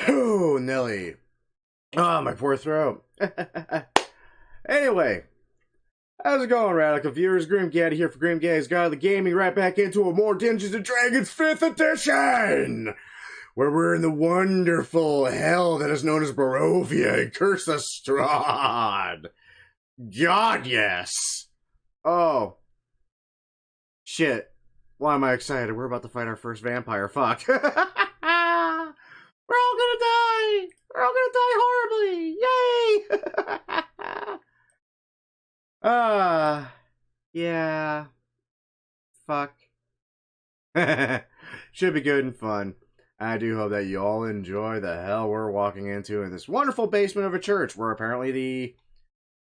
Oh, Nelly. Oh, my poor throat. Anyway, how's it going, Radical Viewers? Grimgaddy here for Grimgaddy's Guide to Gaming, right back into a more Dungeons & Dragons 5th edition! Where we're in the wonderful hell that is known as Barovia and Curse of Strahd. God, yes! Oh. Shit. Why am I excited? We're about to fight our first vampire. Fuck. We're all gonna die! We're all gonna die horribly! Yay! Yeah. Fuck. Should be good and fun. I do hope that you all enjoy the hell we're walking into in this wonderful basement of a church where apparently the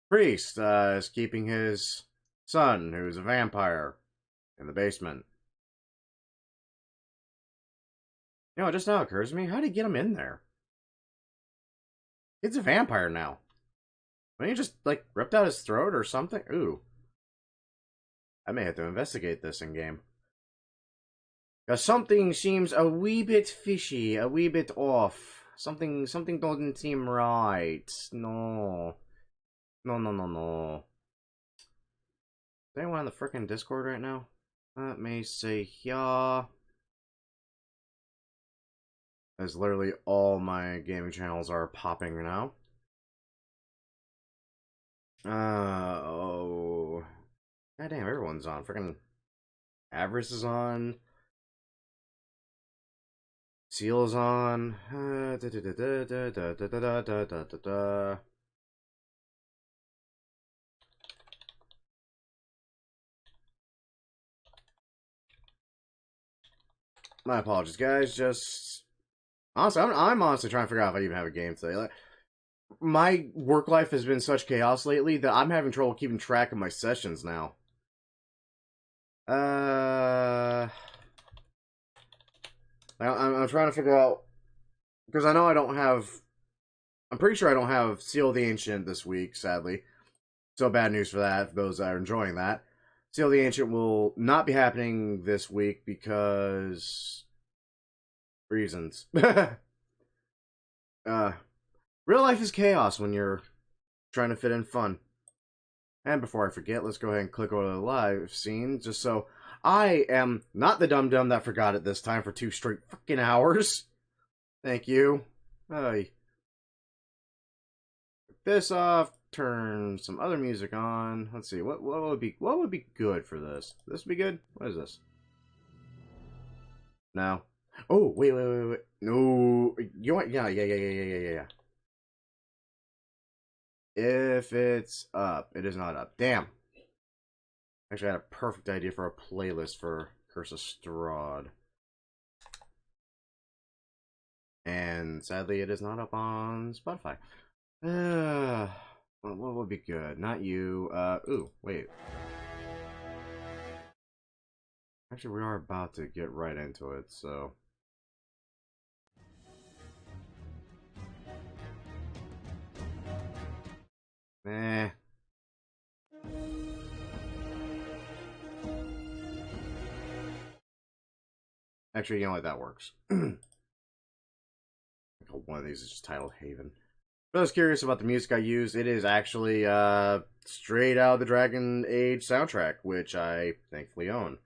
priest is keeping his son, who's a vampire, in the basement. You know, it just now occurs to me, how did he get him in there? It's a vampire now. Wouldn't he just, like, ripped out his throat or something? Ooh. I may have to investigate this in-game. Because something seems a wee bit fishy, a wee bit off. Something doesn't seem right. No. No. Is anyone on the frickin' Discord right now? Let me see here. As literally all my gaming channels are popping now. Oh. Goddamn, everyone's on. Frickin' Avarice is on. Seal is on. My apologies, guys. Just honestly, I'm honestly trying to figure out if I even have a game today. Like, my work life has been such chaos lately that I'm having trouble keeping track of my sessions now. I'm trying to figure out, because I know I don't have. I'm pretty sure I don't have Seal the Ancient this week, sadly. So bad news for that, for those that are enjoying that. Seal the Ancient will not be happening this week because reasons. Real life is chaos when you're trying to fit in fun. And before I forget, let's go ahead and click over to the live scene, just so I am not the dum-dum that forgot it this time for 2 straight freaking hours. Thank you. Hey. This off. Turn some other music on. Let's see, what would be good for this? This would be good? What is this? No. Oh, wait. No. You want? Yeah. If it's up. It is not up. Damn. Actually, I had a perfect idea for a playlist for Curse of Strahd. And sadly, it is not up on Spotify. What would be good? Not you. Ooh, wait. Actually, we are about to get right into it, so. Eh. Actually, you know what? That works. One of these is just titled Haven. If I was curious about the music I use, it is actually straight out of the Dragon Age soundtrack, which I thankfully own.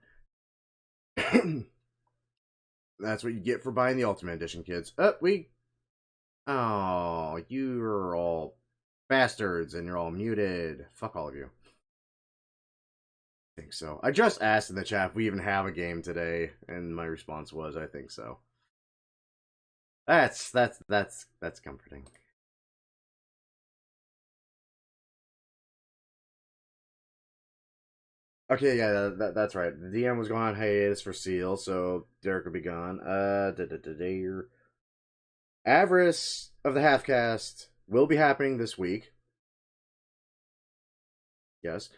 That's what you get for buying the Ultimate Edition, kids. Oh, you're all bastards and you're all muted. Fuck all of you. I think so. I just asked in the chat if we even have a game today, and my response was, I think so. That's comforting. Okay, yeah, that's right. The DM was going on hiatus for Seal, so Derek will be gone. Your Avarice of the Halfcast will be happening this week. Yes.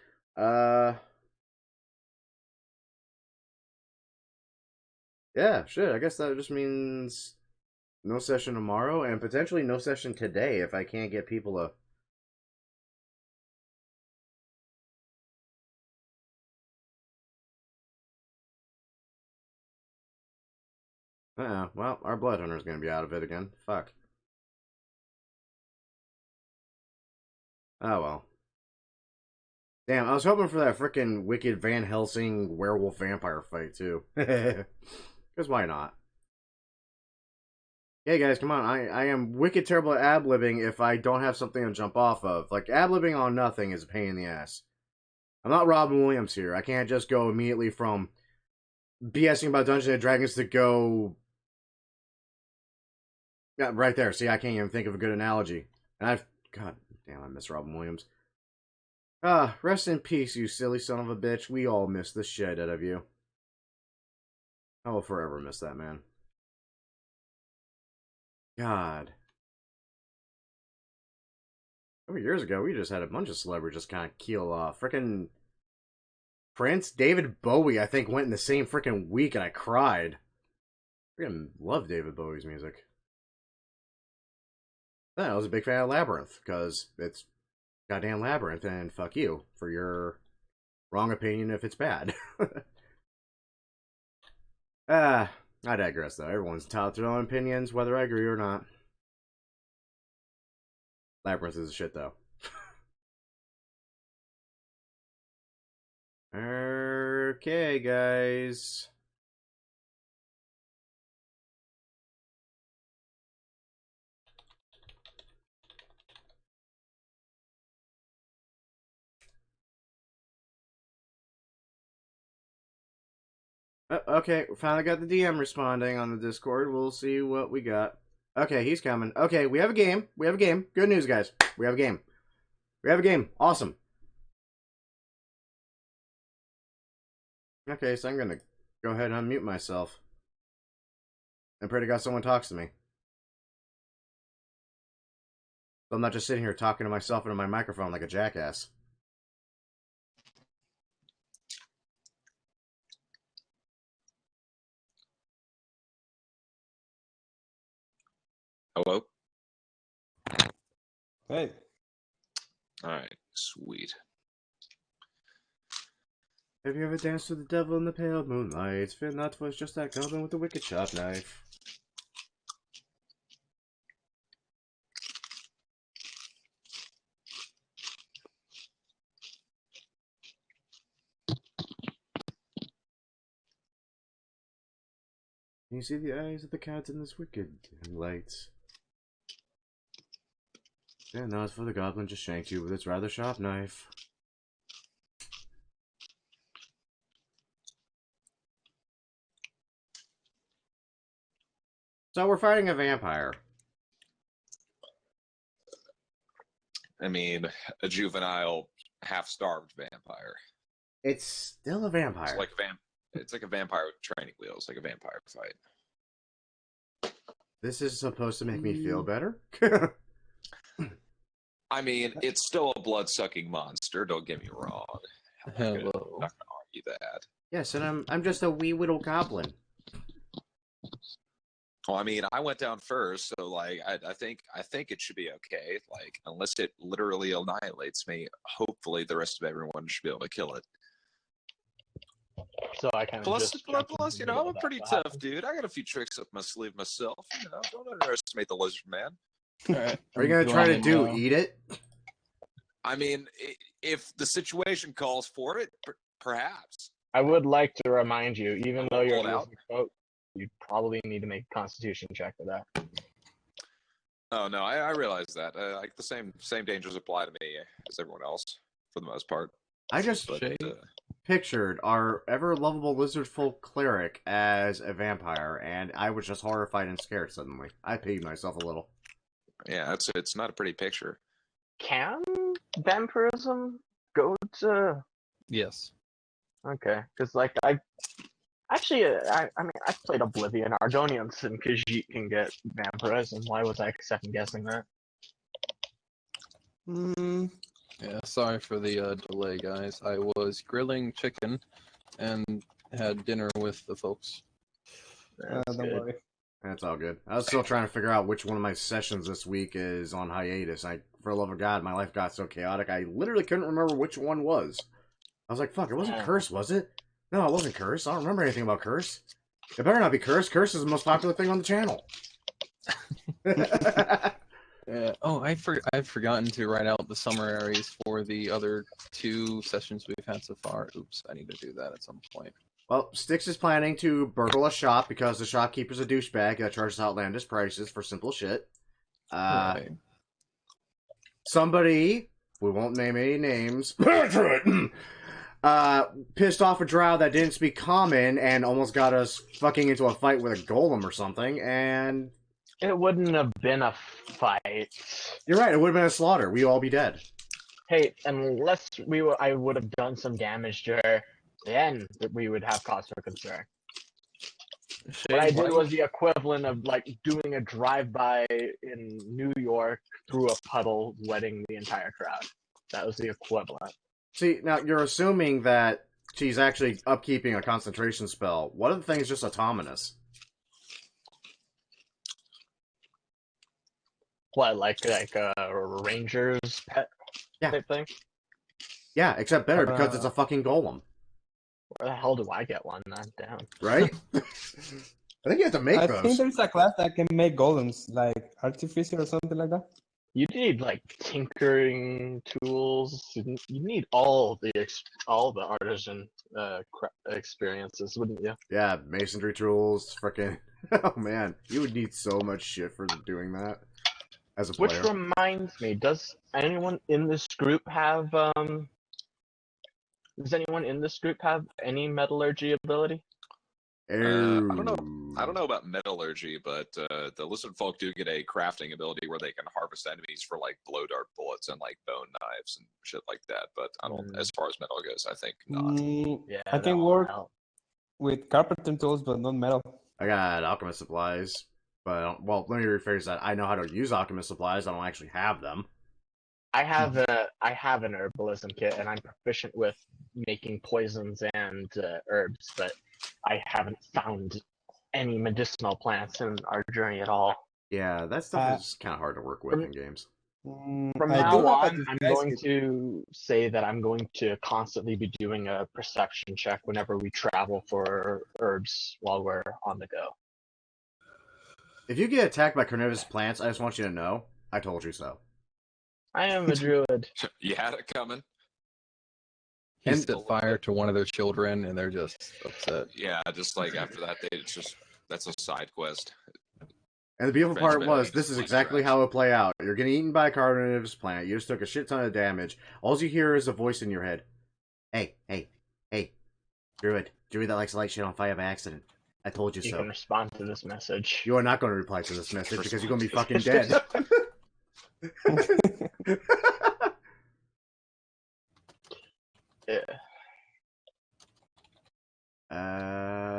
Yeah, shit. I guess that just means no session tomorrow and potentially no session today if I can't get people to. Well, our Blood Hunter's gonna be out of it again. Fuck. Oh well. Damn, I was hoping for that freaking wicked Van Helsing werewolf vampire fight too. Because why not? Hey guys, come on. I am wicked terrible at ad-libbing if I don't have something to jump off of. Like, ad-libbing on nothing is a pain in the ass. I'm not Robin Williams here. I can't just go immediately from BSing about Dungeons and Dragons to go. Yeah, right there. See, I can't even think of a good analogy. And I've. God damn, I miss Robin Williams. Rest in peace, you silly son of a bitch. We all miss the shit out of you. I will forever miss that man. God. Years ago, we just had a bunch of celebrities just kind of keel off. Frickin' Prince, David Bowie, I think, went in the same freaking week, and I cried. Freaking love David Bowie's music. I was a big fan of Labyrinth, because it's goddamn Labyrinth, and fuck you for your wrong opinion if it's bad. I digress, though. Everyone's entitled to their own opinions, whether I agree or not. Labyrinth is a shit, though. Okay, guys. Okay, finally got the DM responding on the Discord. We'll see what we got. Okay, he's coming. Okay, we have a game. We have a game. Good news, guys. We have a game. We have a game. Awesome. Okay, so I'm gonna go ahead and unmute myself. And pray to God someone talks to me. So I'm not just sitting here talking to myself into my microphone like a jackass. Hello? Hey. Alright, sweet. Have you ever danced with the devil in the pale moonlight? Fear not, was just that goblin with the wicked sharp knife. Can you see the eyes of the cat in this wicked light? Fear not, for the goblin just shanked you with its rather sharp knife. So we're fighting a vampire. I mean, a juvenile, half-starved vampire. It's still a vampire. It's like a vampire with training wheels, like a vampire fight. This is supposed to make me feel better? I mean, it's still a blood-sucking monster. Don't get me wrong. I'm not gonna argue that. Yes, and I'm just a wee little goblin. Well, I mean, I went down first, so like, I think it should be okay. Like, unless it literally annihilates me, hopefully the rest of everyone should be able to kill it. So I kind of Plus, you know, I'm a pretty tough dude. I got a few tricks up my sleeve myself. You know, don't underestimate the lizard man. Right. Are you gonna try to do eat it? I mean, if the situation calls for it, perhaps. I would like to remind you, even though you're out. You probably need to make a Constitution check for that. Oh no, I realize that. Like the same dangers apply to me as everyone else for the most part. I just pictured our ever lovable lizard folk cleric as a vampire, and I was just horrified and scared suddenly. I peed myself a little. Yeah, it's not a pretty picture. Can vampirism go to? Yes. Okay, because like I mean I played Oblivion Argonians, and Khajiit can get vampirism. Why was I second guessing that? Yeah, sorry for the delay, guys. I was grilling chicken and had dinner with the folks. That's Don't good. worry. That's all good. I was still trying to figure out which one of my sessions this week is on hiatus. For the love of God, my life got so chaotic, I literally couldn't remember which one was. I was like, fuck, it wasn't Curse, was it? No, it wasn't Curse. I don't remember anything about Curse. It better not be Curse. Curse is the most popular thing on the channel. Oh, I've forgotten to write out the summaries for the other 2 sessions we've had so far. Oops, I need to do that at some point. Well, Styx is planning to burgle a shop because the shopkeeper's a douchebag that charges outlandish prices for simple shit. Right. Somebody, we won't name any names, pissed off a drow that didn't speak common and almost got us fucking into a fight with a golem or something, and... It wouldn't have been a fight. You're right, it would have been a slaughter. We'd all be dead. Hey, unless I would have done some damage to her, then we would have cause for concern. What I did was the equivalent of like doing a drive-by in New York through a puddle, wetting the entire crowd. That was the equivalent. See, now you're assuming that she's actually upkeeping a concentration spell. What if the thing is just autonomous? What, like a ranger's pet type thing? Yeah, except better because it's a fucking golem. Where the hell do I get one? Not down. Right? I think you have to make I those. think there's a class that can make golems, like Artificer or something like that. You need like tinkering tools. You need all the artisan experiences, wouldn't you? Yeah, masonry tools, frickin'... Oh man, you would need so much shit for doing that as a player. Which reminds me, does anyone in this group have any metallurgy ability? I don't know about metallurgy, but the lizard folk do get a crafting ability where they can harvest enemies for like blow dart bullets and like bone knives and shit like that. But I don't, as far as metal goes, I think not. Yeah, I can work with carpenter tools, but not metal. I got alchemist supplies, but, well, let me rephrase that. I know how to use alchemist supplies, I don't actually have them. I have an herbalism kit, and I'm proficient with making poisons and herbs, but I haven't found any medicinal plants in our journey at all. Yeah, that stuff is kind of hard to work with in games. From now on, I'm going to say that I'm going to constantly be doing a perception check whenever we travel for herbs while we're on the go. If you get attacked by carnivorous plants, I just want you to know, I told you so. I am a druid. You had it coming. He set fire to one of their children, and they're just upset. Yeah, just like after that, that's a side quest. And the beautiful part was, this is exactly how it play out. You're getting eaten by a carnivorous plant. You just took a shit ton of damage. All you hear is a voice in your head. Hey, Druid that likes to light shit on fire by accident. I told you so. You can respond to this message. You are not going to reply to this message because you're going to be fucking dead.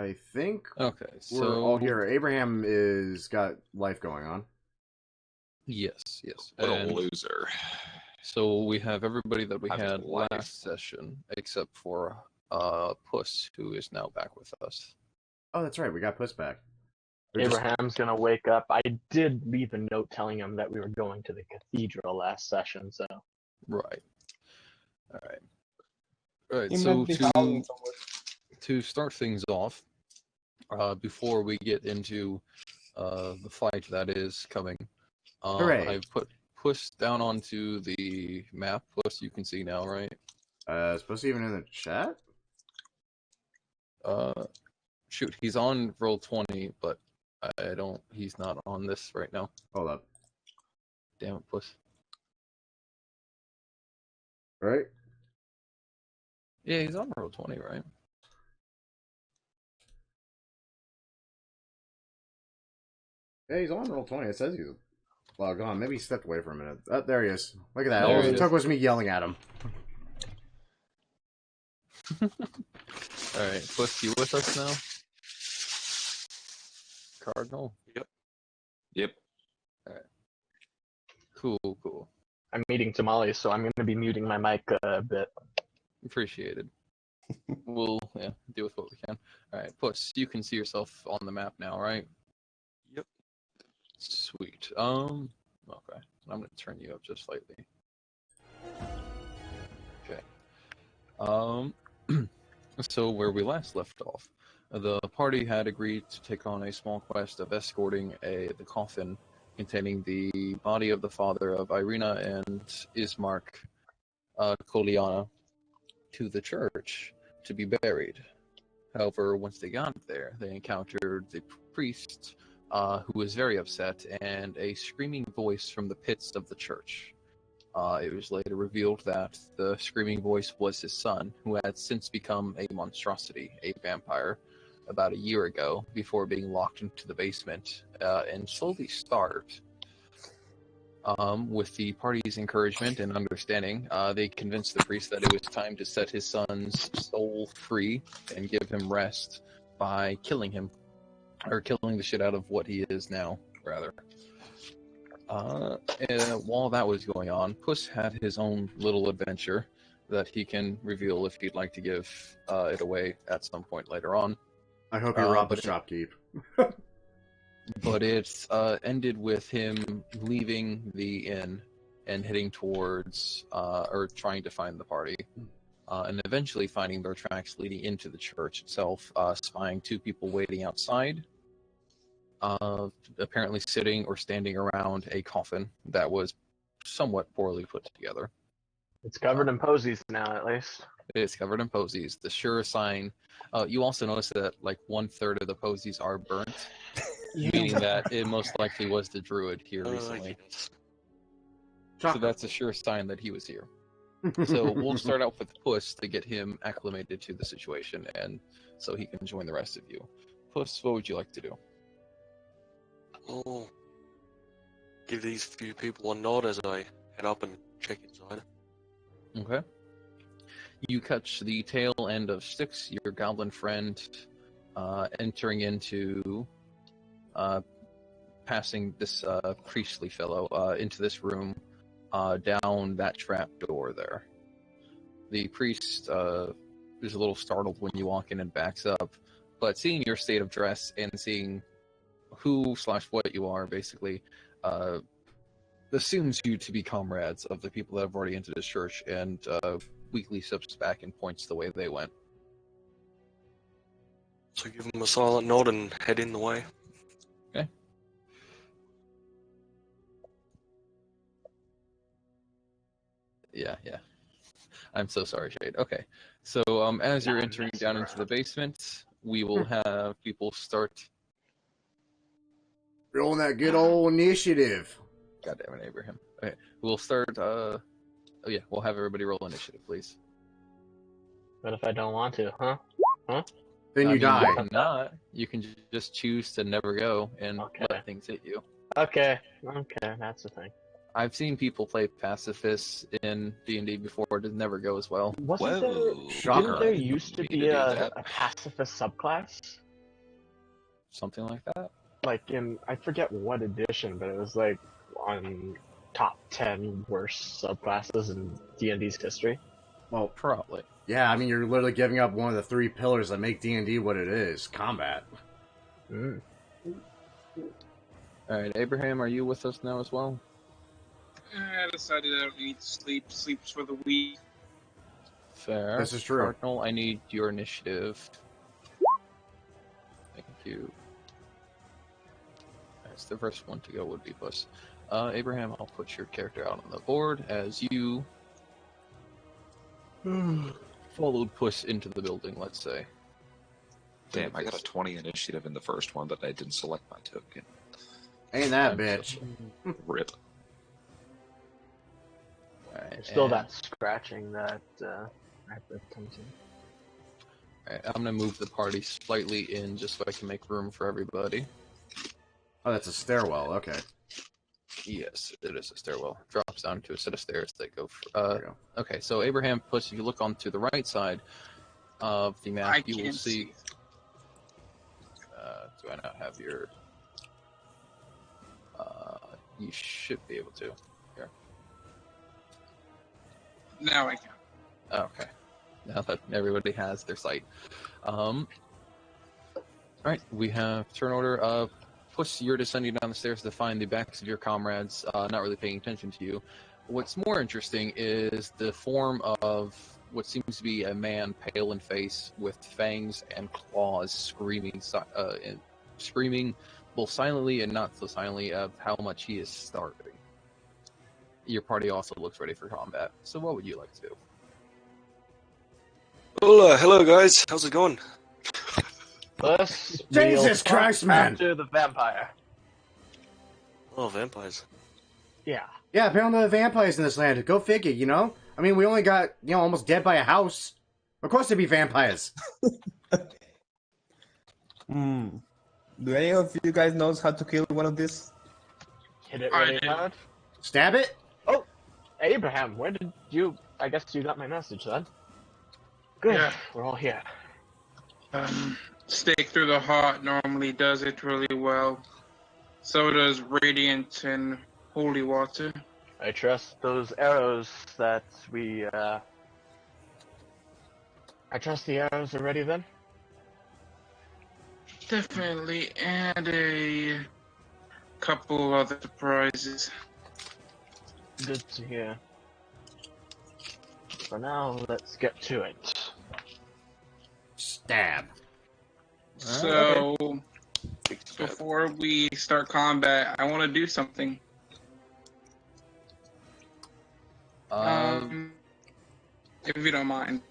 I think Okay, we're so all here. Abraham is got life going on. yes. What a And loser. so we have everybody that we Having had life. last session, except for Puss, who is now back with us. Oh, that's right. We got Puss back. They're just- Abraham's gonna wake up. I did leave a note telling him that we were going to the cathedral last session, so Right. All right. He So might be howling somewhere. to start things off, before we get into the fight that is coming, Hooray. I've put Puss down onto the map. Puss, you can see now, right? Supposed to even in the chat? Shoot, he's on Roll20, but I don't. He's not on this right now. Hold up. Damn it, Puss. Right? Yeah, he's on Roll20, right? Yeah, he's on Roll20. It says he's logged on. Maybe he stepped away for a minute. Oh, there he is. Look at that. There All he it is. took was me yelling at him. Alright, Puss, you with us now? Cardinal? Yep. Cool. I'm eating tamales, so I'm gonna be muting my mic a bit. Appreciated. We'll deal with what we can. Alright, Puss, you can see yourself on the map now, right? Yep. Sweet. Okay. I'm gonna turn you up just slightly. Okay. So where we last left off, the party had agreed to take on a small quest of escorting the coffin containing the body of the father of Irina and Ismark Koliana to the church to be buried. However, once they got there, they encountered the priest, who was very upset, and a screaming voice from the pits of the church. It was later revealed that the screaming voice was his son, who had since become a monstrosity, a vampire, about a year ago, before being locked into the basement and slowly starved. With the party's encouragement and understanding, they convinced the priest that it was time to set his son's soul free and give him rest by killing him, or killing the shit out of what he is now, rather. And while that was going on, Puss had his own little adventure that he can reveal if he'd like to give it away at some point later on. I hope you robbed the shopkeep. But it ended with him leaving the inn and heading towards, or trying to find the party, and eventually finding their tracks leading into the church itself, spying two people waiting outside, apparently sitting or standing around a coffin that was somewhat poorly put together. It's covered in posies now, at least. It is covered in posies. The sure sign. You also notice that like 1/3 of the posies are burnt, meaning that it most likely was the druid here recently. Yes. So that's a sure sign that he was here. So we'll start out with Puss to get him acclimated to the situation, and so he can join the rest of you. Puss, what would you like to do? Oh, give these few people a nod as I head up and check inside. Okay. You catch the tail end of Styx, your goblin friend, entering into, passing this priestly fellow into this room, down that trap door there. The priest is a little startled when you walk in and backs up, but seeing your state of dress and seeing who/what you are, basically, assumes you to be comrades of the people that have already entered his church, and weakly steps back and points the way they went. So give them a silent nod and head in the way. Okay. Yeah. I'm so sorry, Shade. Okay. So as you're entering down into the basement, we will have people start. Rolling that good old initiative. God damn it, Abraham. Okay. We'll start. We'll have everybody roll initiative, please. What if I don't want to, huh? Then you die. You can not. You can just choose to never go and let things hit you. Okay, that's the thing. I've seen people play pacifists in D&D before. It never go as well. Didn't there used to be a pacifist subclass? something like that. Like I forget what edition, but it was like on top 10 worst subclasses in D&D's history. Well, Probably. yeah, I mean, you're literally giving up one of the 3 pillars that make D&D what it is, combat. Mm. Alright, Abraham, are you with us now as well? I decided I don't need sleep. Sleep's for the weak. Fair. This is true. Cardinal, I need your initiative. Thank you. That's the first one to go would be Puss. Abraham, I'll put your character out on the board as you followed Puss into the building, let's say. Damn, I got a 20 initiative in the first one, but I didn't select my token. Ain't that bitch. Rip. Alright, Still that scratching that I have to come to. Alright, I'm gonna move the party slightly in just so I can make room for everybody. Oh, that's a stairwell, okay. Yes, it is a stairwell. Drops down to a set of stairs that go. There you go. Okay, so Abraham Puss, if you look onto the right side of the map, I you will can't see. Do I not have your? You should be able to. Here. Now I can. Okay. Now that everybody has their sight. Alright, we have turn order. Puss, you're descending down the stairs to find the backs of your comrades, not really paying attention to you. What's more interesting is the form of what seems to be a man, pale in face, with fangs and claws, screaming both silently and not so silently of how much he is starving. Your party also looks ready for combat. So what would you like to do? Well, hello guys. How's it going? Plus, Jesus Christ, man! After the vampire. Oh, vampires. Yeah. Yeah, apparently the vampires in this land. Go figure, you know? I mean, we only got, almost dead by a house. Of course there'd be vampires. Do any of you guys knows how to kill one of these? Hit it I really did. hard. Stab it? Oh, Abraham, where did you... I guess you got my message then. Good, Yeah. we're all here. Stake through the heart normally does it really well. So does radiant and holy water. I trust those arrows that we, I trust the arrows are ready then? Definitely, and a couple other surprises. Good to hear. For now, let's get to it. Stab. So, before we start combat, I want to do something. If you don't mind.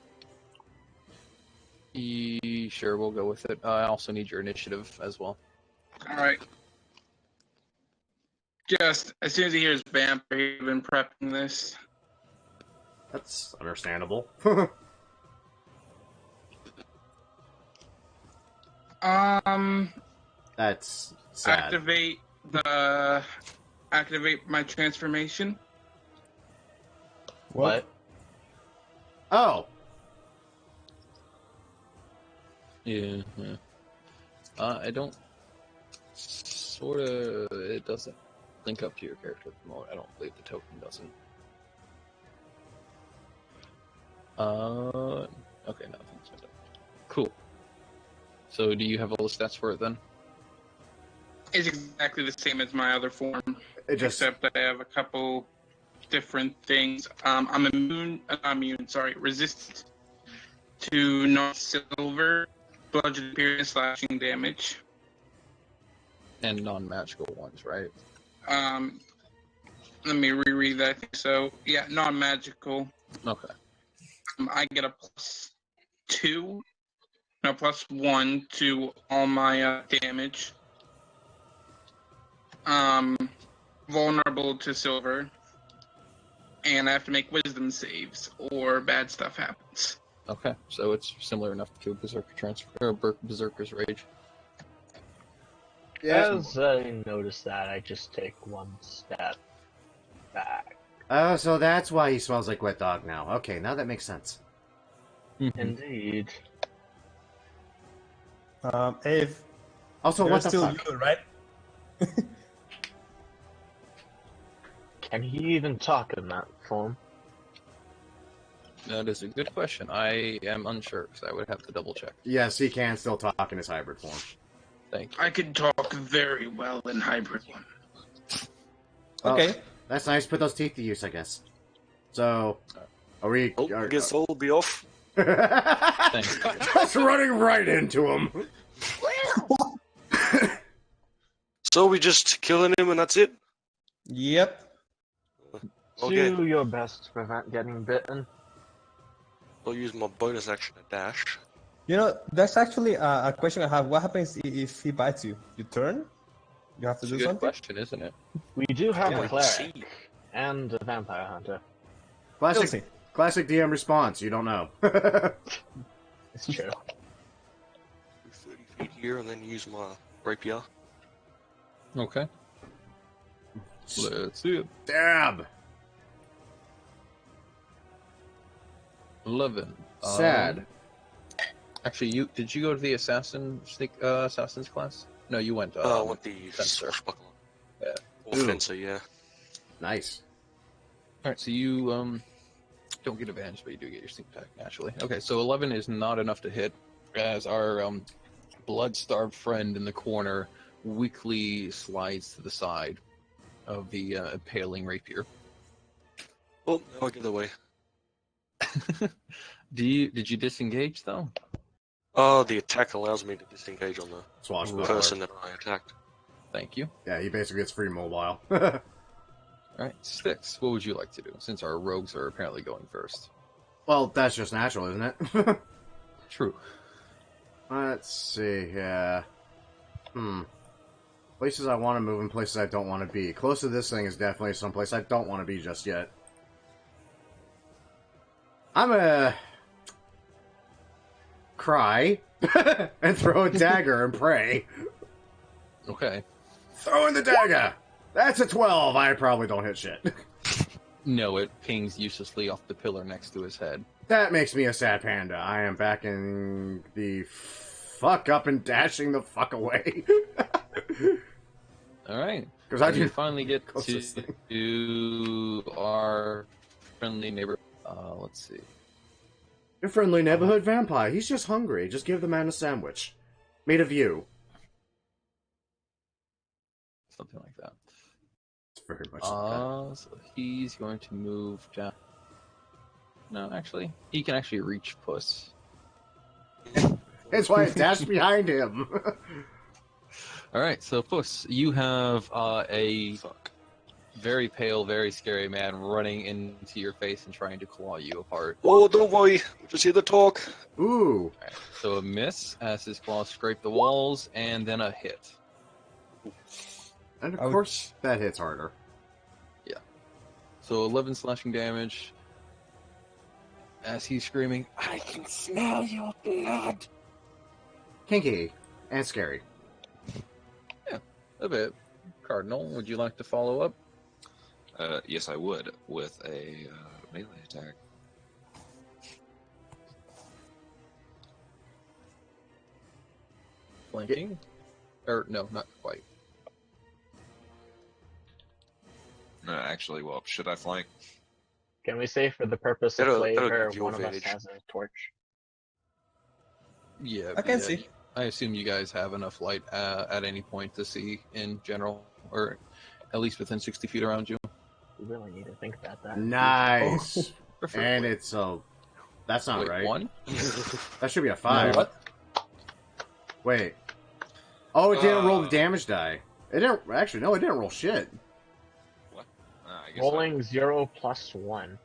Sure, we'll go with it. I also need your initiative as well. Alright. Just, as soon as he hears vampire, he's been prepping this. That's understandable. That's sad. Activate my transformation. What? Oh. Yeah. I don't. It doesn't link up to your character at the moment. I don't believe the token doesn't. Okay, nothing's been done. Cool. So, do you have all the stats for it then? It's exactly the same as my other form, except that I have a couple different things. I'm resistant to non-silver, bludgeoning, piercing, slashing damage. And non-magical ones, right? Let me reread that. I think so. Yeah, non-magical. Okay. I get a +1 to all my damage. Vulnerable to silver, and I have to make wisdom saves or bad stuff happens. Okay, so it's similar enough to Berserker's Rage. Yeah. As I notice that, I just take one step back. Oh, so that's why he smells like wet dog now. Okay, now that makes sense. Indeed. Ave, Also, They're what the still fuck? you, right? Can he even talk in that form? That is a good question. I am unsure, so I would have to double check. Yes, he can still talk in his hybrid form. Thank you. I can talk very well in hybrid one. Okay. Well, that's nice. Put those teeth to use, I guess. So, are we... Oh, I guess I'll be off. Thanks. Just running right into him. So we just killing him and that's it? Yep. Okay. Do your best to prevent getting bitten. I'll use my bonus action to dash. You know, that's actually a question I have. What happens if he bites you? You turn? You have to It's do a good something? question, isn't it? We do have Yeah, a I cleric see. and a vampire hunter. We'll see. Classic DM response. You don't know. It's true. 30 feet here and then use my rapier. Okay. Let's see it. Dab. 11. Sad. Actually, did you go to the assassin's class? No, you went. I want the fencer. swashbuckler. Yeah. Or fencer, yeah. Nice. All right, so you don't get advantage, but you do get your sneak attack naturally. Okay, so 11 is not enough to hit, as our blood-starved friend in the corner weakly slides to the side of the impaling rapier. Oh, now I get away. Did you disengage though? Oh, the attack allows me to disengage on the Swashbuckler. person that I attacked. Thank you. Yeah, he basically gets free mobile. All right, Sticks, what would you like to do, since our rogues are apparently going first? Well, that's just natural, isn't it? True. Let's see, yeah. Places I want to move and places I don't want to be. Close to this thing is definitely someplace I don't want to be just yet. I'm gonna cry and throw a dagger and pray. Okay. Throw in the dagger! That's a 12. I probably don't hit shit. No, it pings uselessly off the pillar next to his head. That makes me a sad panda. I am backing the fuck up and dashing the fuck away. All right. Because I You do finally get closest to our friendly neighbor. Let's see. Your friendly neighborhood vampire. He's just hungry. Just give the man a sandwich. Made of you. Something like that. It's very much like that. So he's going to move down. No, actually, he can actually reach Puss. That's why I dashed behind him. All right, so Puss, you have a very pale, very scary man running into your face and trying to claw you apart. Oh, don't worry. Just hear the talk. Ooh. Right, so a miss as his claws scrape the walls, and then a hit. And of course, that hits harder. Yeah. So 11 slashing damage. As he's screaming, I can smell your blood! Kinky. And scary. Yeah, a bit. Cardinal, would you like to follow up? Yes, I would, with a melee attack. Flanking? Or, no, not quite. Actually, well, should I flank? Can we say for the purpose of That'll flavor, give you one of us advantage. has a torch? Yeah, I can yeah, see. I assume you guys have enough light at any point to see in general, or at least within 60 feet around you. We really need to think about that. Nice. Preferably. And it's a... That's not Wait, right. 1? That should be a 5. What? Wait. Oh, it didn't roll the damage die. It didn't... Actually, no, it didn't roll shit. What? I guess Rolling 0 plus 1.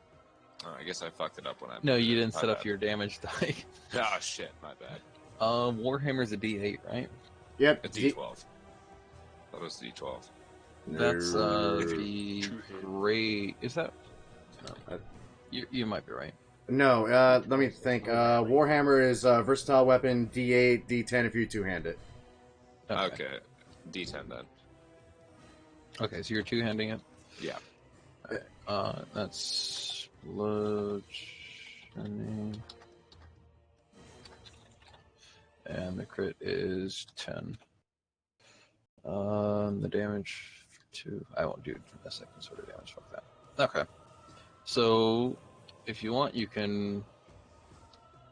I guess I fucked it up when I... No, you didn't My set up bad. your damage die. Ah, shit, my bad. Warhammer's a D8, right? Yep. A D12. That was D12. That's No. the great. Is that? No. You might be right. No, let me think. Warhammer is a versatile weapon, D8, D10 if you two-hand it. Okay. D10 then. Okay, so you're two-handing it. Yeah. That's bludgeoning. And the crit is 10. The damage to... I won't do a second sort of damage. Fuck that. Okay. So, if you want, you can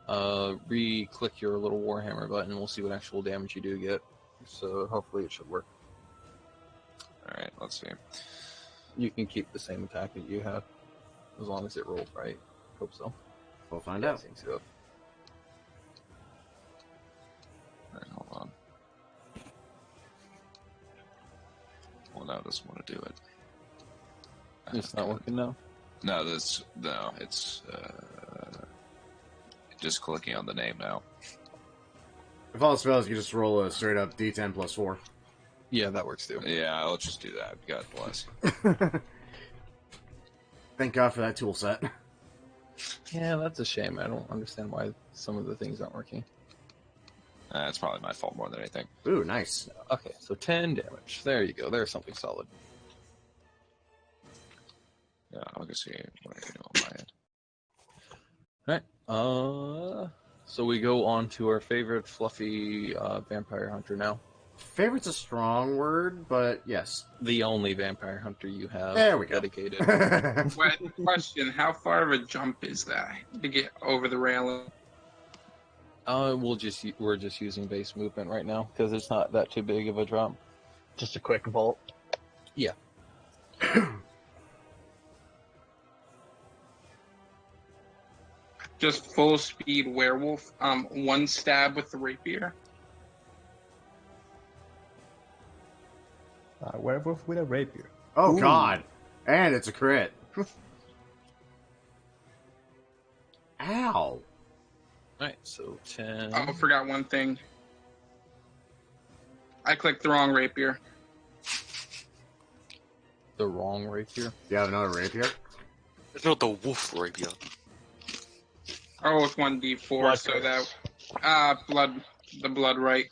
re-click your little Warhammer button, and we'll see what actual damage you do get. So, hopefully it should work. Alright, let's see. You can keep the same attack that you had, as long as it rolls right. Hope so. We'll find out. Seems good. Alright, hold on. Well, now it doesn't want to do it. It's not working now? No, it's just clicking on the name now. If all spells, you just roll a straight up D10 plus 4. Yeah, that works too. Yeah, I'll just do that. God bless. Thank God for that tool set. Yeah, that's a shame. I don't understand why some of the things aren't working. It's probably my fault more than anything. Ooh, nice. Okay, so 10 damage. There you go. There's something solid. Yeah, I'll go see what I can do on my end. Alright, so we go on to our favorite fluffy vampire hunter now. Favorite's a strong word, but yes. The only vampire hunter you have there we go. dedicated. Question, how far of a jump is that to get over the railing? We're just using base movement right now, because it's not that too big of a drop. Just a quick vault. Yeah. Just full speed werewolf. One stab with the rapier. Werewolf with a rapier. Oh, Ooh. God. And it's a crit. Ow. Alright, so 10. Oh, I forgot one thing. I clicked the wrong rapier. The wrong rapier? You have another rapier? It's not the wolf rapier. Oh, it's 1d4, so that... the blood right.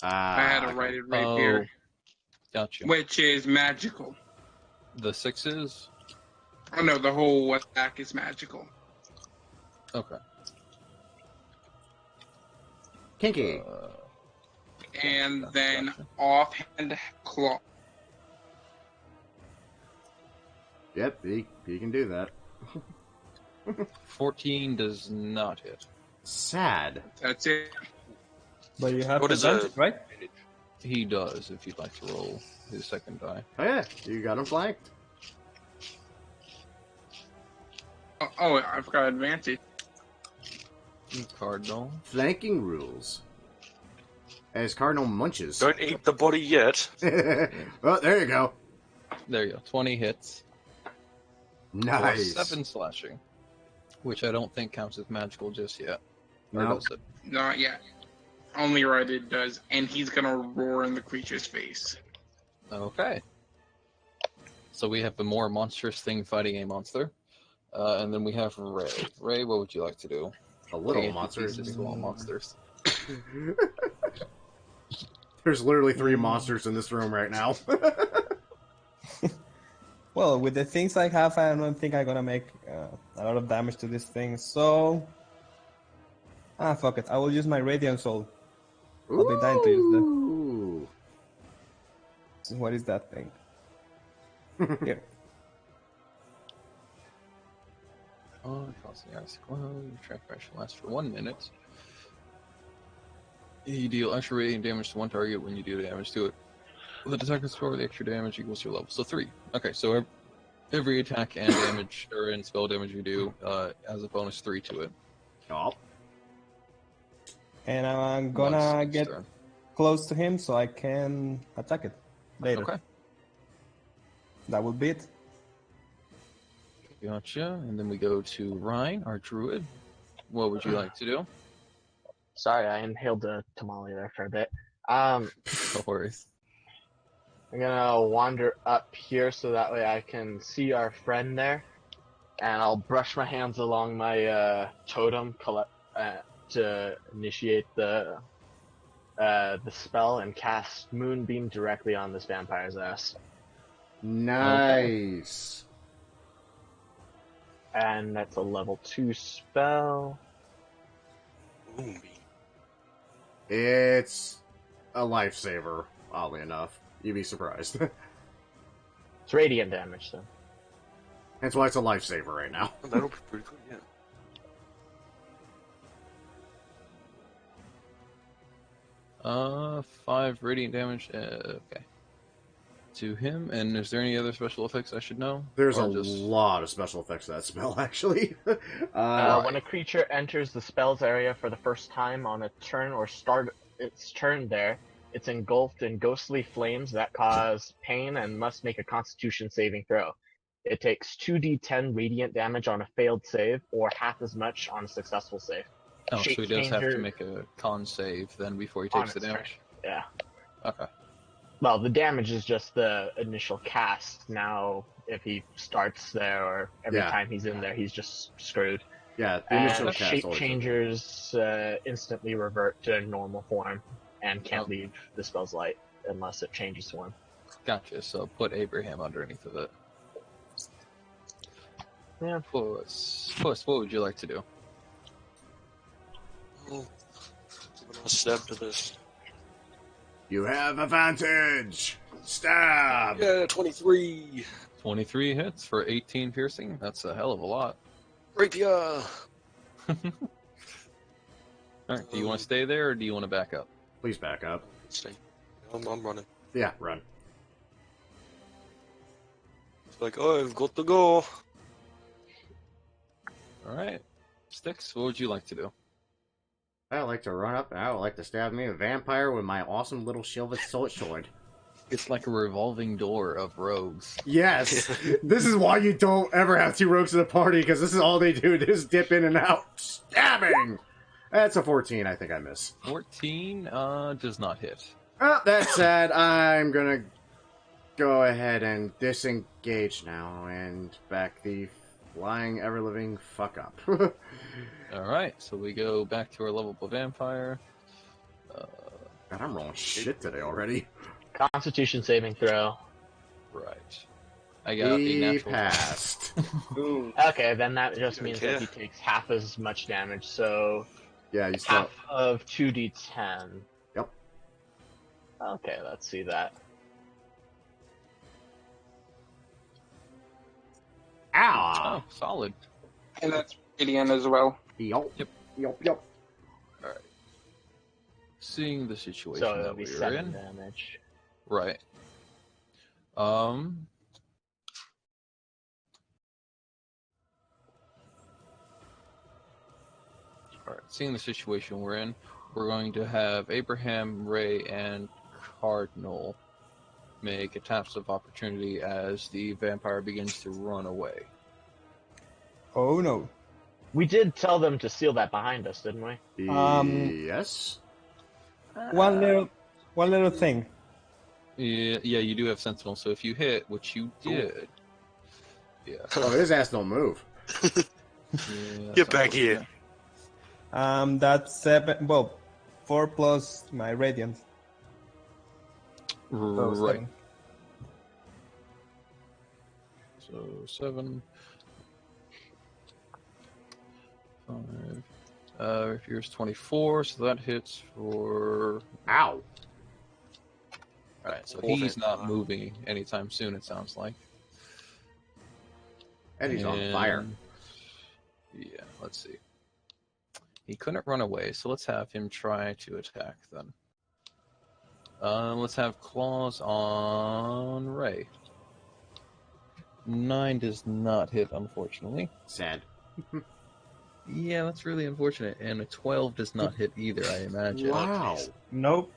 I had a righted rapier. Oh, gotcha. Which is magical. The 6s? Oh no, the whole attack is magical. Okay. Kinky. And Gotcha. then offhand claw. Yep, he can do that. 14 does not hit. Sad. That's it. But you have What is advantage, right? He does, if you'd like to roll his second die. Oh yeah, you got him flanked. Oh, I forgot advantage. Cardinal. Flanking rules. As Cardinal munches. Don't eat the body yet. Well, there you go. There you go. 20 hits. Nice. 7 slashing. Which I don't think counts as magical just yet. Or Nope. does it? Not yet. Only right it does, and he's gonna roar in the creature's face. Okay. So we have the more monstrous thing fighting a monster. And then we have Ray. Ray, what would you like to do? A little Okay, monsters. Just little monsters. There's literally 3 monsters in this room right now. Well, with the things I have, I don't think I'm gonna make a lot of damage to this thing, so... fuck it. I will use my Radiant Soul. I'll be dying to use Ooh. that. What is that thing? Here. Costing ice glow. Your transformation lasts for 1 minute. You deal extra radiant damage to one target when you do damage to it. The attacker score, the extra damage equals your level. So 3. Okay, so every attack and damage, or in spell damage you do, has a bonus 3 to it. Oh. And I'm gonna Once each get turn. close to him so I can attack it later. Okay. That will be it. Gotcha. And then we go to Ryan, our druid. What would you like to do? Sorry, I inhaled the tamale there for a bit. No worries. I'm gonna wander up here so that way I can see our friend there, and I'll brush my hands along my totem to initiate the spell and cast Moonbeam directly on this vampire's ass. Nice. And that's a level 2 spell. Moonbeam. It's a lifesaver, oddly enough. You'd be surprised. It's radiant damage, though. That's why it's a lifesaver right now. That'll be pretty good, yeah. 5 radiant damage. Okay. To him, and is there any other special effects I should know? There's Or a lot of special effects to that spell, actually. When a creature enters the spell's area for the first time on a turn or start its turn there, it's engulfed in ghostly flames that cause pain and must make a Constitution saving throw. It takes 2d10 radiant damage on a failed save, or half as much on a successful save. Oh, so he does have to make a con save then before he takes the damage? Yeah. Okay. Well, the damage is just the initial cast. Now, if he starts there, or every time he's in there, he's just screwed. Yeah, the initial and cast. Shape changers instantly revert to normal form and can't leave the spell's light unless it changes form. Gotcha, so put Abraham underneath of it. Yeah. Puss, what would you like to do? Well, give a stab to this. You have advantage! Stab! Yeah, 23! 23 hits for 18 piercing? That's a hell of a lot. Rapier! Alright, do you want to stay there, or do you want to back up? Please back up. Stay. I'm running. Yeah, run. It's like, oh, I've got to go. Alright. Sticks, what would you like to do? I would like to run up and I would like to stab me a vampire with my awesome little silver sword. It's like a revolving door of rogues. Yes! This is why you don't ever have 2 rogues in a party, because this is all they do, they just dip in and out. Stabbing! That's a 14, I think I miss. 14 does not hit. Oh, that said, I'm gonna go ahead and disengage now and back the flying ever-living fuck up. Alright, so we go back to our lovable vampire. God, I'm rolling shit today already. Constitution saving throw. Right. I got a natural. Passed. Okay, then that just means that he takes half as much damage, so yeah, you still... half of 2d10. Yep. Okay, let's see that. Ow! Oh, solid. And that's radiant as well. Yup. Yep. Yup. Alright. Seeing the situation So it'll that be we're 7 in. damage. Right. Alright, seeing the situation we're in, we're going to have Abraham, Ray, and Cardinal make attacks of opportunity as the vampire begins to run away. Oh no. We did tell them to seal that behind us, didn't we? Yes? One little thing. Yeah, you do have Sentinel, so if you hit, which you did... Yeah. Oh, his ass don't move. Yeah, Get back here. That's 7. Well, 4 plus my radiant. So Right. 7. So 7. 5. If yours 24, so that hits for. Ow! Alright, so he's not moving anytime soon, it sounds like. And he's on fire. Yeah, let's see. He couldn't run away, so let's have him try to attack then. Let's have claws on Ray. 9 does not hit, unfortunately. Sad. Yeah, that's really unfortunate. And a 12 does not hit either, I imagine. Wow. Nope.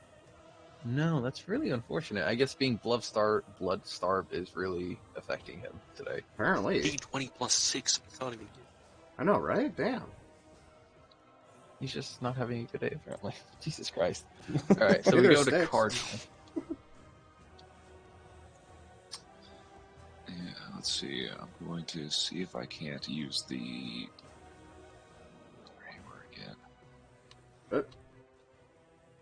No, that's really unfortunate. I guess being blood-starved is really affecting him today. Apparently. D20 plus 6. I can't even get. I know, right? Damn. He's just not having a good day, apparently. Jesus Christ. Alright, so we go to Cardinal. Yeah, let's see. I'm going to see if I can't use the hammer again.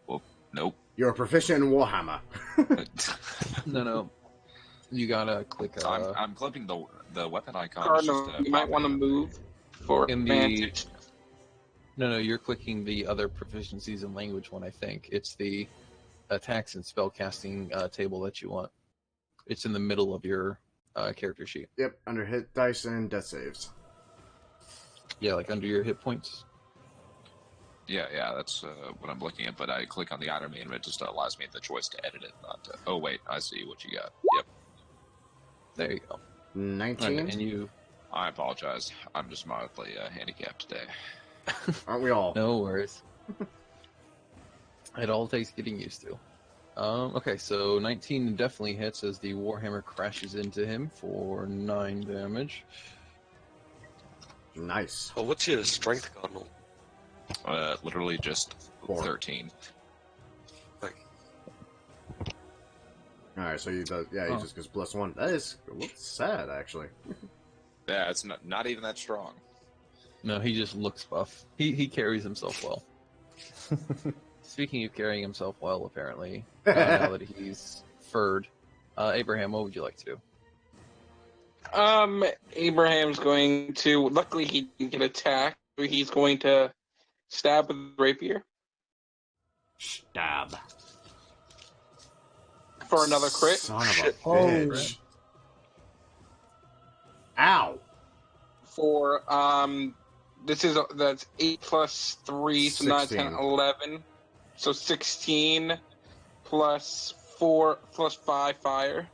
Well, nope. You're a proficient in Warhammer. No. You gotta click. So I'm clipping the weapon icon. Cardinal, you might want to move for in advantage. No, you're clicking the other proficiencies in language one. I think it's the attacks and spellcasting table that you want. It's in the middle of your character sheet. Yep, under hit dice and death saves. Yeah, like under your hit points. Yeah, that's what I'm looking at, but I click on the item and it just allows me the choice to edit it, not to... Oh, wait, I see what you got. Yep. There you go. 19? And you... I apologize. I'm just mildly handicapped today. Aren't we all? No worries. It all takes getting used to. Okay, so 19 definitely hits as the Warhammer crashes into him for 9 damage. Nice. Oh, what's your strength, Cardinal? Literally just 4. 13. Alright, so he does, he just goes +1. That is a little sad, actually. Yeah, it's not even that strong. No, he just looks buff. He carries himself well. Speaking of carrying himself well, apparently, now that he's furred, Abraham, what would you like to do? Abraham's going to. Luckily, he didn't get attacked. So he's going to stab with the rapier Stab. for another crit. Son of a bitch. Ow. For that's 8 plus 3, so 9, 10, 11. So 16 plus 4 plus 5 fire.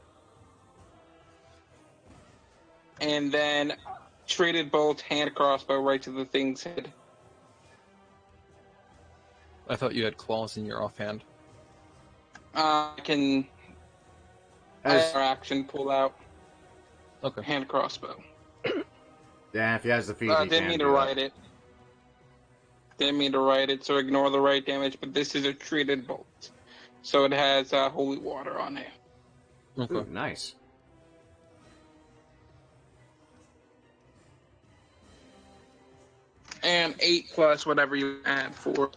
And then traded bolt, hand crossbow right to the thing's head. I thought you had claws in your offhand. I can action pull out hand crossbow. Yeah, if he has the feet, he didn't mean to write it. Didn't mean to write it, so ignore the right damage, but this is a treated bolt. So it has holy water on it. Okay. Ooh, nice. And 8 plus whatever you add for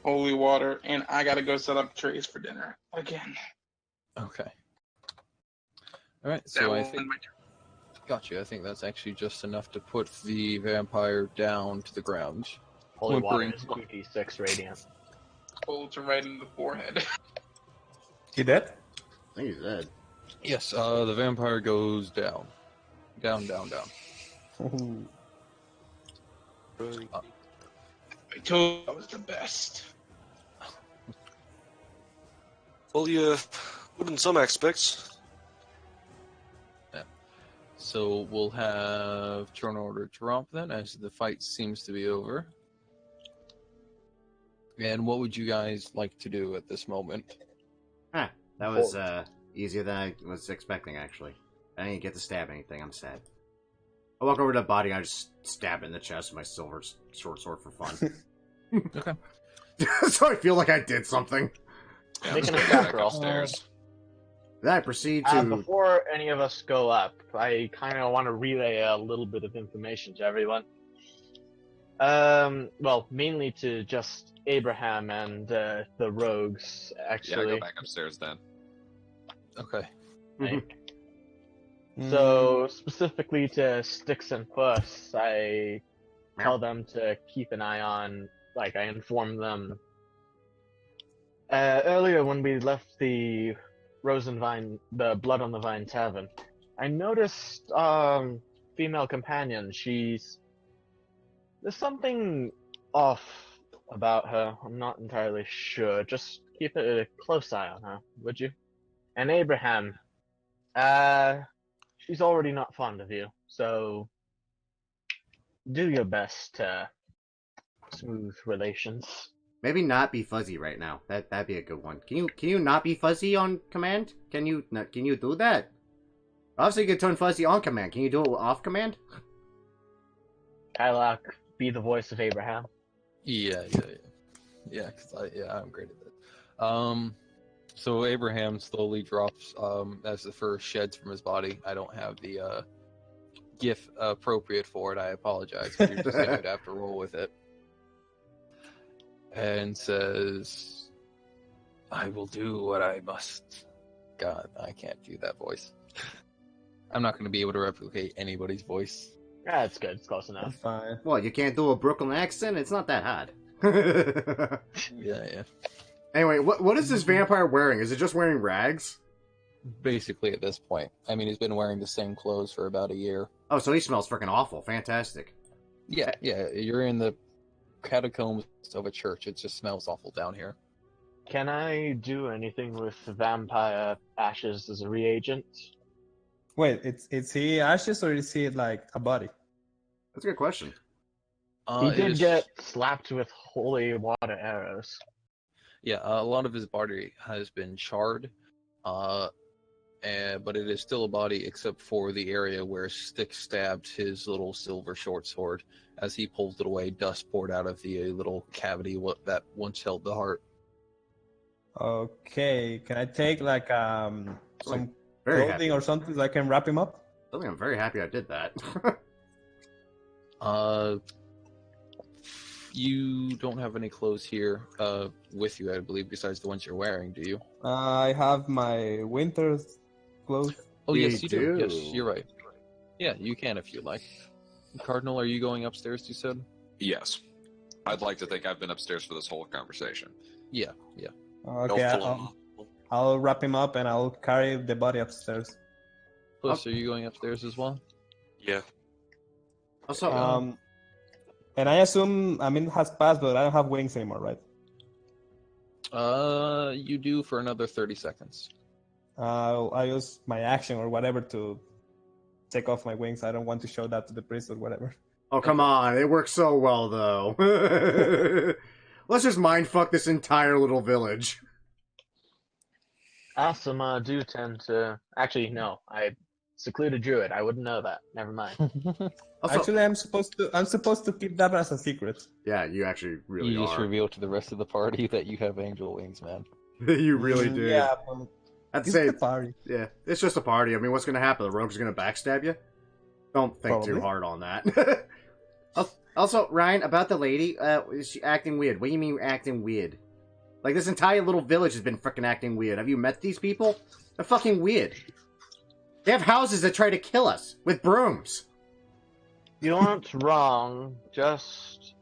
holy water, and I gotta go set up trays for dinner again. Okay. Alright, so I think... Gotcha, I think that's actually just enough to put the vampire down to the ground. Holy water is 2d6 radiant. Bolts right in the forehead. He dead? I think he's dead. Yes, the vampire goes down. Down. I told you I was the best. Well, you're good in some aspects. Yeah. So we'll have turn order drop then, as the fight seems to be over. And what would you guys like to do at this moment? Huh, that was easier than I was expecting, actually. I didn't get to stab anything, I'm sad. I walk over to the body and I just stab it in the chest with my silver short sword for fun. Okay. So I feel like I did something. Yeah, Making a back attack roll. upstairs. Then I proceed to... Before any of us go up, I kind of want to relay a little bit of information to everyone. Well, mainly to just Abraham and the rogues, actually. Yeah, go back upstairs then. Okay. Right. So, specifically to Sticks and Puss, I tell them to keep an eye on, like, I inform them. Earlier when we left the the Blood on the Vine Tavern, I noticed, female companion, there's something off about her. I'm not entirely sure. Just keep a close eye on her, would you? And Abraham, she's already not fond of you, so do your best to smooth relations. Maybe not be fuzzy right now. That'd be a good one. Can you not be fuzzy on command? Can you do that? Obviously, you can turn fuzzy on command. Can you do it off command? Kylock, be the voice of Abraham. Yeah, because I'm great at that. So Abraham slowly drops as the fur sheds from his body. I don't have the GIF appropriate for it. I apologize, but you're just going to have to roll with it. And says, "I will do what I must." God, I can't do that voice. I'm not going to be able to replicate anybody's voice. Yeah, it's good. It's close enough. That's fine. Well, you can't do a Brooklyn accent? It's not that hard. Yeah. Anyway, what is this vampire wearing? Is it just wearing rags? Basically, at this point. I mean, he's been wearing the same clothes for about a year. Oh, so he smells freaking awful. Fantastic. Yeah. You're in the catacombs of a church. It just smells awful down here. Can I do anything with vampire ashes as a reagent? Wait, is he ashes or is he like a body? That's a good question. He did get slapped with holy water arrows. Yeah, a lot of his body has been charred, but it is still a body except for the area where Stick stabbed his little silver short sword. As he pulled it away, dust poured out of the little cavity that once held the heart. Okay, can I take like some Very clothing happy. or something so I can wrap him up? I think I'm very happy I did that. You don't have any clothes here with you, I believe, besides the ones you're wearing, do you? I have my winter clothes. Oh, You yes, you do. Yes, do. you're right. Yeah, you can if you like. Cardinal, are you going upstairs, you said? Yes. I'd like to think I've been upstairs for this whole conversation. Yeah. Okay, I'll wrap him up and I'll carry the body upstairs. Plus, are you going upstairs as well? Yeah. Also, And I assume Amin has passed, but I don't have wings anymore, right? You do for another 30 seconds. I use my action or whatever to take off my wings. I don't want to show that to the priest or whatever. oh, come on. It works so well, though. Let's just mindfuck this entire little village. Asuma do tend to... Actually, no. I secluded druid. I wouldn't know that. Never mind. Also, Actually, I'm supposed to keep that as a secret. yeah, you actually really You just are. reveal to the rest of the party that you have angel wings, man. You really do. Yeah, but I'd it's say, the party. yeah, it's just a party. I mean, what's going to happen? The rogue's going to backstab you? Don't think too Probably. hard on that. Also, Ryan, about the lady, is she acting weird? What do you mean acting weird? Like, this entire little village has been freaking acting weird. Have you met these people? They're fucking weird. They have houses that try to kill us with brooms. You aren't wrong. Just...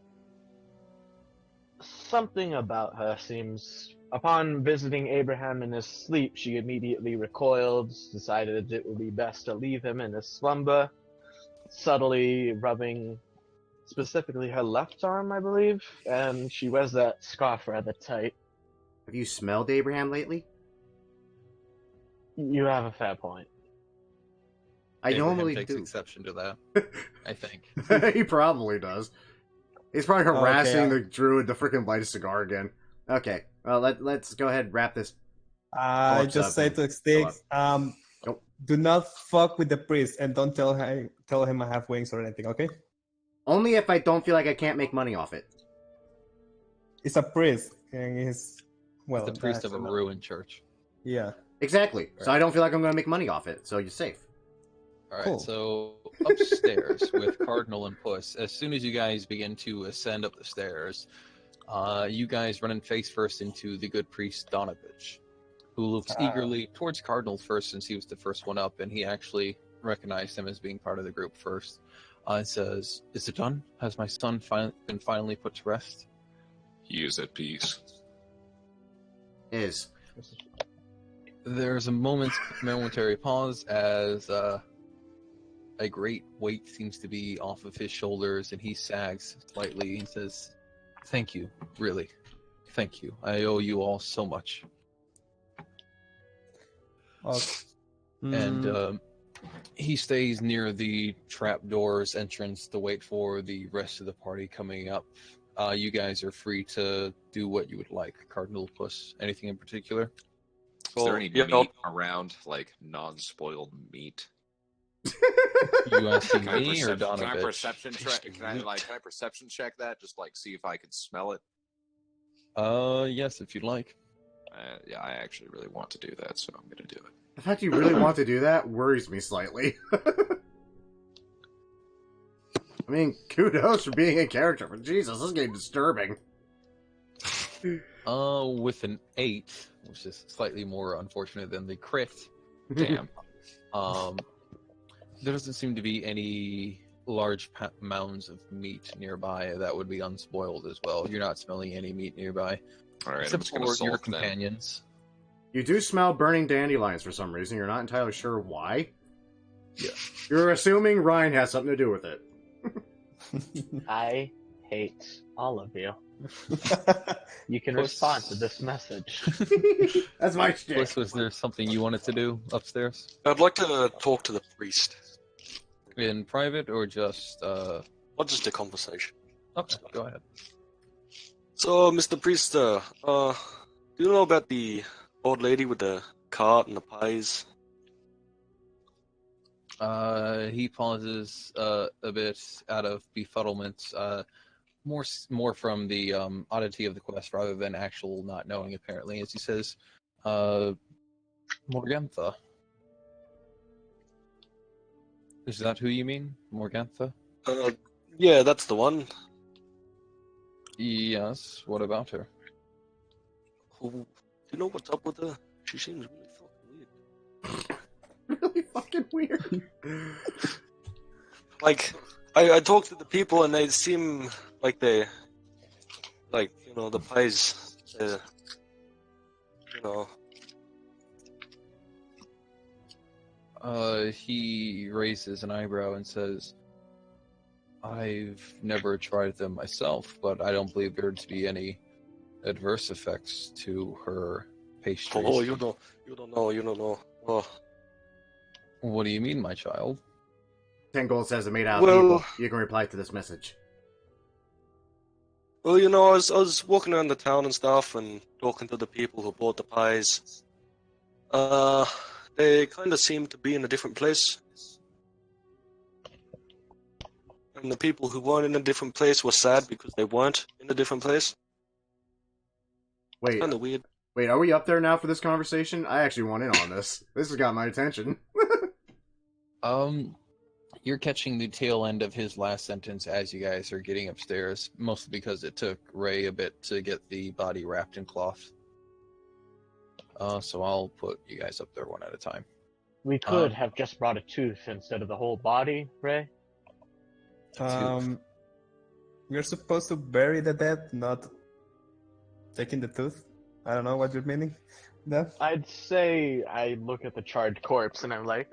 something about her seems... Upon visiting Abraham in his sleep, she immediately recoiled, decided it would be best to leave him in his slumber, subtly rubbing specifically her left arm, I believe, and she wears that scarf rather tight. Have you smelled Abraham lately? You have a fair point. I Abraham normally takes do. exception to that, I think. He probably does. He's probably harassing Okay, the druid to freaking light a cigar again. Okay, well, let's go ahead and wrap this. I What's just up, say man? to Sticks, Nope. do not fuck with the priest and don't tell him I have wings or anything, okay? Only if I don't feel like I can't make money off it. It's a priest, and he's well. The priest of a that's- ruined church. Yeah. Exactly. So I don't feel like I'm going to make money off it. So you're safe. Alright, Cool. so upstairs with Cardinal and Puss, as soon as you guys begin to ascend up the stairs, you guys run in face first into the good priest Donovich, who looks eagerly towards Cardinal first since he was the first one up, and he actually recognized him as being part of the group first. And says, "Is it done? Has my son been finally put to rest?" He is at peace. Is. There's a momentary pause as a great weight seems to be off of his shoulders, and he sags slightly and says, "Thank you, really. Thank you. I owe you all so much." Okay. And he stays near the trapdoor's entrance to wait for the rest of the party coming up. You guys are free to do what you would like. Cardinal, Puss, anything in particular? Is there any yeah, meat around, like non-spoiled meat? You asking Can I me or perception, can I Donovich? perception check? Can I perception check that? Just like see if I can smell it. Yes, if you'd like. Yeah, I actually really want to do that, so I'm gonna do it. The fact you really want to do that worries me slightly. I mean, kudos for being a character, but Jesus, this is getting disturbing. With an 8, which is slightly more unfortunate than the crit. Damn. There doesn't seem to be any large mounds of meat nearby that would be unspoiled as well. You're not smelling any meat nearby. All right, I'm Except just gonna for your sulk then. companions. You do smell burning dandelions for some reason. You're not entirely sure why. Yeah. You're assuming Ryan has something to do with it. I hate all of you. You can respond to this message. That's my shtick. Bliss, was there something you wanted to do upstairs? I'd like to talk to the priest. In private or just, Or just a conversation. Okay, go ahead. So, Mr. Priest, do you know about the old lady with the cart and the pies? He pauses a bit out of befuddlement, more from the oddity of the quest rather than actual not knowing, apparently, as he says, Morgantha. Is that who you mean? Morgantha? Yeah, that's the one. Yes, what about her? Do you know what's up with her? She seems really fucking weird. Really fucking weird. Like, I talk to the people and they seem like they, like, you know, the pies, you know. He raises an eyebrow and says, I've never tried them myself, but I don't believe there to be any adverse effects to her pastries. Oh, you don't know. Oh. What do you mean, my child? 10 gold says it made out of Well- people. You can reply to this message. Well, you know, I was walking around the town and stuff and talking to the people who bought the pies. They kind of seemed to be in a different place. And the people who weren't in a different place were sad because they weren't in a different place. Wait, Kind of weird. are we up there now for this conversation? I actually want in on this. This has got my attention. You're catching the tail end of his last sentence as you guys are getting upstairs, mostly because it took Ray a bit to get the body wrapped in cloth. So I'll put you guys up there one at a time. We could have just brought a tooth instead of the whole body, Ray. We're supposed to bury the dead, not taking the tooth. I don't know what you're meaning. No. I'd say I look at the charred corpse and I'm like,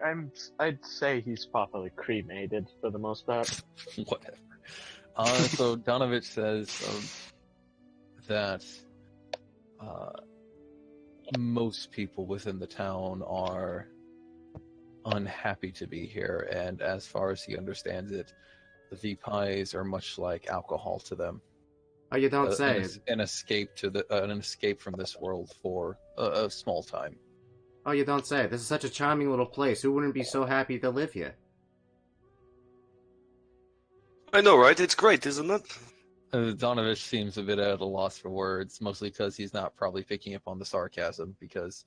I'd say he's properly cremated for the most part. Whatever. So Donovich says that most people within the town are unhappy to be here, and as far as he understands it, the pies are much like alcohol to them. Oh, you don't say. An escape from this world for a small time. Oh, you don't say. This is such a charming little place. Who wouldn't be so happy to live here? I know, right? It's great, isn't it? Donovich seems a bit at a loss for words, mostly because he's not probably picking up on the sarcasm, because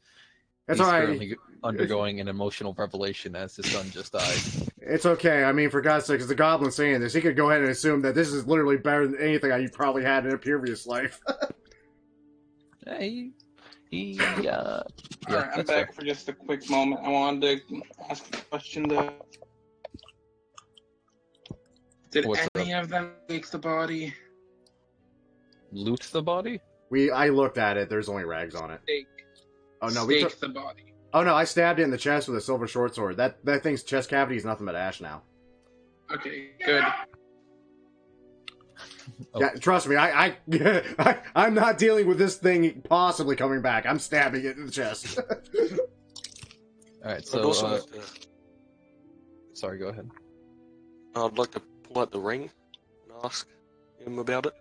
he's currently undergoing an emotional revelation as his son just died. It's okay. I mean, for God's sake, it's the goblin saying this. He could go ahead and assume that this is literally better than anything I probably had in a previous life. Yeah, Alright, I'm back for just a quick moment. I wanted to ask a question though. Did any of them take the body? Loot the body? I looked at it. There's only rags on it. Stake. Oh no, Stake the body. Oh no, I stabbed it in the chest with a silver short sword. That thing's chest cavity is nothing but ash now. Okay, good. Oh. Yeah, trust me, I'm not dealing with this thing possibly coming back. I'm stabbing it in the chest. Alright, so sorry, go ahead. I'd like to pull out the ring and ask him about it.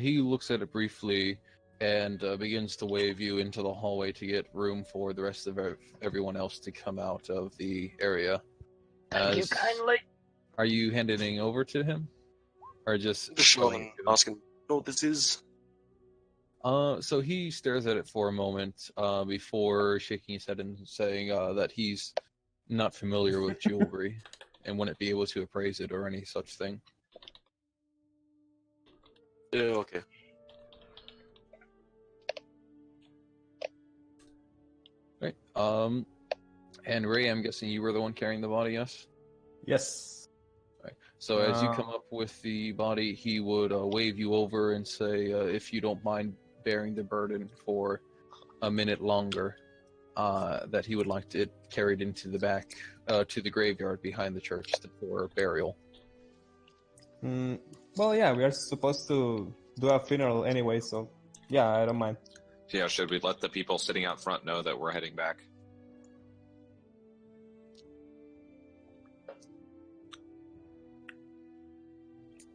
He looks at it briefly and begins to wave you into the hallway to get room for the rest of everyone else to come out of the area. Thank you kindly. Are you handing it over to him? Or just showing, asking what this is? So he stares at it for a moment before shaking his head and saying that he's not familiar with jewelry and wouldn't be able to appraise it or any such thing. Yeah, okay. Right. And Ray, I'm guessing you were the one carrying the body, yes? Yes. Right. So as you come up with the body, he would wave you over and say, if you don't mind bearing the burden for a minute longer, that he would like it carried into the back, to the graveyard behind the church for burial. Well, yeah, we are supposed to do a funeral anyway, so yeah, I don't mind. Yeah, should we let the people sitting out front know that we're heading back?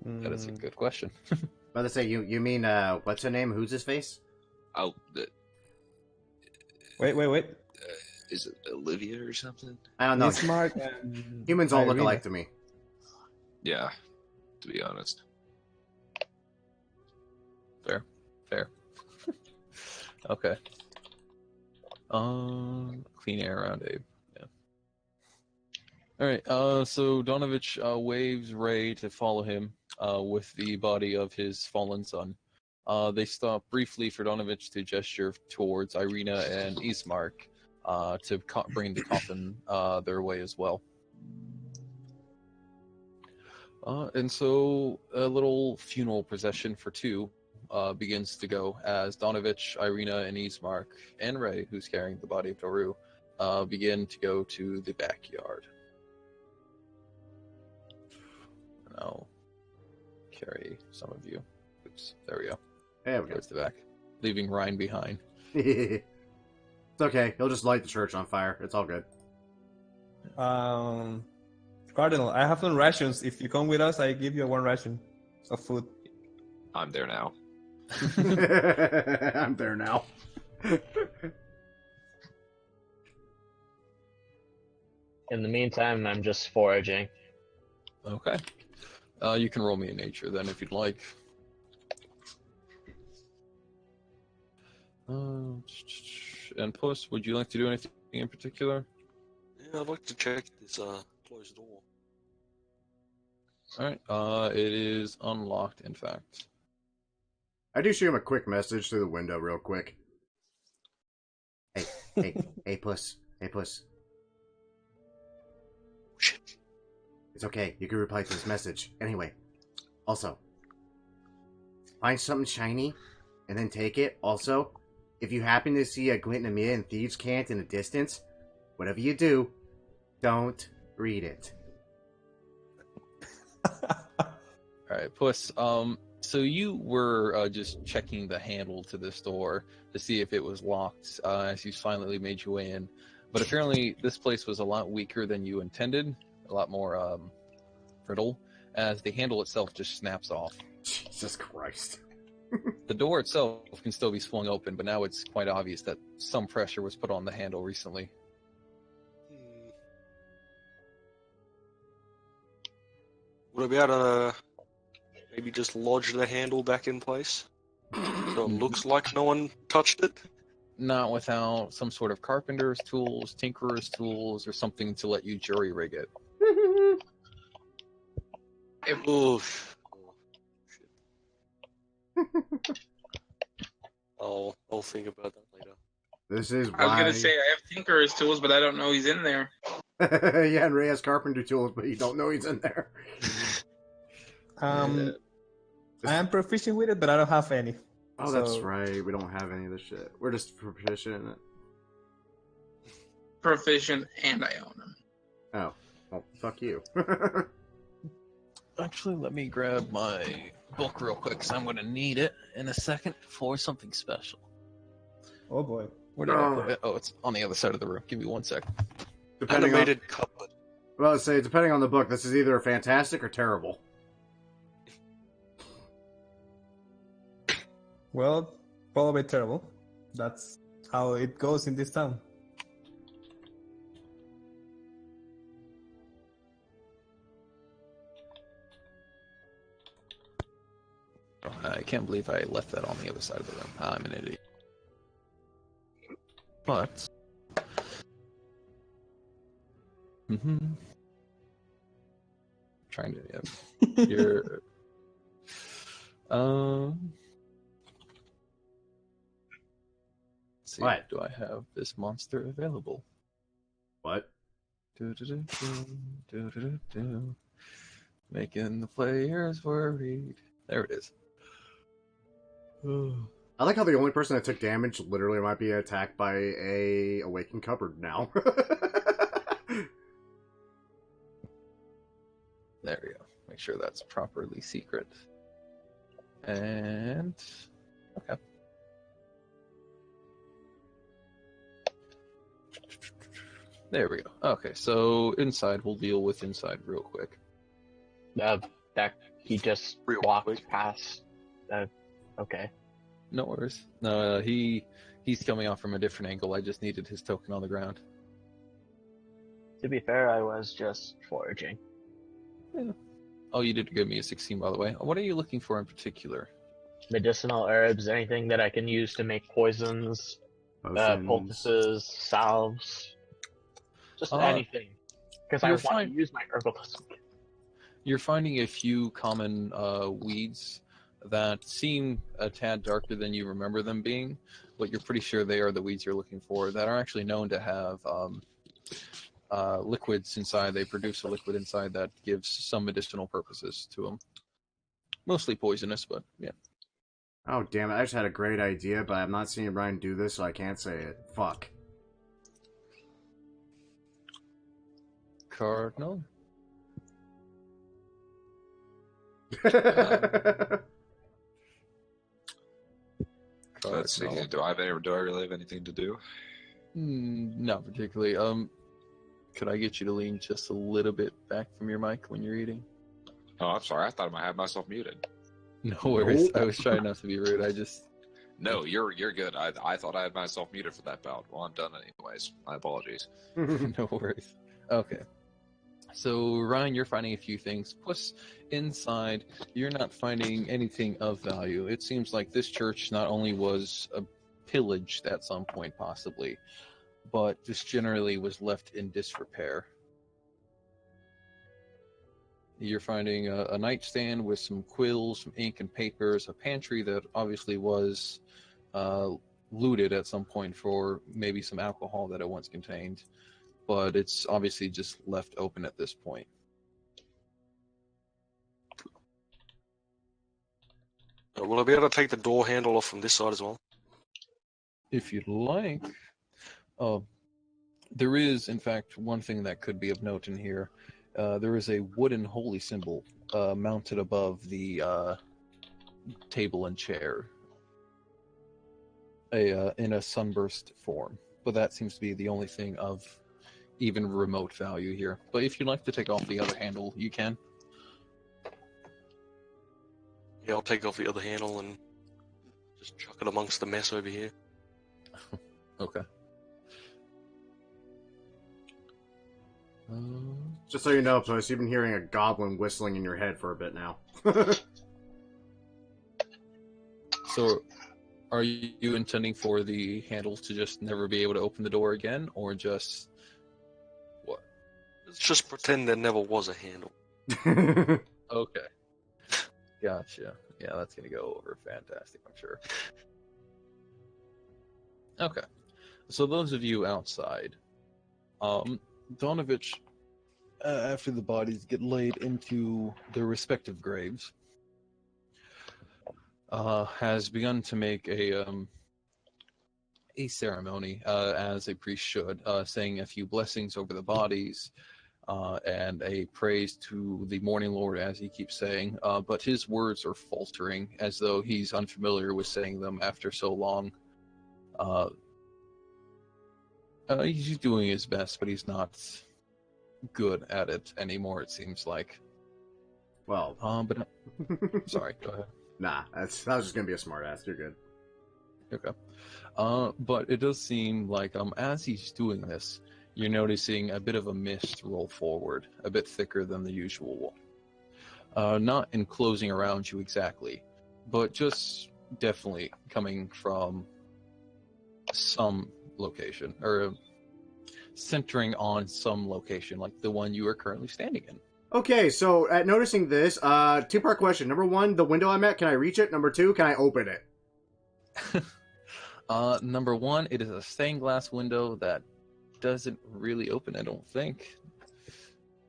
That is a good question. About to say, you mean, what's her name? Who's his face? Oh, Wait. is it Olivia or something? I don't know. Smart and Humans all look Irina. alike to me. Yeah, to be honest. Fair. Okay. Clean air around Abe. Yeah. All right. So Donovich waves Ray to follow him with the body of his fallen son. They stop briefly for Donovich to gesture towards Irina and Ismark to bring the coffin their way as well. And so a little funeral procession for two begins to go as Donovich, Irina, and Ismark, and Ray, who's carrying the body of Doru, begin to go to the backyard. And I'll carry some of you. Oops, there we go. There we go. Towards the back, leaving Ryan behind. It's okay. He'll just light the church on fire. It's all good. Cardinal, I have some rations. If you come with us, I give you 1 ration of food. I'm there now. I'm there now. In the meantime, I'm just foraging. Okay. You can roll me in nature then if you'd like. And Puss, would you like to do anything in particular? Yeah, I'd like to check this closed door. Alright, it is unlocked, in fact. I do shoot him a quick message through the window real quick. Hey, Puss. Hey, Puss. Shit. It's okay. You can reply to this message. Anyway. Also. Find something shiny, and then take it. Also, if you happen to see a glint in and thieves' cant in the distance, whatever you do, don't read it. Alright, Puss, so you were just checking the handle to this door to see if it was locked as you silently made your way in. But apparently this place was a lot weaker than you intended, a lot more brittle, as the handle itself just snaps off. Jesus Christ. The door itself can still be swung open, but now it's quite obvious that some pressure was put on the handle recently. Would I be able to maybe just lodge the handle back in place? So it looks like no one touched it? Not without some sort of carpenter's tools, tinkerer's tools, or something to let you jury rig it. Oof. I'll think about that later. This is why... I was gonna say I have Tinkerer's tools, but I don't know he's in there. Yeah, and Ray has carpenter tools, but you don't know he's in there. I am proficient with it, but I don't have any. Oh, that's right. We don't have any of this shit. We're just proficient in it. Proficient, and I own them. Oh, well, fuck you. Actually, let me grab my book real quick, because I'm going to need it in a second for something special. Oh boy. Where did I put it? Oh, it's on the other side of the room. Give me 1 sec. Animated couplet. Well, I'd say, depending on the book, this is either fantastic or terrible. Well, probably terrible. That's how it goes in this town. I can't believe I left that on the other side of the room. I'm an idiot. But... Trying to... Yeah. You're... Let's see, what? Do I have this monster available? What? Making the players worried. There it is. I like how the only person that took damage literally might be attacked by a awakened cupboard now. There we go. Make sure that's properly secret. And... okay. There we go. Okay, so inside, we'll deal with inside real quick. That he just Real walked quick. past. Okay. No worries. No, he's coming off from a different angle. I just needed his token on the ground. To be fair, I was just foraging. Yeah. Oh, you did give me a 16, by the way. What are you looking for in particular? Medicinal herbs, anything that I can use to make poisons, poultices, salves, just anything. Because I want to use my herbalism. You're finding a few common weeds that seem a tad darker than you remember them being, but you're pretty sure they are the weeds you're looking for that are actually known to have liquids inside. They produce a liquid inside that gives some medicinal purposes to them. Mostly poisonous, but yeah. Oh, damn it. I just had a great idea, but I'm not seeing Brian do this, so I can't say it. Fuck. Cardinal? Let's see. Do I really have anything to do? Not particularly. Could I get you to lean just a little bit back from your mic when you're eating? Oh, I'm sorry. I thought I might have myself muted. No worries. I was trying not to be rude. I just... No, you're good. I thought I had myself muted for that bout. Well, I'm done anyways. My apologies. No worries. Okay. So, Ryan, you're finding a few things. Plus, inside, you're not finding anything of value. It seems like this church not only was pillaged at some point, possibly, but just generally was left in disrepair. You're finding a nightstand with some quills, some ink and papers, a pantry that obviously was looted at some point for maybe some alcohol that it once contained, but it's obviously just left open at this point. Will I be able to take the door handle off from this side as well? If you'd like. There is, in fact, one thing that could be of note in here. There is a wooden holy symbol mounted above the table and chair in a sunburst form. But that seems to be the only thing of even remote value here. But if you'd like to take off the other handle, you can. Yeah, I'll take off the other handle and just chuck it amongst the mess over here. Okay. Just so you know, Puss, you've been hearing a goblin whistling in your head for a bit now. So, are you intending for the handle to just never be able to open the door again, or just... what? Let's just pretend there never was a handle. Okay. Gotcha. Yeah, that's going to go over fantastic, I'm sure. Okay. So those of you outside, Donovich, after the bodies get laid into their respective graves, has begun to make a ceremony, as a priest should, saying a few blessings over the bodies, and a praise to the Morning Lord, as he keeps saying, but his words are faltering, as though he's unfamiliar with saying them after so long. He's doing his best, but he's not good at it anymore, it seems like. Well, but sorry, go ahead. Nah, that was just gonna be a smart ass. You're good. Okay. But it does seem like as he's doing this, you're noticing a bit of a mist roll forward, a bit thicker than the usual. Not enclosing around you exactly, but just definitely coming from some location, or centering on some location, like the one you are currently standing in. Okay, so at noticing this, two-part question. Number one, the window I'm at, can I reach it? Number two, can I open it? Number one, it is a stained glass window that doesn't really open, I don't think.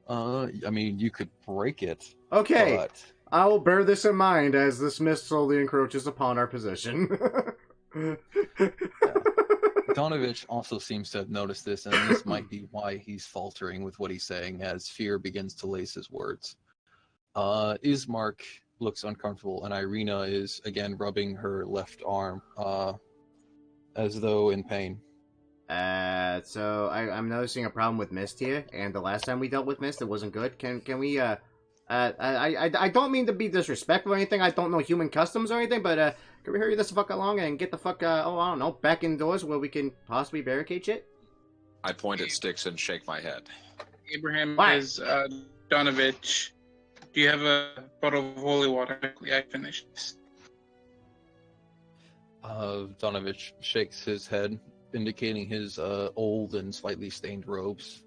I mean, you could break it. Okay. But... I will bear this in mind as this mist slowly encroaches upon our position. Donovich also seems to have noticed this, and this might be why he's faltering with what he's saying as fear begins to lace his words. Ismark looks uncomfortable, and Irina is again rubbing her left arm, as though in pain. So I'm noticing a problem with mist here, and the last time we dealt with mist, it wasn't good. Can we, I don't mean to be disrespectful or anything. I don't know human customs or anything, but, can we hurry this fuck along and get the fuck, I don't know, back indoors where we can possibly barricade shit? I point at sticks and shake my head. Abraham What? is, Donovich. Do you have a bottle of holy water? I finished this. Donovich shakes his head, indicating his old and slightly stained robes,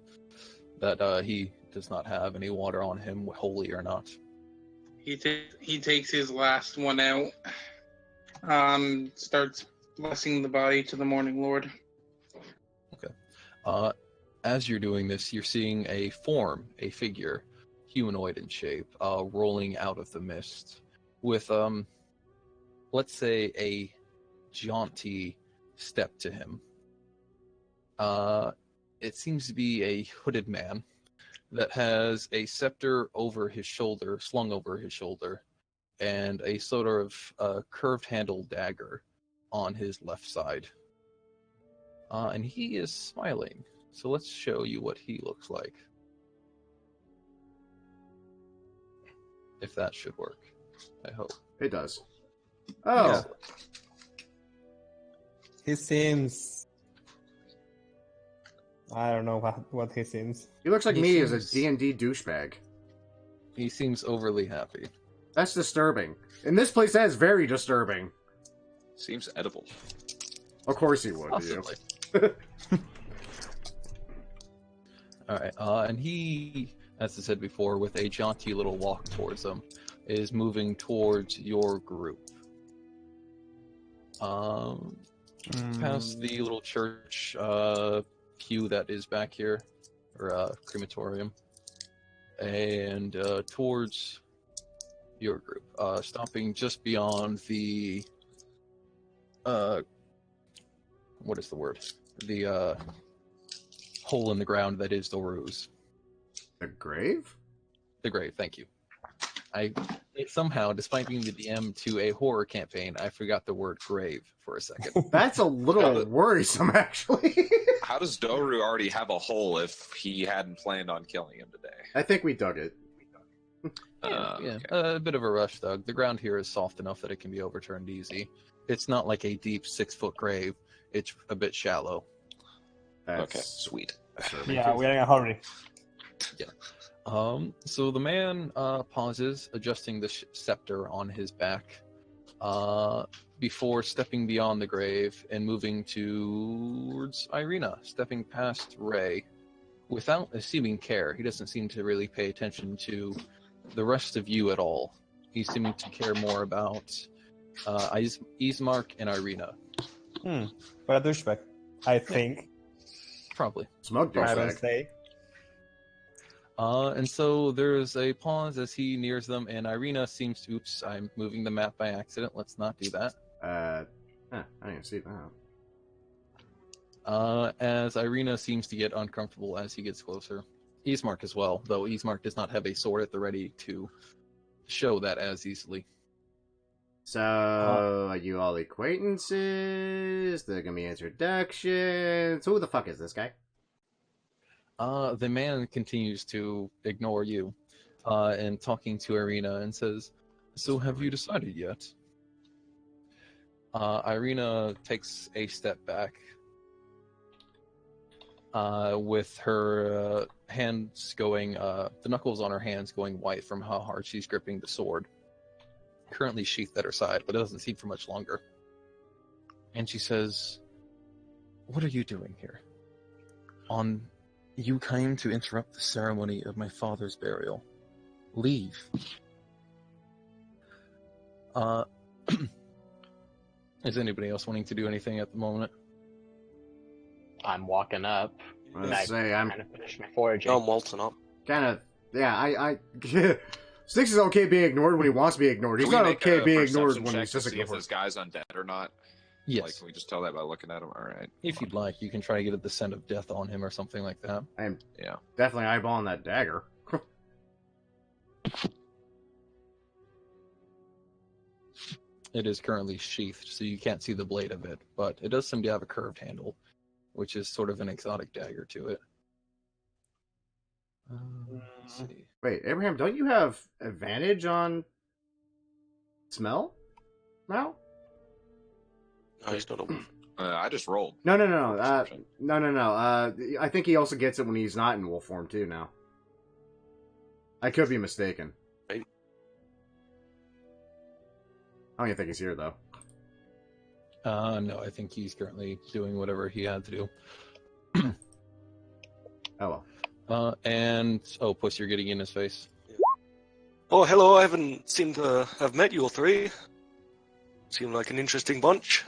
that he does not have any water on him, holy or not. He takes his last one out. Starts blessing the body to the morning lord. Okay. As you're doing this, you're seeing a form, a figure, humanoid in shape, rolling out of the mist with, let's say, a jaunty step to him. It seems to be a hooded man that has a scepter over his shoulder, slung over his shoulder, and a sort of curved-handled dagger on his left side. And he is smiling. So let's show you what he looks like. If that should work. I hope. It does. Oh. Yeah. He seems... I don't know what he seems. He looks like He me seems- as a D&D douchebag. He seems overly happy. That's disturbing. In this place, that is very disturbing. Seems edible. Of course he would. Possibly. Alright, and he, as I said before, with a jaunty little walk towards them, is moving towards your group. Past the little church pew that is back here, or crematorium, and towards your group, stopping just beyond the what is the word? The hole in the ground that is the ruse. The grave? The grave, thank you. Somehow, despite being the DM to a horror campaign, I forgot the word grave for a second. That's a little worrisome, actually. How does Doru already have a hole if he hadn't planned on killing him today? I think we dug it. Yeah, Okay. a bit of a rush, Doug. The ground here is soft enough that it can be overturned easy. It's not like a deep 6-foot grave. It's a bit shallow. Okay, sweet. Yeah, we're in a hurry. So the man pauses, adjusting the scepter on his back, before stepping beyond the grave and moving towards Irina, stepping past Ray. Without a seeming care, he doesn't seem to really pay attention to the rest of you at all. He's seeming to care more about Ismark and Irina. But a douchebag, I think. Probably. Smug I don't douchebag. say. And so there's a pause as he nears them, and Irina seems to... Oops, I'm moving the map by accident. Let's not do that. I didn't see that. As Irina seems to get uncomfortable as he gets closer. Ismark as well, though Ismark does not have a sword at the ready to show that as easily. So, are you all acquaintances? They're gonna be introductions. Who the fuck is this guy? The man continues to ignore you, and talking to Irina and says, "So have you decided yet?" Irina takes a step back, with her hands going, the knuckles on her hands going white from how hard she's gripping the sword, currently sheathed at her side, but it doesn't seem for much longer. And she says, "What are you doing here? You came to interrupt the ceremony of my father's burial. Leave." Is anybody else wanting to do anything at the moment? I'm walking up. Let's say I'm Kind of finish my foraging. No, I'm waltzing up. kind of I Sticks is okay being ignored when he wants to be ignored. He's not okay being ignored when he's just ignored. If this guy's undead or not. Yes. Like, can we just tell that by looking at him? All right. If you'd like, you can try to get the scent of death on him or something like that. I am Yeah. definitely eyeballing that dagger. It is currently sheathed, so you can't see the blade of it, but it does seem to have a curved handle, which is sort of an exotic dagger to it. Let's see. Wait, Abraham, don't you have advantage on smell now? No, he's not a wolf. I just rolled. No. I think he also gets it when he's not in wolf form too now. I could be mistaken. Maybe. I don't even think he's here though. No, I think he's currently doing whatever he had to do. Oh well. Puss, you're getting in his face. Oh, hello, I haven't seemed to have met you all three. Seem like an interesting bunch.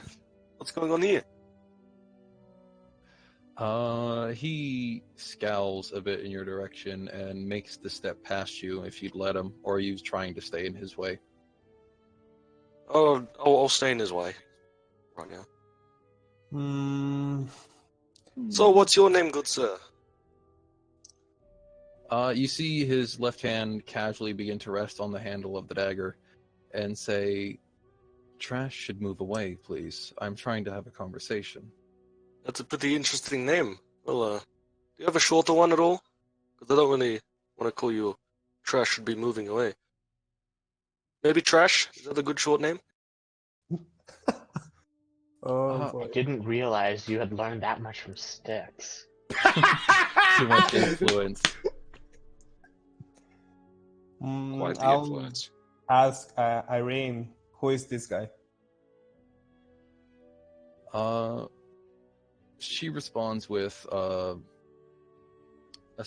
What's going on here? He scowls a bit in your direction and makes the step past you if you'd let him, or are you trying to stay in his way? Oh, I'll stay in his way right now. So, what's your name, good sir? You see his left hand casually begin to rest on the handle of the dagger and say, "Trash should move away, please. I'm trying to have a conversation." That's a pretty interesting name. Well, do you have a shorter one at all? Because I don't really want to call you Trash should be moving away. Maybe Trash? Is that a good short name? I didn't realize you had learned that much from Sticks. Too much influence. Quite the I'll influence. ask Irene, who is this guy? She responds with how to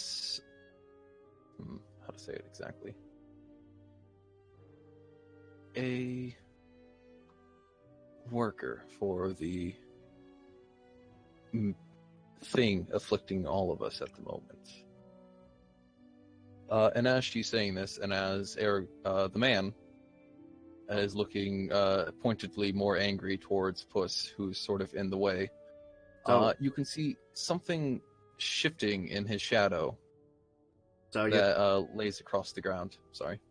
say it exactly? A worker for the thing afflicting all of us at the moment. And as she's saying this, and as Eric, the man, is looking pointedly more angry towards Puss, who's sort of in the way, you can see something shifting in his shadow that lays across the ground. Sorry.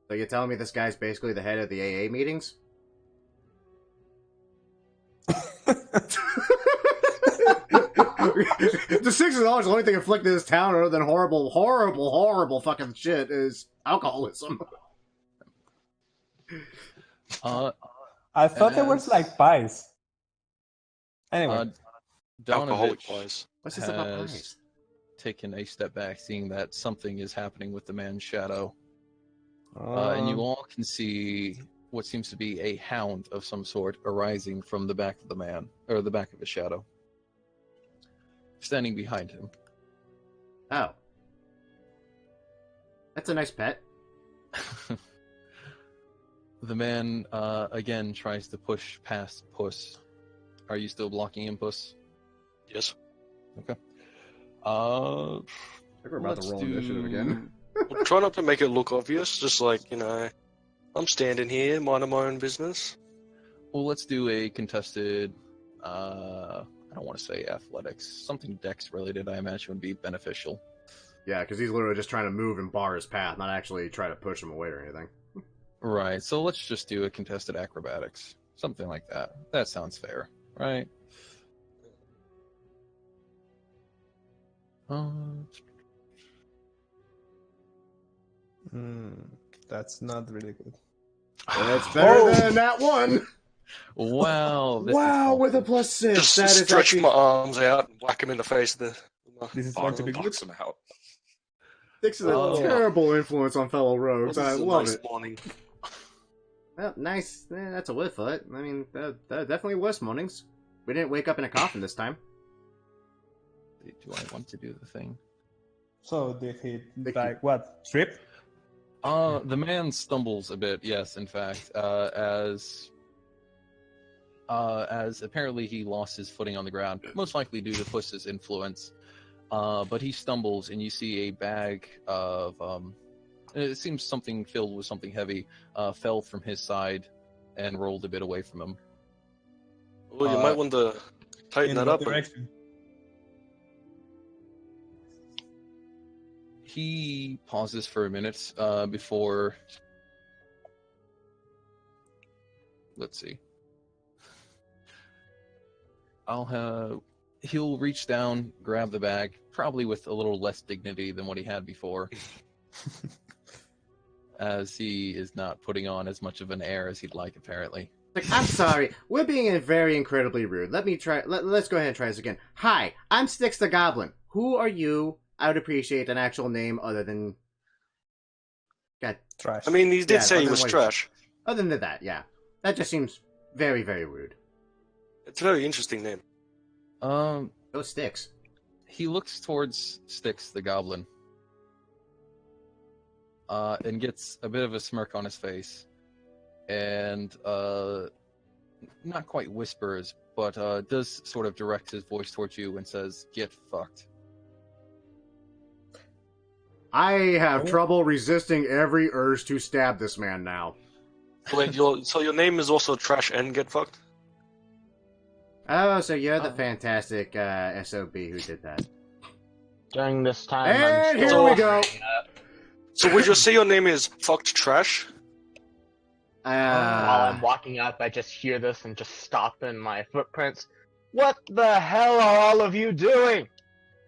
So you're telling me this guy's basically the head of the AA meetings? The $6 the only thing afflicting this town other than horrible fucking shit is alcoholism. I thought there was like pies. Anyway, Alcoholic Donovich pies. What's this about pies? has taken a step back, seeing that something is happening with the man's shadow. And you all can see what seems to be a hound of some sort arising from the back of the man, or the back of his shadow, standing behind him. Oh. That's a nice pet. The man, again, tries to push past Puss. Are you still blocking him, Puss? Yes. Okay. I think we're about to roll initiative again. Well, try not to make it look obvious. Just like, I'm standing here, minding my own business. Well, let's do a contested, I don't want to say athletics, something dex related I imagine would be beneficial. Yeah, because he's literally just trying to move and bar his path, not actually try to push him away or anything. Right, so let's just do a contested acrobatics. Something like that. That sounds fair, right? That's not really good. It's better than that one! Wow. Wow, with a +6. Just that is stretch actually... my arms out and whack him in the face with This is going to be good. Box him out. Six is a terrible influence on fellow rogues. I love it. Morning. Well, nice. That's a wood foot. I mean, definitely worse mornings. We didn't wake up in a coffin this time. Do I want to do the thing? So did he like what? Trip? The man stumbles a bit, yes, in fact, as apparently he lost his footing on the ground, most likely due to Puss's influence. But he stumbles, and you see a bag of It seems something filled with something heavy fell from his side and rolled a bit away from him. Well, you might want to tighten that up. Direction? He pauses for a minute before... Let's see. He'll reach down, grab the bag, probably with a little less dignity than what he had before. As he is not putting on as much of an air as he'd like, apparently. Like, I'm sorry, we're being very incredibly rude. Let's go ahead and try this again. Hi, I'm Styx the Goblin. Who are you? I would appreciate an actual name other than... God. Trash. I mean, he did say he was trash. Other than that, yeah. That just seems very, very rude. It's a very interesting name. Go Styx. He looks towards Styx the Goblin. And gets a bit of a smirk on his face. And not quite whispers, but does sort of direct his voice towards you and says, "Get fucked." I have trouble resisting every urge to stab this man now. Wait, so your name is also Trash and Get Fucked? Oh, so you're the fantastic SOB who did that. During this time, and here we go! So would you say your name is Fucked Trash? While I'm walking up, I just hear this and just stop in my footprints. What the hell are all of you doing?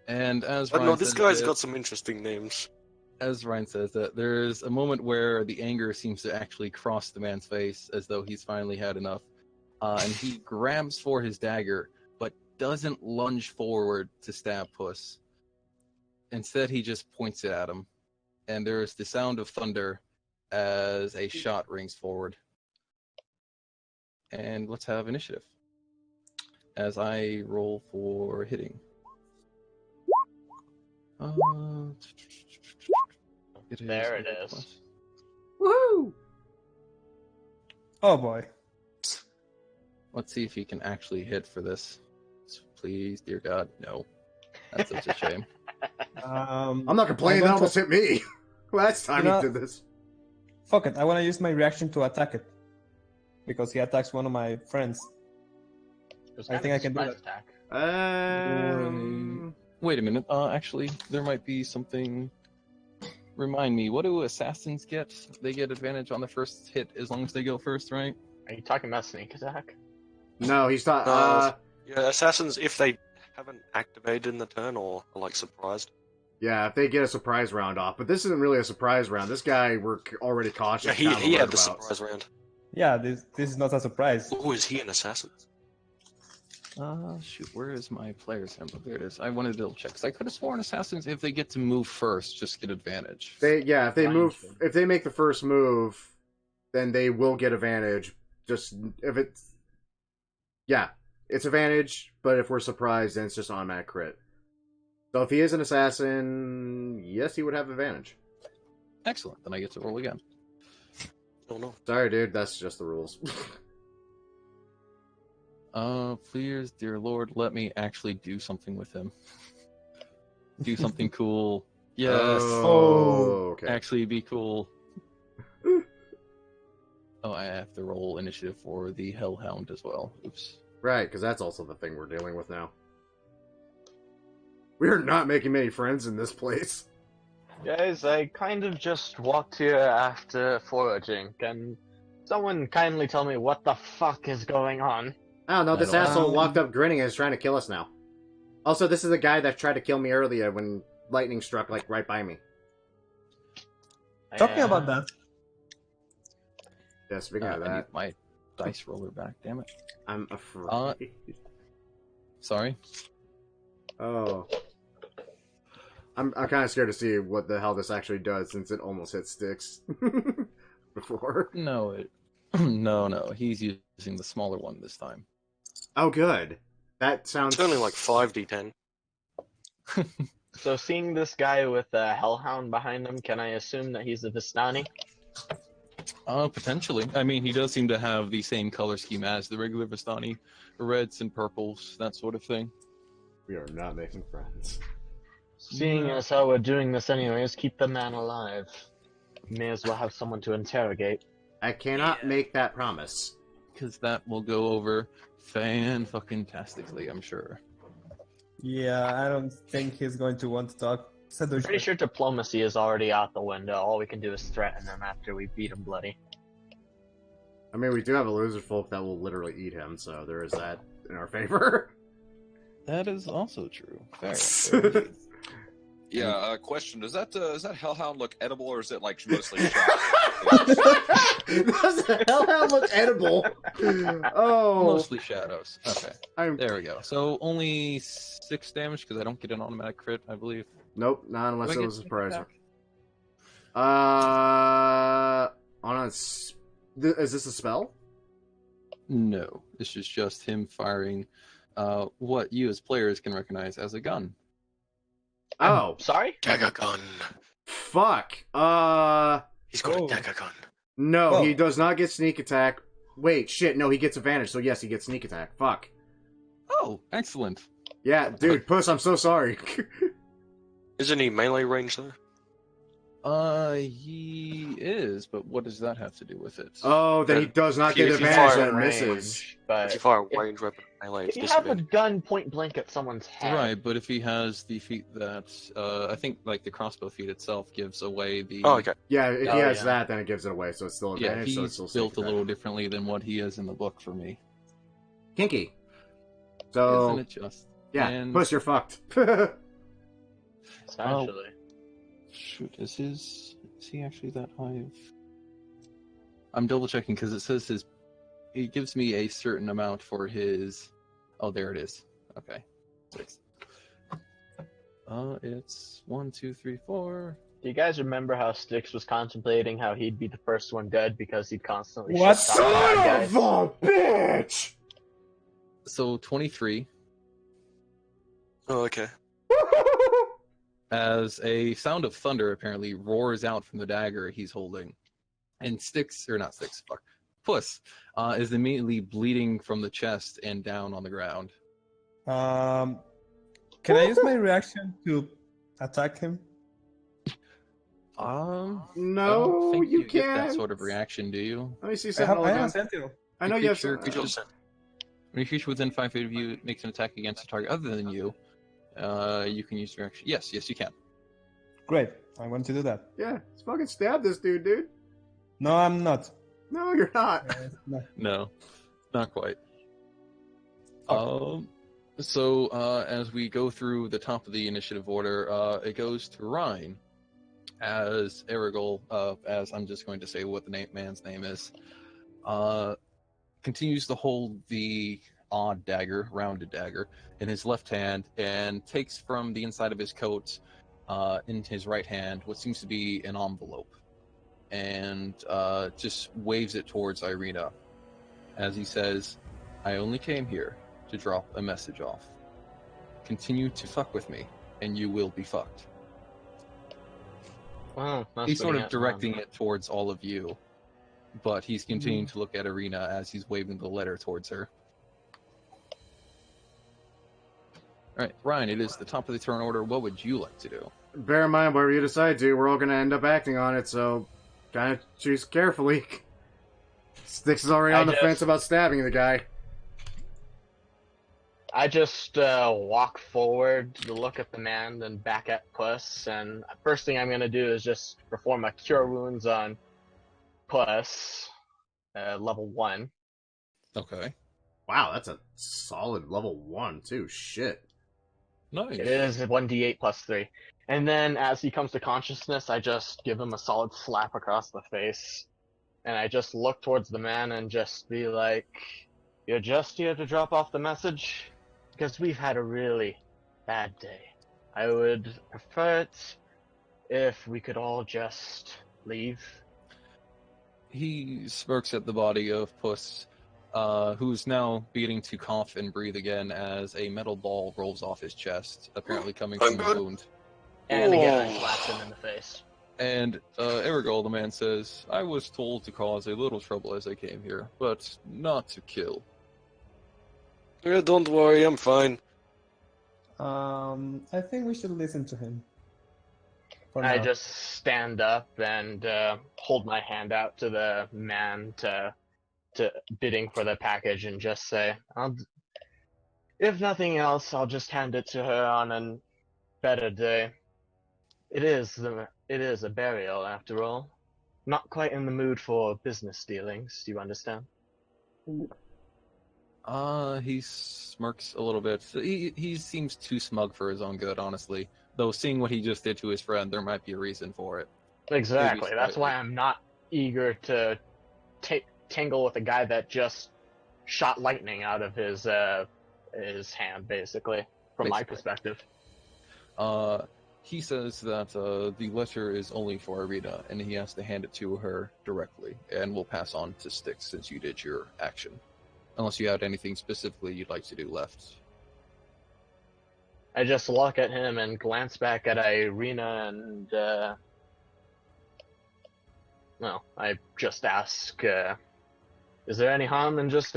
And as I Ryan know this says guy's that, got some interesting names. as Ryan says that, there's a moment where the anger seems to actually cross the man's face, as though he's finally had enough. And he grabs for his dagger, but doesn't lunge forward to stab Puss. Instead, he just points it at him. And there's the sound of thunder as a shot rings forward. And let's have initiative. As I roll for hitting. There it is. Woohoo! Oh boy. Let's see if he can actually hit for this. Please, dear God, no. That's such a shame. I'm not complaining, that almost hit me. Last time he did this. Fuck it, I want to use my reaction to attack it. Because he attacks one of my friends. I think I can do that. Attack. Wait a minute. Actually, there might be something... Remind me, what do assassins get? They get advantage on the first hit as long as they go first, right? Are you talking about sneak attack? No, he's not. Yeah, assassins, if they haven't activated in the turn or are like surprised. Yeah, if they get a surprise round off. But this isn't really a surprise round. This guy, we're already cautious. Yeah, he had the surprise round. Yeah, this is not a surprise. Oh, is he an assassin? Shoot, where is my player's handbook? There it is. I wanted to double check, because I could have sworn assassins, if they get to move first, just get advantage. If they make the first move, then they will get advantage. Just, if it's... Yeah, it's advantage, but if we're surprised, then it's just automatic crit. So if he is an assassin, yes, he would have advantage. Excellent, then I get to roll again. Oh no. Sorry, dude, that's just the rules. Please, dear Lord, let me actually do something with him. Do something cool. Yes. Oh, okay. Actually be cool. Oh, I have to roll initiative for the Hellhound as well. Oops. Right, because that's also the thing we're dealing with now. We are not making many friends in this place. Guys, I kind of just walked here after foraging. Can someone kindly tell me what the fuck is going on? I don't know, this asshole walked up grinning and is trying to kill us now. Also, this is the guy that tried to kill me earlier when lightning struck, like, right by me. Talking about that. Yeah, speaking of that. I need my dice roller back, damn it. I'm afraid. Sorry? Oh. I'm kind of scared to see what the hell this actually does, since it almost hit Styx before. No, no, he's using the smaller one this time. Oh, good. That sounds... It's only like 5d10. So seeing this guy with a hellhound behind him, can I assume that he's a Vistani? Potentially. I mean, he does seem to have the same color scheme as the regular Vistani. Reds and purples, that sort of thing. We are not making friends. Seeing as how we're doing this anyways, keep the man alive. may as well have someone to interrogate. I cannot make that promise. Because that will go over fan-fucking-tastically, I'm sure. Yeah, I don't think he's going to want to talk. I'm pretty sure diplomacy is already out the window. All we can do is threaten him after we beat him bloody. I mean, we do have a lizard folk that will literally eat him, so there is that in our favor. That is also true. Fair. Yeah, question. Does that hellhound look edible, or is it like mostly shot? Does the hellhound look edible? Oh. Mostly shadows. Okay. There we go. So only 6 damage, because I don't get an automatic crit, I believe. Nope, not unless it was a surprise. Is this a spell? No, this is just him firing what you as players can recognize as a gun. Oh. Sorry? Dagger gun. Fuck. He's got a dagger gun. No, he does not get sneak attack. Wait, shit, no, he gets advantage, so yes, he gets sneak attack. Fuck. Oh, excellent. Yeah, dude, Puss, I'm so sorry. Isn't he melee range, though? He is, but what does that have to do with it? Oh, then he does not get if you advantage fire and misses. If you fire a range weapon melee, If it's you have a disadvantage. gun point blank at someone's head, Right, but if he has the feat that, I think, like, the crossbow feat itself gives away the... Oh, okay. Yeah, if he has that, then it gives it away, so it's still Yeah, advantage, so it's he's still built a little differently than what he is in the book for me. Kinky. So, Isn't it just? yeah, And... Puss, you're fucked. essentially. Shoot, is he actually that high of... I'm double checking because it says it gives me a certain amount for his... Oh, there it is. Okay. 6. It's 1, 2, 3, 4. Do you guys remember how Styx was contemplating how he'd be the first one dead because he'd constantly What? shit talk bad guys? Son of a bitch! So 23. Oh, okay. As a sound of thunder apparently roars out from the dagger he's holding. And Puss is immediately bleeding from the chest and down on the ground. Can I use my reaction to attack him? I No, don't think you get can't. that sort of reaction, do you? Let me see I something. have a again. sentinel. I know you have Creature- some. creature- When a creature within 5 feet of you makes an attack against a target other than you, you can use your action. Yes, you can. Great, I'm going to do that. Yeah, let's fucking stab this dude. No, I'm not. No, you're not. No, not quite. So as we go through the top of the initiative order, it goes to Rhine as Erigol, as I'm just going to say what the man's name is, continues to hold the odd dagger, rounded dagger, in his left hand and takes from the inside of his coat in his right hand what seems to be an envelope and just waves it towards Irina as he says, I only came here to drop a message off. Continue to fuck with me and you will be fucked. Wow, He's sort of directing it towards all of you, but he's continuing to look at Irina as he's waving the letter towards her. Alright, Ryan, it is the top of the turn order. What would you like to do? Bear in mind, whatever you decide to, we're all going to end up acting on it, so kind of choose carefully. Styx is already on the fence about stabbing the guy. I just walk forward to look at the man, then back at Puss, and first thing I'm going to do is just perform a Cure Wounds on Puss, level 1. Okay. Wow, that's a solid level 1, too. Shit. Nice. It is 1d8 plus 3. And then as he comes to consciousness, I just give him a solid slap across the face. And I just look towards the man and just be like, you're just here to drop off the message? Because we've had a really bad day. I would prefer it if we could all just leave. He smirks at the body of Puss, who's now beginning to cough and breathe again as a metal ball rolls off his chest, apparently coming from a wound. And again, I slapped him in the face. And Erigol, the man, says, I was told to cause a little trouble as I came here, but not to kill. Yeah, don't worry, I'm fine. I think we should listen to him. I just stand up and hold my hand out to the man to bidding for the package and just say, if nothing else, I'll just hand it to her on a better day. It is a burial after all. Not quite in the mood for business dealings, do you understand? He smirks a little bit. He seems too smug for his own good, honestly. Though seeing what he just did to his friend, there might be a reason for it. Exactly. That's why I'm not eager to tangle with a guy that just shot lightning out of his hand, basically, from my perspective. He says that the letter is only for Irina, and he has to hand it to her directly, and will pass on to Styx since you did your action. Unless you had anything specifically you'd like to do left. I just look at him and glance back at Irina and, I just ask, is there any harm in just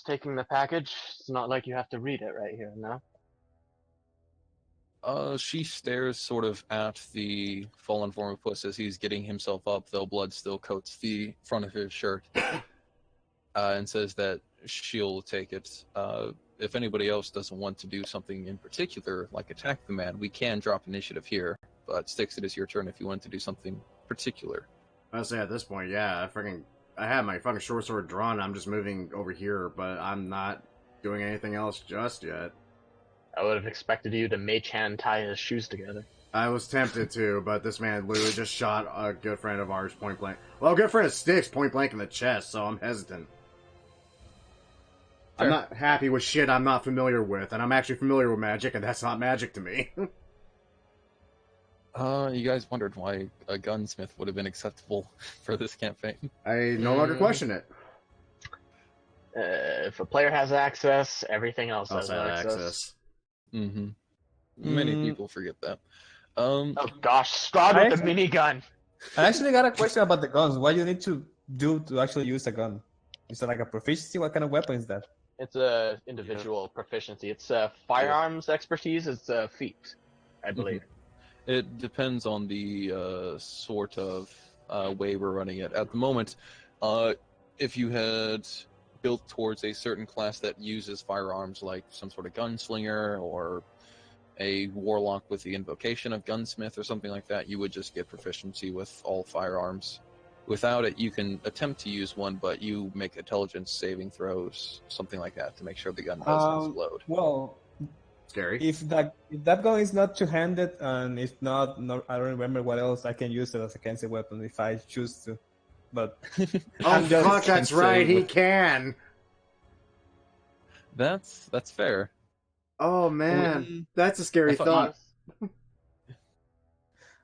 taking the package? It's not like you have to read it right here, no? She stares sort of at the fallen form of Puss as he's getting himself up, though blood still coats the front of his shirt. And says that she'll take it. If anybody else doesn't want to do something in particular, like attack the man, we can drop initiative here. But Styx, it is your turn if you want to do something particular. I'll say at this point, yeah, I have my fucking short sword drawn. I'm just moving over here, but I'm not doing anything else just yet. I would have expected you to mage hand tie his shoes together. I was tempted to, but this man literally just shot a good friend of ours point blank. Well, a good friend of Styx point blank in the chest, so I'm hesitant. Fair. I'm not happy with shit I'm not familiar with, and I'm actually familiar with magic, and that's not magic to me. You guys wondered why a gunsmith would have been acceptable for this campaign. I no longer question it. If a player has access, everything else has access. Mm-hmm. Many people forget that. Oh gosh, Strahd with the minigun! I actually got a question about the guns. What do you need to do to actually use a gun? Is it like a proficiency? What kind of weapon is that? It's a individual proficiency. It's firearms expertise. It's feat, I believe. It depends on the sort of way we're running it. At the moment, if you had built towards a certain class that uses firearms, like some sort of gunslinger or a warlock with the invocation of gunsmith or something like that, you would just get proficiency with all firearms. Without it, you can attempt to use one, but you make intelligence saving throws, something like that, to make sure the gun doesn't explode. Well, scary. If that gun is not two-handed, and if not, I don't remember what else I can use it as a cancer weapon if I choose to. But oh fuck, that's right, he can. That's fair. Oh man, that's a scary thought.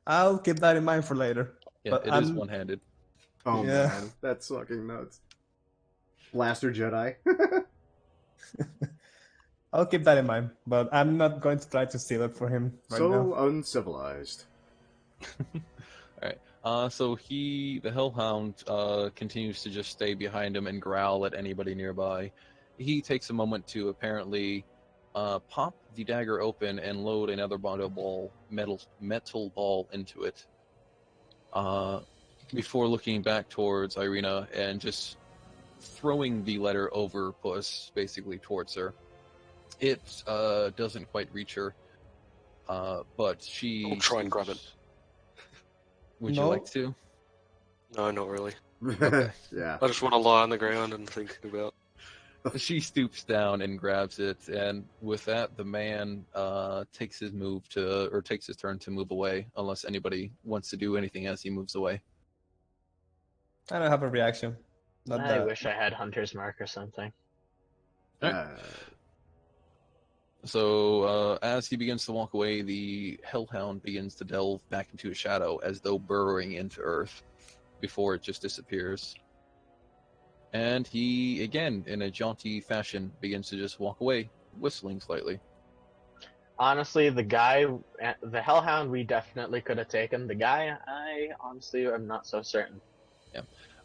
I'll keep that in mind for later. Yeah, but it is one-handed. Oh man, that's fucking nuts. Blaster Jedi. I'll keep that in mind, but I'm not going to try to steal it for him right now. So uncivilized. Alright, so the Hellhound continues to just stay behind him and growl at anybody nearby. He takes a moment to apparently pop the dagger open and load another metal ball into it. Before looking back towards Irina and just throwing the letter over Puss, basically towards her. It doesn't quite reach her, but she... I'll try and grab it. Would you like to? No, not really. Okay. Yeah. I just want to lie on the ground and think about... She stoops down and grabs it, and with that, the man takes his turn to move away, unless anybody wants to do anything as he moves away. I don't have a reaction. I wish I had Hunter's Mark or something. So, as he begins to walk away, the Hellhound begins to delve back into a shadow, as though burrowing into earth, before it just disappears. And he, again, in a jaunty fashion, begins to just walk away, whistling slightly. Honestly, the Hellhound, we definitely could have taken. The guy, I honestly am not so certain. Yeah.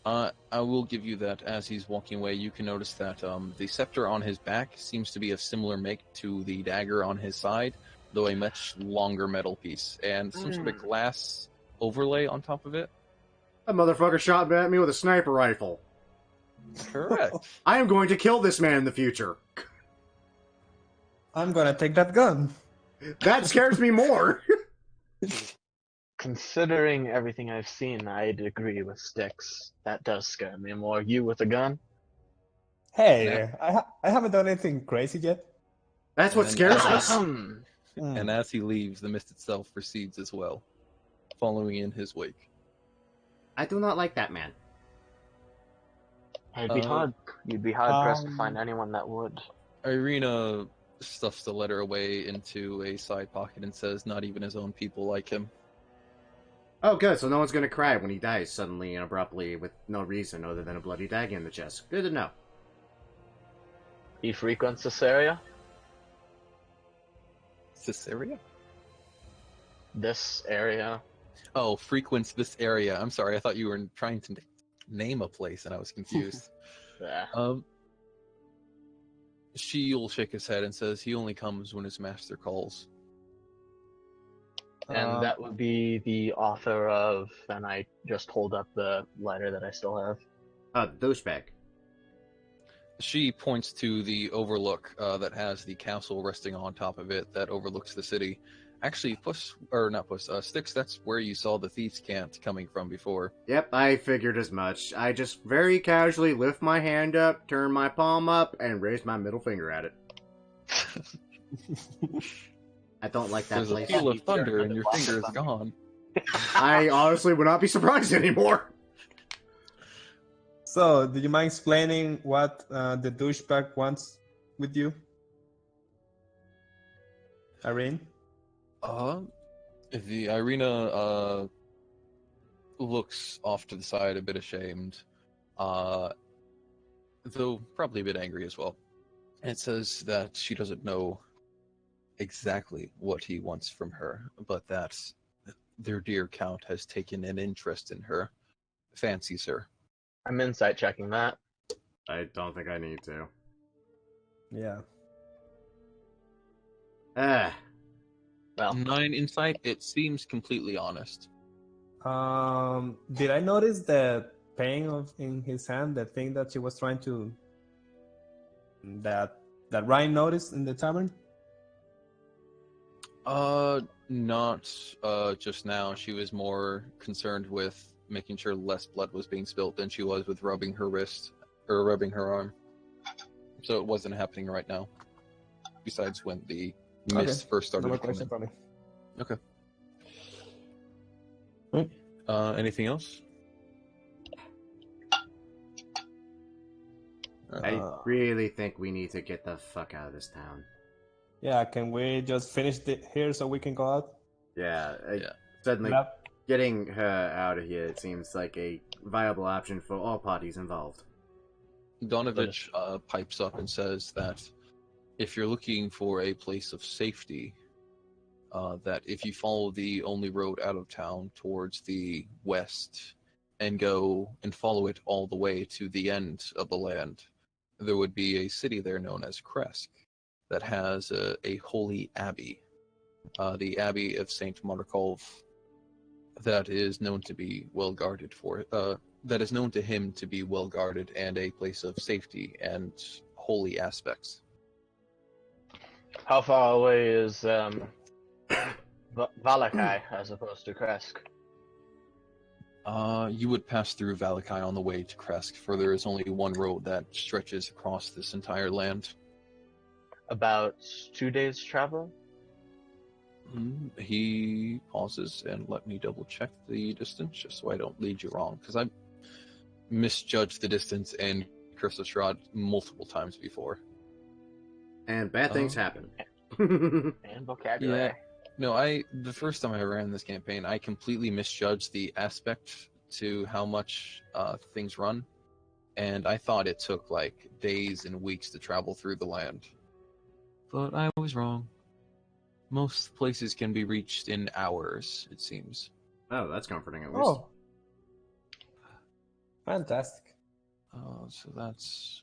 I will give you that as he's walking away, you can notice that the scepter on his back seems to be of similar make to the dagger on his side, though a much longer metal piece, and some sort of glass overlay on top of it. That motherfucker shot at me with a sniper rifle. Correct. I am going to kill this man in the future. I'm gonna take that gun. That scares me more. Considering everything I've seen, I'd agree with Styx. That does scare me more. You with a gun? Hey, I haven't done anything crazy yet. That's what scares us. And as he leaves, the mist itself recedes as well, following in his wake. I do not like that man. It'd be hard. You'd be hard pressed to find anyone that would. Irina stuffs the letter away into a side pocket and says, "Not even his own people like him." Oh, good. So no one's going to cry when he dies suddenly and abruptly with no reason other than a bloody dagger in the chest. Good to know. He frequents this area? Caesarea? This area. Oh, frequents this area. I'm sorry, I thought you were trying to name a place and I was confused. Yeah. She'll shake his head and says he only comes when his master calls. And that would be the author of, and I just hold up the letter that I still have. Douchebag. She points to the overlook that has the castle resting on top of it that overlooks the city. Actually, Styx, that's where you saw the thieves' camp coming from before. Yep, I figured as much. I just very casually lift my hand up, turn my palm up, and raise my middle finger at it. I don't like that There's place. a peal of thunder and your finger is gone. I honestly would not be surprised anymore. So, do you mind explaining what the douchebag wants with you? Irene? The Irina looks off to the side, a bit ashamed, though probably a bit angry as well. And it says that she doesn't know exactly what he wants from her, but that their dear count has taken an interest in her, fancies her. I'm insight checking that. I don't think I need to. Yeah. Well, 9 insight, it seems completely honest. Did I notice the pain in his hand, the thing that she was trying to... That Ryan noticed in the tavern? Not just now. She was more concerned with making sure less blood was being spilt than she was with rubbing her wrist, or rubbing her arm. So it wasn't happening right now. Besides when the mist first started. No more question for me. Okay. Anything else? I really think we need to get the fuck out of this town. Yeah, can we just finish here so we can go out? Yeah. Suddenly, getting her out of here, it seems like a viable option for all parties involved. Donovich pipes up and says that if you're looking for a place of safety, that if you follow the only road out of town towards the west and go and follow it all the way to the end of the land, there would be a city there known as Kresk that has a holy abbey, the Abbey of Saint Markov, that is known to be well guarded that is known to him to be well guarded and a place of safety and holy aspects. How far away is Valakai as opposed to Kresk? You would pass through Valakai on the way to Kresk, for there is only one road that stretches across this entire land. About 2 days travel? He pauses and let me double check the distance just so I don't lead you wrong, because I misjudged the distance in Curse of Strahd multiple times before. And bad things happen. And vocabulary. Yeah. No, the first time I ran this campaign, I completely misjudged the aspect to how much things run, and I thought it took like days and weeks to travel through the land. But I was wrong. Most places can be reached in hours, it seems. Oh, that's comforting at least. Oh. Fantastic. So that's...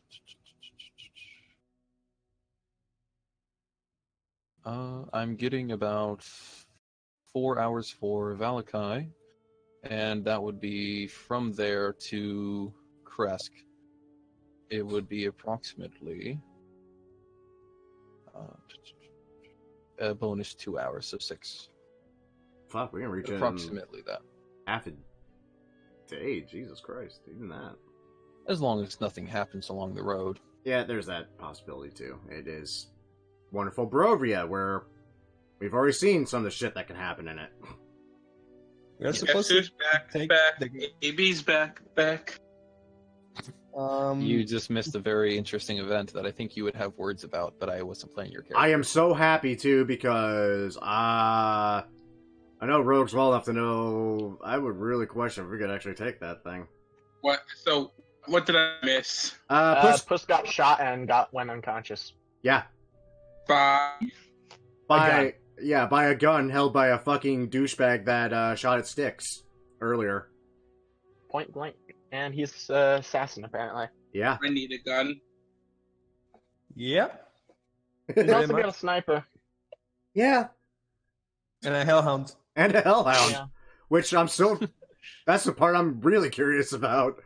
I'm getting about 4 hours for Valakai, and that would be from there to Kresk. It would be approximately a bonus 2 hours, so 6. Fuck, we can reach approximately that. Half a day, Jesus Christ, even that. As long as nothing happens along the road. Yeah, there's that possibility too. It is wonderful Barovia, where we've already seen some of the shit that can happen in it. We're supposed to take back. the... AB's back. You just missed a very interesting event that I think you would have words about, but I wasn't playing your character. I am so happy too, because I know Rogues well enough to know I would really question if we could actually take that thing. What? So, what did I miss? Puss got shot and went unconscious. Yeah. By a gun held by a fucking douchebag that shot at Styx earlier. Point blank. And he's assassin, apparently. Yeah. I need a gun. Yep. He's also got a sniper. Yeah. And a hellhound. And a hellhound. Yeah. Which I'm still... That's the part I'm really curious about.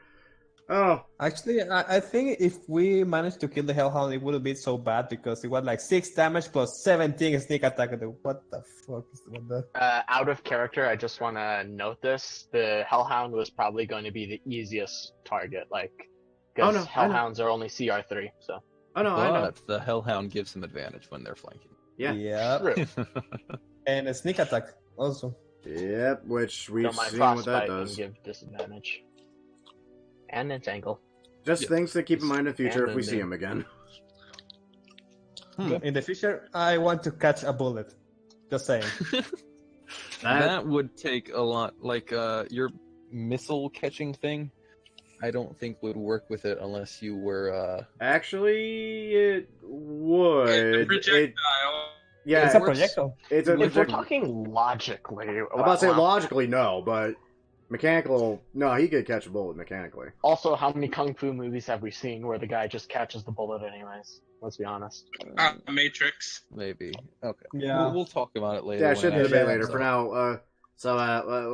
Oh. Actually, I think if we managed to kill the hellhound, it wouldn't be so bad because it was like 6 damage plus 17 sneak attack. What the fuck is that? Out of character, I just want to note this. The hellhound was probably going to be the easiest target, because hellhounds are only CR3, so... Oh, no, I know. But the hellhound gives them advantage when they're flanking. Yeah. True. And a sneak attack also. Yep, which we've So my seen what that frostbite does. can give disadvantage. And entangle. Just things to keep in mind in the future And if we then see him again. In the future, I want to catch a bullet. Just saying. That would take a lot. Your missile catching thing, I don't think would work with it unless you were... Actually, it would. It's a projectile. Yeah, It's a projectile. It's a If we're projectile. talking logically... I'm about to say logically, no, but mechanical... No, he could catch a bullet mechanically. Also, how many Kung Fu movies have we seen where the guy just catches the bullet anyways? Let's be honest. Matrix. Maybe. Okay. Yeah. We'll talk about it later. Yeah, I when should I- debate Yeah, later. so- For now,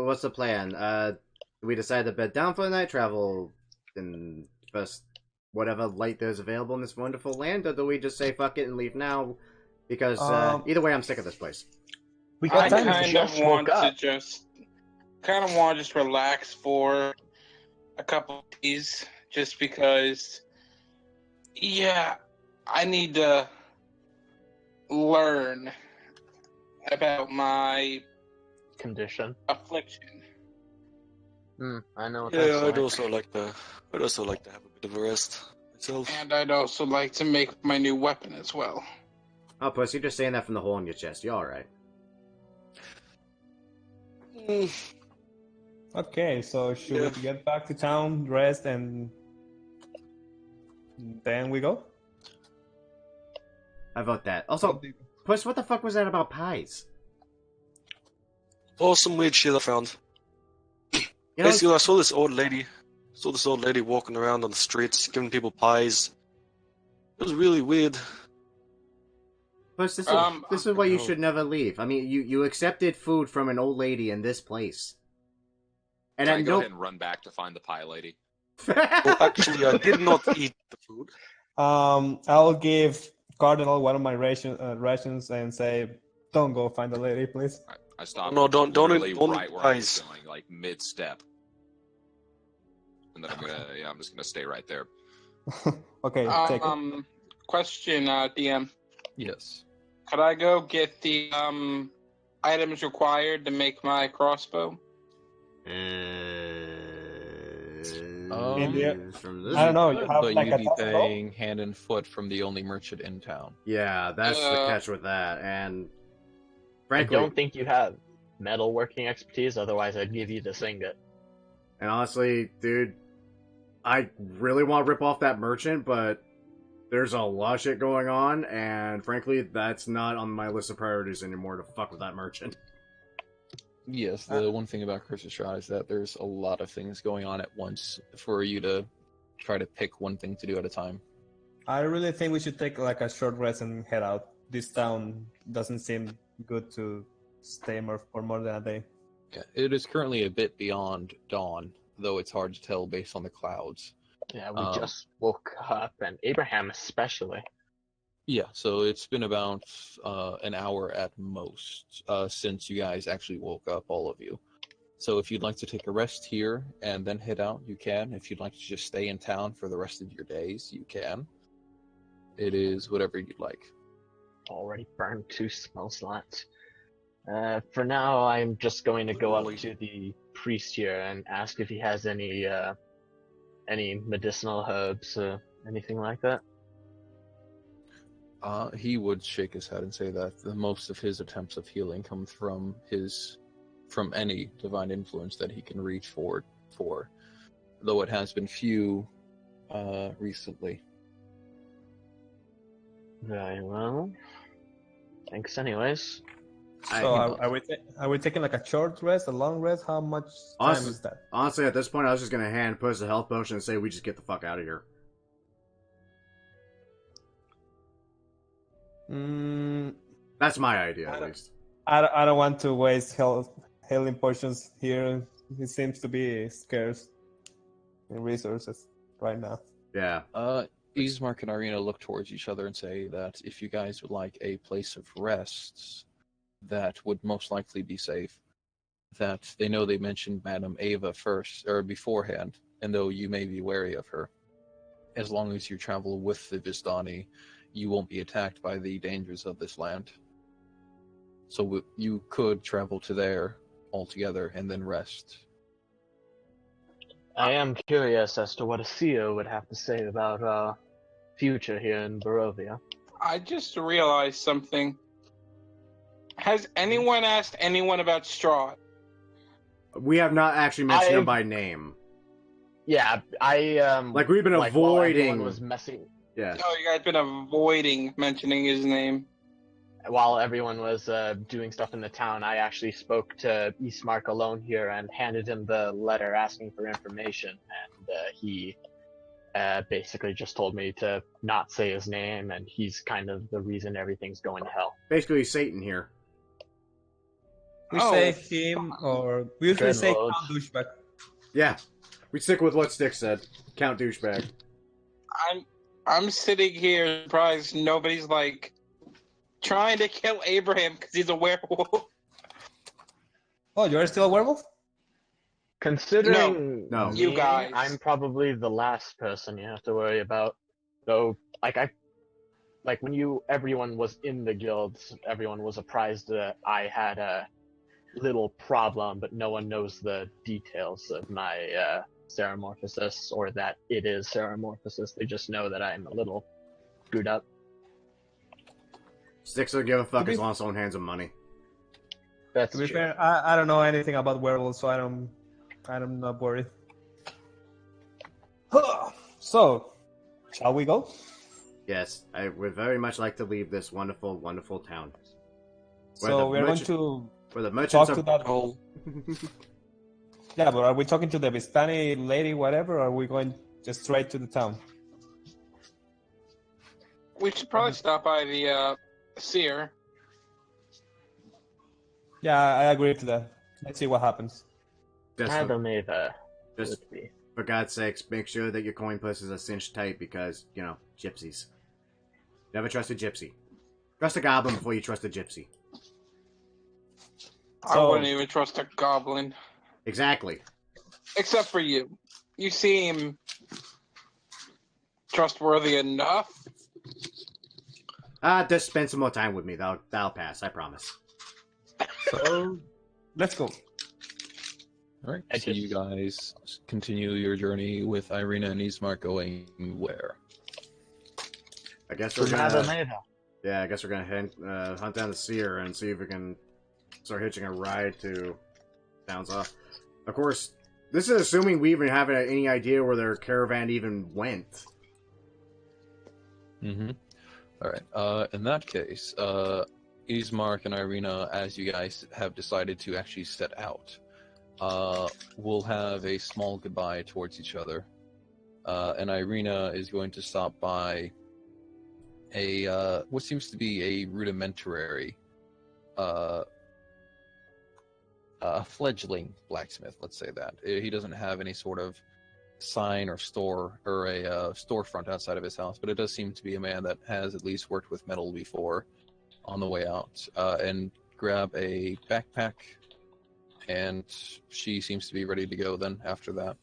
what's the plan? We decide to bed down for the night, travel in best whatever light there's available in this wonderful land, or do we just say fuck it and leave now? Because either way, I'm sick of this place. We I got time. kind of want to just relax for a couple of days, just because. Yeah, I need to learn about my Condition. affliction. I know what Yeah, that's I'd like. also like to have a bit of a rest myself. And I'd also like to make my new weapon as well. Oh, Puss, you're just saying that from the hole in your chest. You alright? Okay, so should we get back to town, rest, and then we go? I vote that. Also, Puss, what the fuck was that about pies? Oh, some weird shit I found. You know, Basically, I saw this old lady walking around on the streets, giving people pies. It was really weird. Puss, this is why you should never leave. I mean, you accepted food from an old lady in this place. And Can I I go know... ahead and run back to find the pie lady? Well, actually, I did not eat the food. I'll give Cardinal one of my rations and say, "Don't go find the lady, please." I stopped. No, don't literally eat right where I was pies. going, like mid-step, and then I'm just gonna stay right there. Okay, take it. Question, DM. Yes. Could I go get the items required to make my crossbow? From this... I don't know. You have But like you'd a be thousand gold? paying hand and foot from the only merchant in town. Yeah, that's the catch with that. And I frankly, don't think you have metalworking expertise, otherwise I'd give you the ingot. and honestly, dude, I really want to rip off that merchant, but there's a lot of shit going on, and frankly, that's not on my list of priorities anymore to fuck with that merchant. Yes, the one thing about Curse of Strahd is that there's a lot of things going on at once for you to try to pick one thing to do at a time. I really think we should take like a short rest and head out. this town doesn't seem good to stay for more than a day. Yeah, it is currently a bit beyond dawn, though it's hard to tell based on the clouds. Yeah, we just woke up, and Abraham especially. Yeah, so it's been about an hour at most since you guys actually woke up, all of you. So if you'd like to take a rest here and then head out, you can. If you'd like to just stay in town for the rest of your days, you can. It is whatever you'd like. Already burned 2 spell slots. For now, I'm just going to go up to the priest here and ask if he has any medicinal herbs, anything like that. He would shake his head and say that the most of his attempts of healing come from any divine influence that he can reach for, though it has been few recently. Very well. Thanks anyways. So are we taking like a short rest, a long rest? How much time is that? Honestly, at this point, I was just gonna push the health potion and say we just get the fuck out of here. That's my idea, at least. I don't want to waste healing potions here. It seems to be scarce in resources right now. Yeah. Ismark and Irina look towards each other and say that if you guys would like a place of rest that would most likely be safe, that they know they mentioned Madame Ava first or beforehand, and though you may be wary of her, as long as you travel with the Vistani, you won't be attacked by the dangers of this land. So you could travel to there altogether and then rest. I am curious as to what a CEO would have to say about our future here in Barovia. I just realized something. Has anyone asked anyone about Strahd? We have not actually mentioned him by name. Yeah, like we've been avoiding. While everyone was messing. Yeah. Oh, you guys been avoiding mentioning his name. While everyone was doing stuff in the town, I actually spoke to Ismark alone here and handed him the letter asking for information, and he basically just told me to not say his name, and he's kind of the reason everything's going to hell. Basically, Satan here. We say him, or we usually say Count Douchebag. Yeah, we stick with what Stick said. Count Douchebag. I'm sitting here surprised nobody's like trying to kill Abraham because he's a werewolf. Oh, you're still a werewolf? Considering no, me, you guys, I'm probably the last person you have to worry about. Though, when everyone was in the guilds, everyone was apprised that I had a little problem, but no one knows the details of my Ceramorphosis, or that it is Ceramorphosis. They just know that I'm a little screwed up. Sticks don't give a fuck as long as someone hands him money. That's to be true. fair, I don't know anything about werewolves, so I'm not worried. So, shall we go? Yes, I would very much like to leave this wonderful, wonderful town. So we're going to where the merchants talk to that whole. Yeah, but are we talking to the Vistani lady, whatever, or are we going just straight to the town? We should probably stop by the seer. Yeah, I agree to that. Let's see what happens. Madame Ava. Just for God's sakes, make sure that your coin purse is a cinched tight because, gypsies. Never trust a gypsy. Trust a goblin before you trust a gypsy. I wouldn't even trust a goblin. Exactly. Except for you. You seem trustworthy enough. Just spend some more time with me. That'll pass, I promise. So, let's go. Alright, so you guys continue your journey with Irina and Ismark going where? I guess we're gonna... Yeah, I guess we're gonna hunt down the seer and see if we can start hitching a ride to towns off. Of course, this is assuming we even have any idea where their caravan even went. Mm-hmm. Alright, in that case, Ismark and Irina, as you guys have decided to actually set out, will have a small goodbye towards each other. And Irina is going to stop by a what seems to be a rudimentary, a fledgling blacksmith. Let's say that he doesn't have any sort of sign or store or a storefront outside of his house, but it does seem to be a man that has at least worked with metal before. On the way out, and grab a backpack, and she seems to be ready to go. Then after that,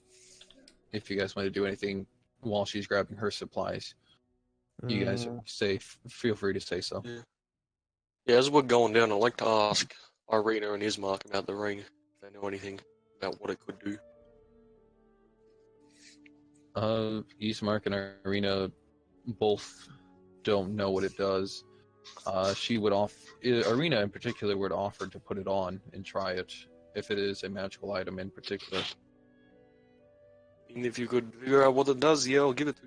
if you guys want to do anything while she's grabbing her supplies, you guys feel free to say so. Yeah, as we're going down, I'd like to ask Irina and Ismark about the ring, if they know anything about what it could do. Ismark and Irina both don't know what it does. Irina in particular would offer to put it on and try it, if it is a magical item in particular. And if you could figure out what it does, yeah, I'll give it to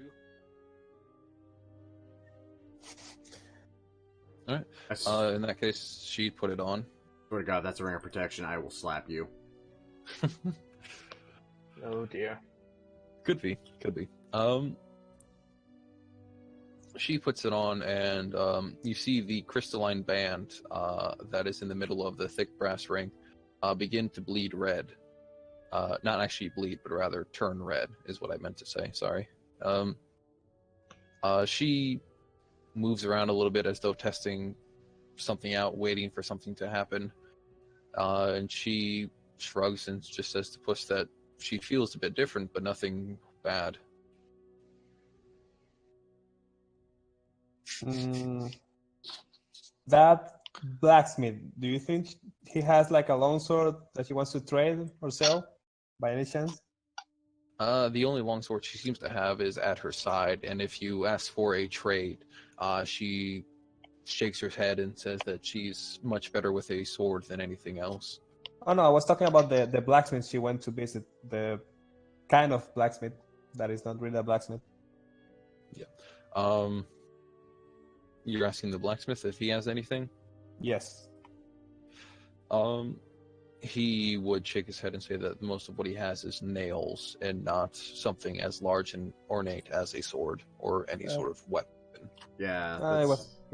you. Alright. In that case, she'd put it on. Swear to God, that's a ring of protection. I will slap you. Oh dear. Could be. She puts it on, and you see the crystalline band that is in the middle of the thick brass ring begin to bleed red. Not actually bleed, but rather turn red, is what I meant to say. Sorry. She moves around a little bit as though testing something out, waiting for something to happen. And she shrugs and just says to Puss that she feels a bit different, but nothing bad. That blacksmith, do you think he has like a longsword that he wants to trade or sell by any chance? The only longsword she seems to have is at her side, and if you ask for a trade, she shakes her head and says that she's much better with a sword than anything else. Oh no, I was talking about the blacksmith she went to visit, the kind of blacksmith that is not really a blacksmith. Yeah. You're asking the blacksmith if he has anything? Yes. He would shake his head and say that most of what he has is nails and not something as large and ornate as a sword or any sort of weapon. Yeah. It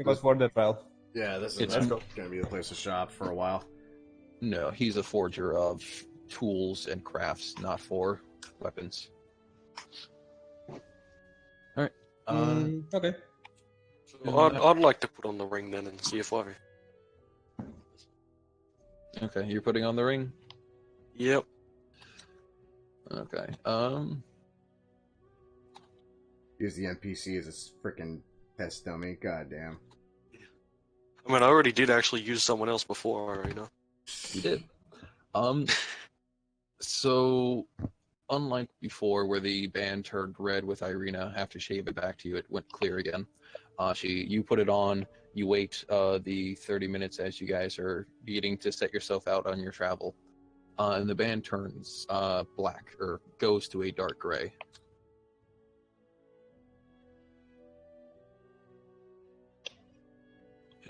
was for the trial. Yeah, this is going to be the place to shop for a while. No, he's a forger of tools and crafts, not for weapons. Alright. Okay. So I'd like to put on the ring then and see if I... Okay, you're putting on the ring? Yep. Okay, Use the NPC as a freaking test dummy. Goddamn. I mean, I already did actually use someone else before, you know? You did. So, unlike before where the band turned red with Irina, after she gave it back to you, it went clear again. You put it on, you wait the 30 minutes as you guys are beginning to set yourself out on your travel, and the band turns black, or goes to a dark gray.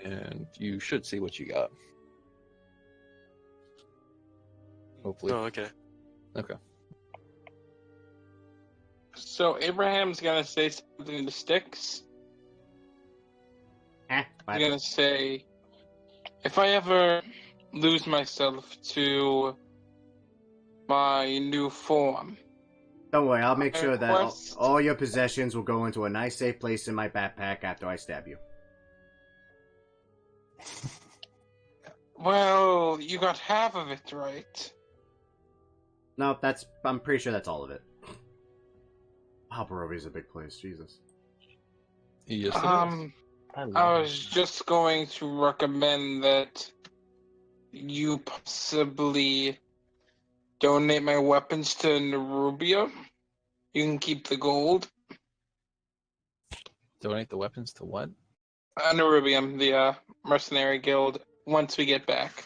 And you should see what you got. Hopefully. Oh, okay. Okay. So Abraham's gonna say something to Sticks. He's gonna say, if I ever lose myself to my new form. Don't worry, I'll make sure that all your possessions will go into a nice safe place in my backpack after I stab you. Well, you got half of it right. No, I'm pretty sure that's all of it. Haparovi is a big place, Jesus. Yes, it is. I was just going to recommend that you possibly donate my weapons to Nerubia. You can keep the gold. Donate the weapons to what? Nerubium, the mercenary guild, once we get back.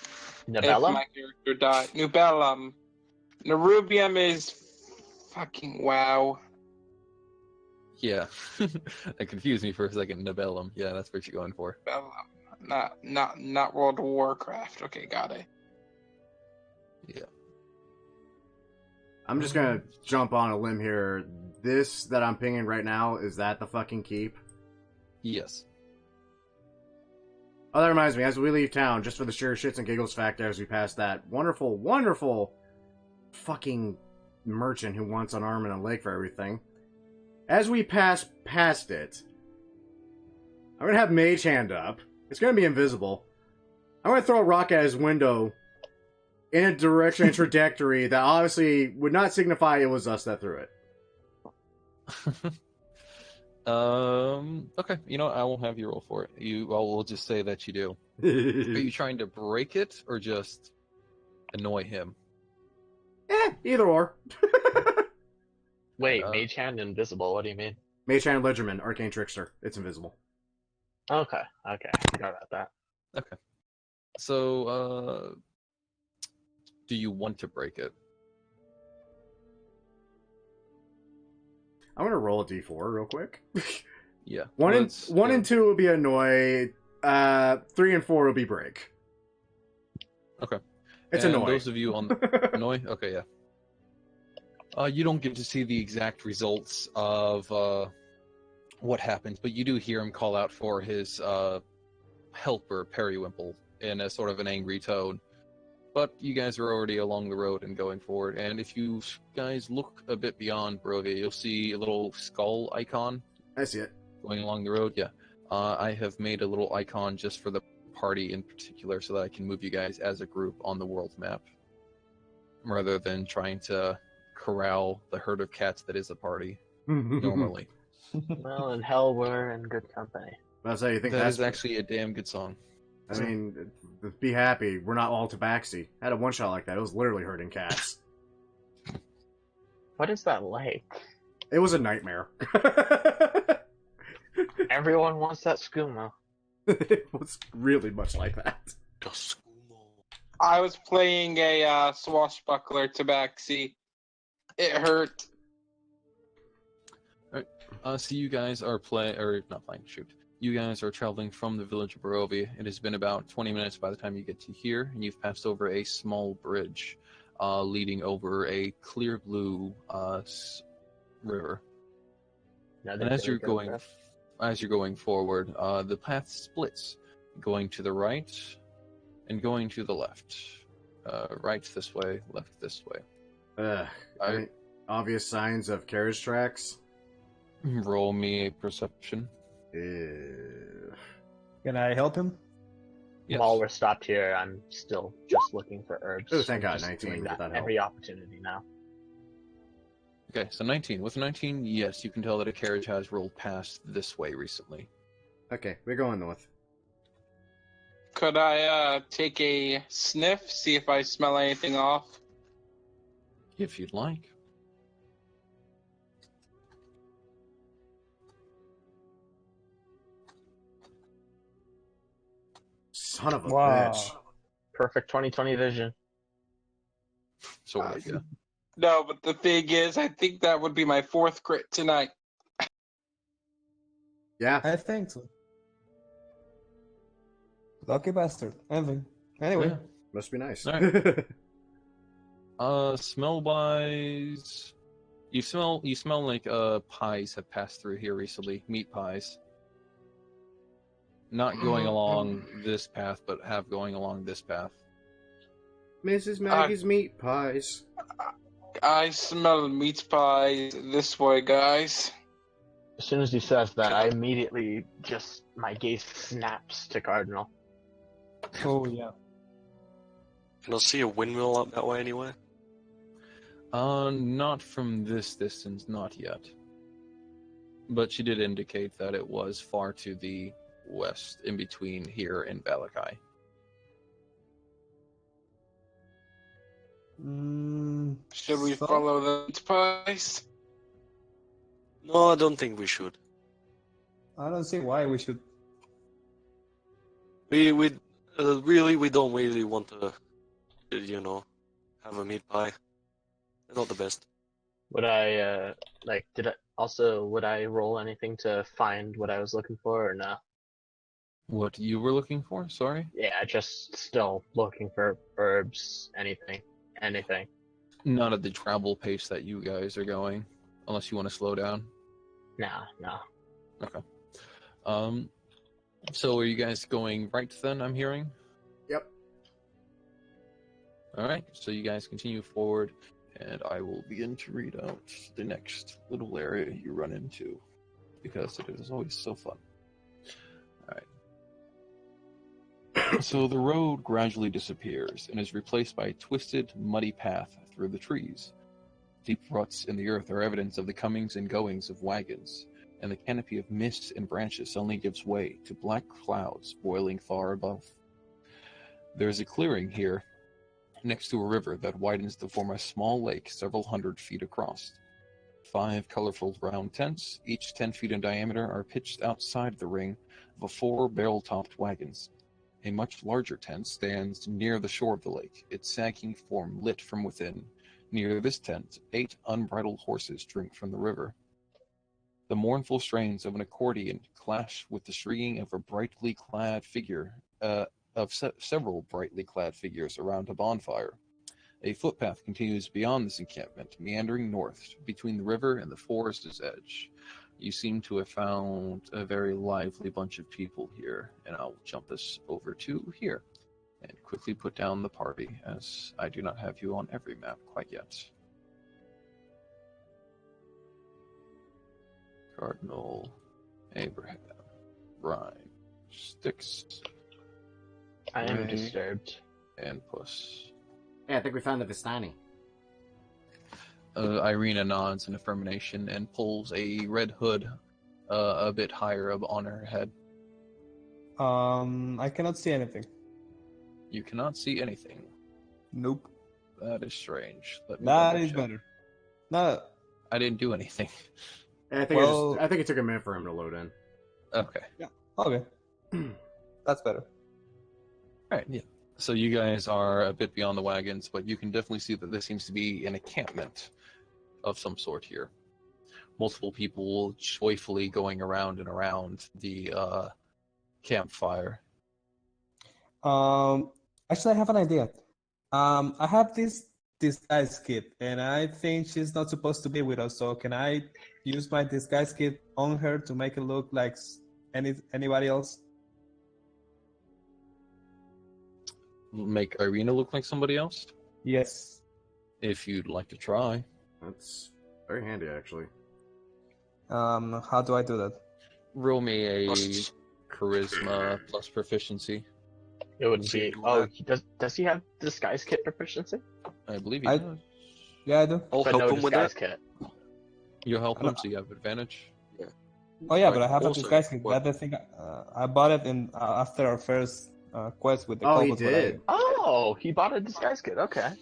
Nibellum? If my character died. Nubellum. Nerubium is fucking wow. Yeah. That confused me for a second. Nibellum. Yeah, that's what you're going for. Not World of Warcraft. Okay, got it. Yeah. I'm just gonna jump on a limb here. This that I'm pinging right now, is that the fucking keep? Yes. Oh, that reminds me. As we leave town, just for the sheer shits and giggles factor, as we pass that wonderful, wonderful fucking merchant who wants an arm and a leg for everything. As we pass past it, I'm gonna have Mage Hand up. It's gonna be invisible. I'm gonna throw a rock at his window in a direction and trajectory that obviously would not signify it was us that threw it. Okay. You know what? I won't have you roll for it. I will just say that you do. Are you trying to break it or just annoy him? Either or. Wait, Mage Hand invisible. What do you mean? Mage Hand Ledgerman, Arcane Trickster. It's invisible. Okay. I forgot about that. Okay. So, do you want to break it? I'm gonna roll a d4 real quick. Yeah. One and 2 will be annoy. 3 and 4 will be break. Okay. It's and annoy. Those of you on annoy, okay, yeah. You don't get to see the exact results of what happens, but you do hear him call out for his helper, Periwimple, in a sort of an angry tone. But you guys are already along the road and going forward, and if you guys look a bit beyond Barovia, you'll see a little skull icon. I see it. Going along the road, yeah. I have made a little icon just for the party in particular so that I can move you guys as a group on the world map, rather than trying to corral the herd of cats that is a party normally. Well, in hell, we're in good company. That's how you think That that's is actually a damn good song. I mean, be happy. We're not all tabaxi. I had a one-shot like that. It was literally hurting cats. What is that like? It was a nightmare. Everyone wants that skooma. It was really much like that. I was playing a swashbuckler tabaxi. It hurt. So you guys are You guys are traveling from the village of Barovia. It has been about 20 minutes by the time you get to here, and you've passed over a small bridge leading over a clear blue river. And as you're going forward, the path splits, going to the right and going to the left. Right this way, left this way. I mean, obvious signs of carriage tracks. Roll me a perception. Can I help him? Yes. While we're stopped here, I'm still just looking for herbs. Oh, thank God, Just 19 doing with that that help. every opportunity now. Okay, so 19. With 19, yes, you can tell that a carriage has rolled past this way recently. Okay, we're going north. Could I take a sniff, see if I smell anything off? If you'd like. Son of a Wow. bitch. Perfect 20/20 vision. Sort of, yeah. No, but the thing is, I think that would be my 4th crit tonight. Yeah. I think so. Lucky bastard. Anyway. Yeah. Must be nice. All smell wise, you smell like pies have passed through here recently. Meat pies. Not going along this path, but have going along this path. Mrs. Maggie's meat pies. I smell meat pies this way, guys. As soon as he says that, I immediately my gaze snaps to Cardinal. Oh, yeah. Can I see a windmill up that way anywhere? Not from this distance, not yet. But she did indicate that it was far to the west, in between here and Balakai. Should we follow the meat pies? No, I don't think we should. I don't see why we should. We don't really want to, have a meat pie. They're not the best. Would I would I roll anything to find what I was looking for or no? What you were looking for? Sorry? Yeah, just still looking for herbs, anything. Not at the travel pace that you guys are going, unless you want to slow down. No. Okay. So are you guys going right then, I'm hearing? Yep. Alright, so you guys continue forward, and I will begin to read out the next little area you run into, because it is always so fun. Alright. So the road gradually disappears, and is replaced by a twisted, muddy path through the trees. Deep ruts in the earth are evidence of the comings and goings of wagons, and the canopy of mist and branches suddenly gives way to black clouds boiling far above. There is a clearing here, next to a river that widens to form a small lake several hundred feet across. 5 colorful round tents, each 10 feet in diameter, are pitched outside the ring of 4 barrel-topped wagons. A much larger tent stands near the shore of the lake, its sagging form lit from within. Near this tent, 8 unbridled horses drink from the river. The mournful strains of an accordion clash with the shrieking of a brightly clad figure, several brightly clad figures around a bonfire. A footpath continues beyond this encampment, meandering north between the river and the forest's edge. You seem to have found a very lively bunch of people here, and I'll jump this over to here and quickly put down the party, as I do not have you on every map quite yet. Cardinal, Abraham, Ryan, Styx, I am Ray, disturbed. and Puss. Yeah, I think we found the Vistani. Irina nods in affirmation and pulls a red hood a bit higher up on her head. I cannot see anything. You cannot see anything. Nope. That is strange. Let me That double is check. better. No. I didn't do anything. I think Well- I think it took a minute for him to load in. Okay. Okay. That's better. Alright, yeah. So you guys are a bit beyond the wagons, but you can definitely see that this seems to be an encampment of some sort here. Multiple people joyfully going around and around the campfire. Actually, I have an idea. I have this disguise kit, and I think she's not supposed to be with us. So can I use my disguise kit on her to make it look like anybody else? Make Irina look like somebody else? Yes. If you'd like to try. That's very handy, actually. How do I do that? Roll me a Plus- charisma plus proficiency. It would So you be. do Oh, that. does he have disguise kit proficiency? I believe he I- does. Yeah, I do. I'll But help no him with disguise that. kit. You'll help No. him, so you have advantage. Oh yeah, Right. but I have a Also, disguise kit. what- That's the thing. I bought it in after our first quest with the Oh, he kobolds, but did. Oh, he bought a disguise kit. Okay.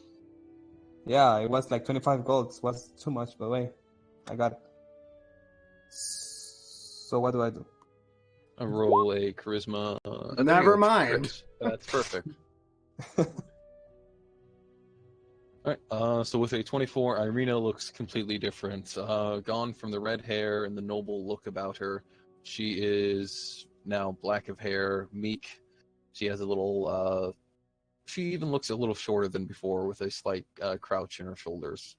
Yeah, it was like 25 gold. It was too much, but wait, I got it. So what do I do? I roll a charisma. There Never you go, mind. crit. That's perfect. Alright, so with a 24, Irina looks completely different. Gone from the red hair and the noble look about her. She is now black of hair, meek. She has a little, she even looks a little shorter than before with a slight crouch in her shoulders.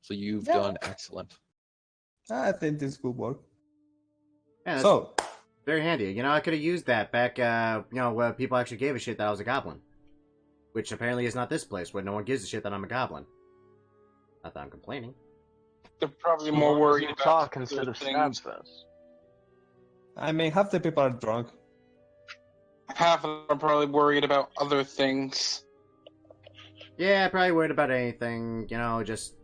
So you've Yeah. done excellent. I think this will work. Yeah, that's So, very handy. You know, I could have used that back, when people actually gave a shit that I was a goblin. Which apparently is not this place, where no one gives a shit that I'm a goblin. Not that I'm complaining. They're probably As more long as worried you about talk other instead of things. stab this. I mean, half the people are drunk. Half of them are probably worried about other things. Yeah, probably worried about anything, just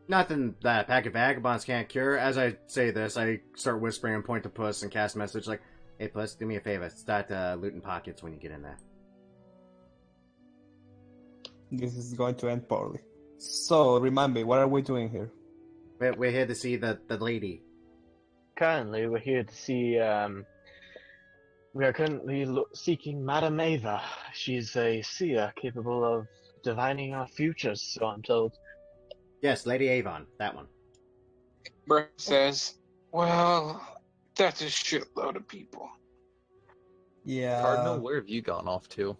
nothing that a pack of vagabonds can't cure. As I say this, I start whispering and point to Puss and cast a message like, "Hey Puss, do me a favor, start looting pockets when you get in there." This is going to end poorly. So, remind me, what are we doing here? We're here to see the lady. Currently, we're here to see. We are currently seeking Madame Ava. She's a seer capable of divining our futures, so I'm told. Yes, Lady Avon, that one. Brett says, well, that's a shitload of people. Yeah. Cardinal, where have you gone off to?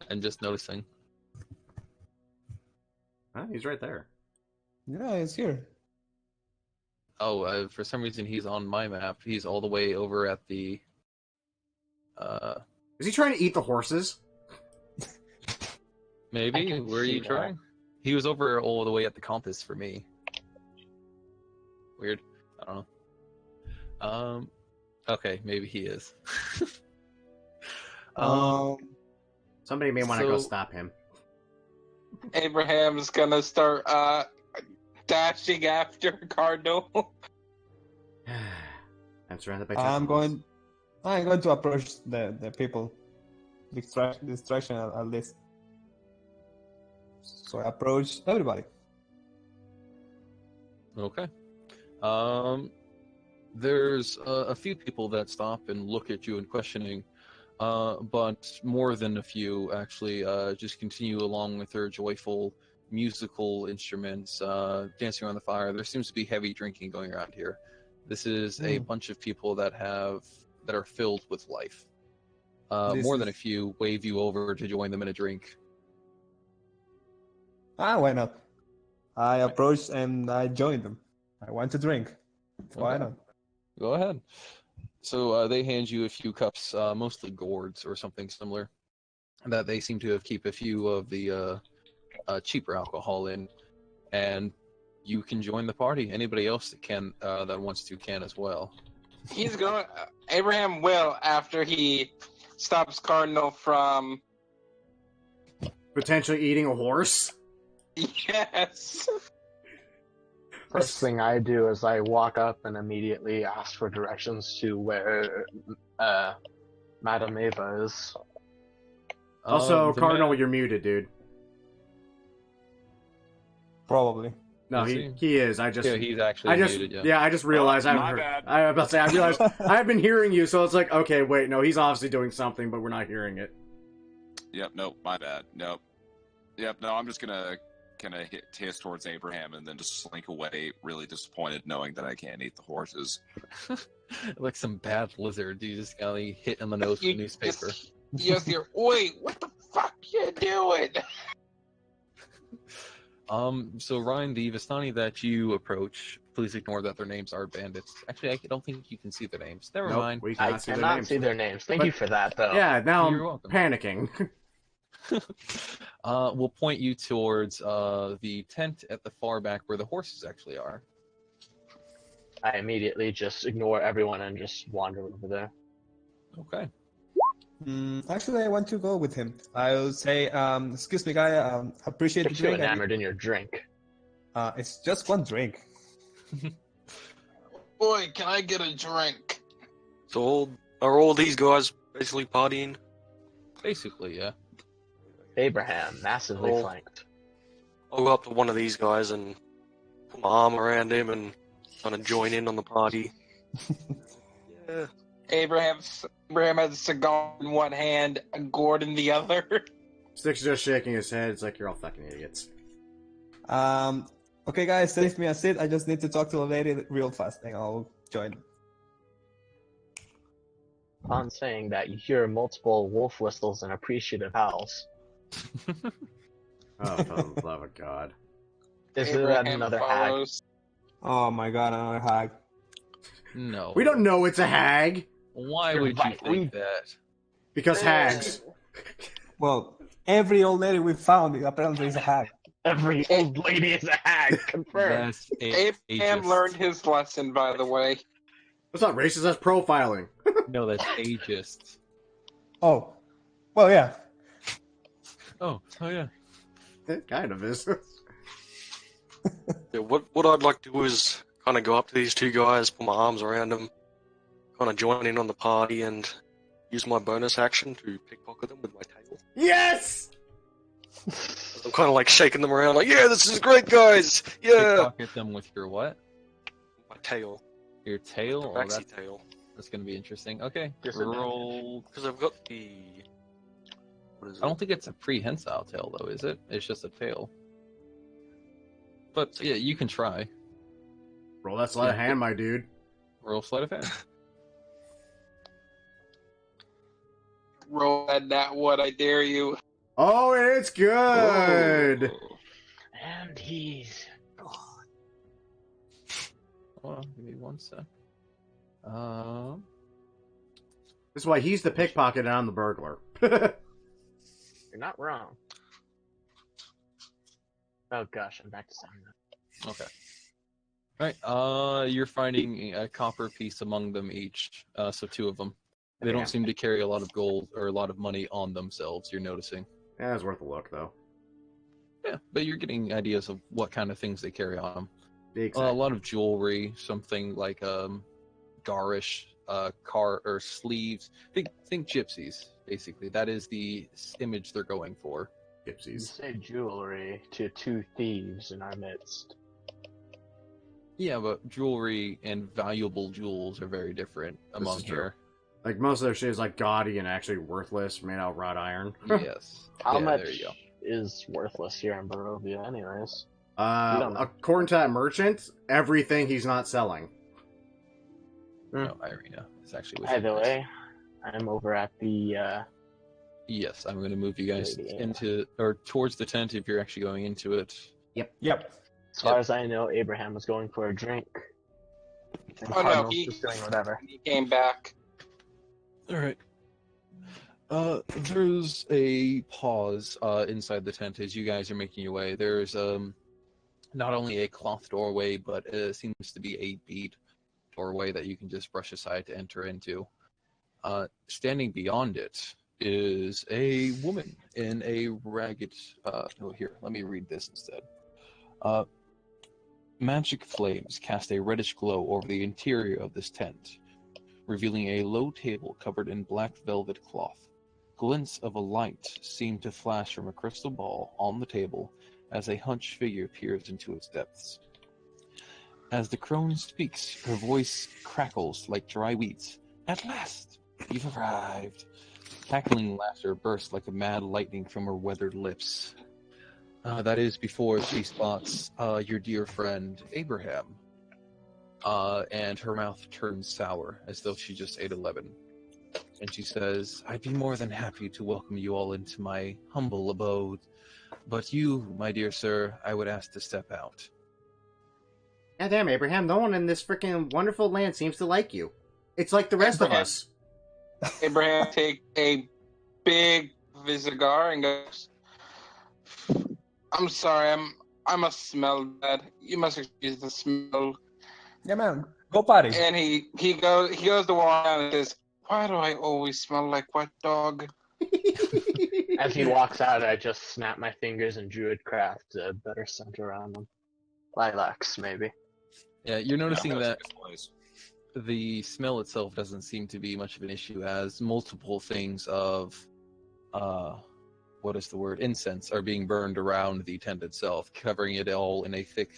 And just noticing. Huh? He's right there. Yeah, it's here. Oh, for some reason he's on my map. He's all the way over at the Is he trying to eat the horses? Maybe. Where are you trying? He was over all the way at the compass for me. Weird. I don't know. Okay, maybe he is. Somebody may want to go stop him. Abraham's gonna start dashing after Cardinal. I'm surrounded by I'm going to approach the people. Distraction at least. So I approach everybody. Okay. There's a few people that stop and look at you in questioning, but more than a few actually just continue along with their joyful musical instruments, dancing around the fire. There seems to be heavy drinking going around here. This is a bunch of people that are filled with life. More than a few wave you over to join them in a drink. Why not? I approach and I join them. I want to drink. Why not? Go ahead. So they hand you a few cups, mostly gourds or something similar, that they seem to have keep a few of the cheaper alcohol in, and you can join the party. Anybody else that wants to can as well. He's going. Abraham will after he stops Cardinal from potentially eating a horse. Yes. First thing I do is I walk up and immediately ask for directions to where Madame Ava is. Also, Cardinal, you're muted, dude. Probably. No, he is. He's actually muted. Yeah. I just realized I haven't heard. I was about to say I realized I've been hearing you, so it's like, okay, wait, no, he's obviously doing something, but we're not hearing it. Yep. Nope. My bad. Nope. Yep. No, I'm just gonna hiss towards Abraham and then just slink away, really disappointed, knowing that I can't eat the horses. Like some bad lizard, you just got hit in the nose with a newspaper. Yes, you're. Wait, what the fuck you doing? So Ryan, the Vistani that you approach, please ignore that their names are bandits. Actually, I don't think you can see their names. Never mind. We I cannot see their names. Thank you for that, though. Yeah, now You're I'm welcome. panicking. We'll point you towards the tent at the far back where the horses actually are. I immediately just ignore everyone and just wander over there. Okay. Actually, I want to go with him. I'll say, excuse me, guy, appreciate the Get drink. too enamored in your drink. It's just one drink. Boy, can I get a drink? So are all these guys basically partying? Basically, yeah. Abraham, massively Oh. flanked. I'll go up to one of these guys and put my arm around him and kind of join in on the party. Yeah. Abraham has a cigar in one hand, a gourd in the other. Stick's just shaking his head. It's like, you're all fucking idiots. Okay, guys, save me a seat. I just need to talk to the lady real fast, and I'll join. Upon saying that, you hear multiple wolf whistles and appreciative howls. Oh, for the love of God. Is it another hag? Oh my god, another hag. No. We don't know it's a hag. Why You're would you right, think that? Because hags. Well, every old lady we found apparently is a hag. Every old lady is a hag, confirmed. That's Abraham learned his lesson, by the way. That's not racist, that's profiling. No, that's ageist. Oh, well, yeah. Oh yeah. It kind of is. Yeah, what I'd like to do is kind of go up to these two guys, put my arms around them, kind of join in on the party, and use my bonus action to pickpocket them with my tail. Yes! I'm kind of like shaking them around, like, yeah, this is great, guys! Yeah! Pickpocket them with your what? My tail. Your tail? The maxi tail. That's gonna be interesting. Okay. Disadvantage. Roll. Because I've got the... What is it? I don't think it's a prehensile tail though, is it? It's just a tail. But yeah, you can try. Roll that sleight of hand, my dude. Roll sleight of hand. Roll that what, I dare you. Oh, it's good! Oh. And he's gone. Hold on, give me one sec. That's why he's the pickpocket and I'm the burglar. You're not wrong. Oh gosh, I'm back to 7. Okay. Right. You're finding a copper piece among them each. So 2 of them. They don't seem to carry a lot of gold or a lot of money on themselves, you're noticing. Yeah, it's worth a look, though. Yeah, but you're getting ideas of what kind of things they carry on them. Exactly. A lot of jewelry, something like garish, car or sleeves. Think gypsies, basically. That is the image they're going for. You Gypsies. say jewelry to 2 thieves in our midst. Yeah, but jewelry and valuable jewels are very different among here. Like, most of their shit is, like, gaudy and actually worthless, made out of wrought iron. Yes. How Yeah, much there you go. is worthless here in Barovia, anyways? According to that merchant, everything he's not selling. No, Irina. It's actually with Either you guys. way, I'm over at the, Yes, I'm going to move you guys Yeah. into, or towards the tent if you're actually going into it. Yep. as far as I know, Abraham was going for a drink. And Oh no, Cardinal's he just doing whatever. he came back. Alright. There's a pause inside the tent as you guys are making your way. There's not only a cloth doorway, but it seems to be a bead doorway that you can just brush aside to enter into. Standing beyond it is a woman in a ragged... here, let me read this instead. Magic flames cast a reddish glow over the interior of this tent, revealing a low table covered in black velvet cloth. Glints of a light seem to flash from a crystal ball on the table as a hunched figure peers into its depths. As the crone speaks, her voice crackles like dry weeds. At last, you've arrived. Cackling laughter bursts like a mad lightning from her weathered lips. That is before she spots your dear friend, Abraham. And her mouth turns sour, as though she just ate a lemon. And she says, I'd be more than happy to welcome you all into my humble abode. But you, my dear sir, I would ask to step out. God damn, Abraham, no one in this freaking wonderful land seems to like you. It's like the rest of us. Abraham take a big cigar and goes, I'm sorry, I must smell bad. You must excuse the smell. Yeah, man. Go party. And he goes to walk down and says, why do I always smell like wet dog? As he walks out, I just snap my fingers and druidcraft a better scent around them. Lilacs, maybe. Yeah, you're noticing Yeah, that that's a good place. the smell itself doesn't seem to be much of an issue, as multiple things of, what is the word? Incense are being burned around the tent itself, covering it all in a thick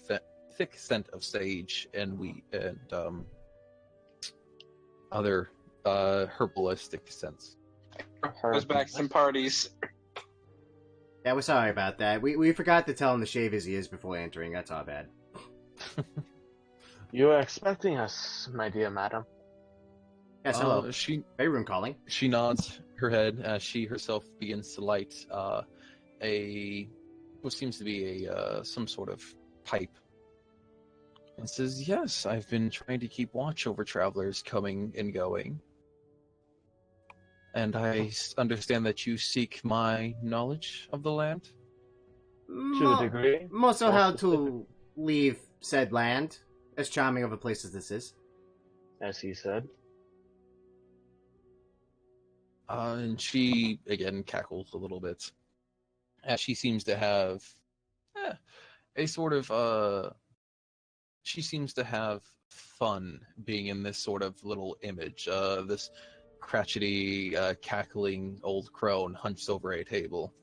scent of sage and wheat and other herbalistic scents. Goes back to some parties. Yeah, we're sorry about that. We forgot to tell him to shave his ears before entering. That's our bad. You were expecting us, my dear madam. Yes, hello. Room calling. She nods her head as she herself begins to light what seems to be some sort of pipe, and says, "Yes, I've been trying to keep watch over travelers coming and going, and I understand that you seek my knowledge of the land." To a degree. More so More how specific. to leave said land, as charming of a place as this is. As he said. And she again cackles a little bit, as she seems to have a sort of she seems to have fun being in this sort of little image. This crotchety, cackling old crone hunched over a table,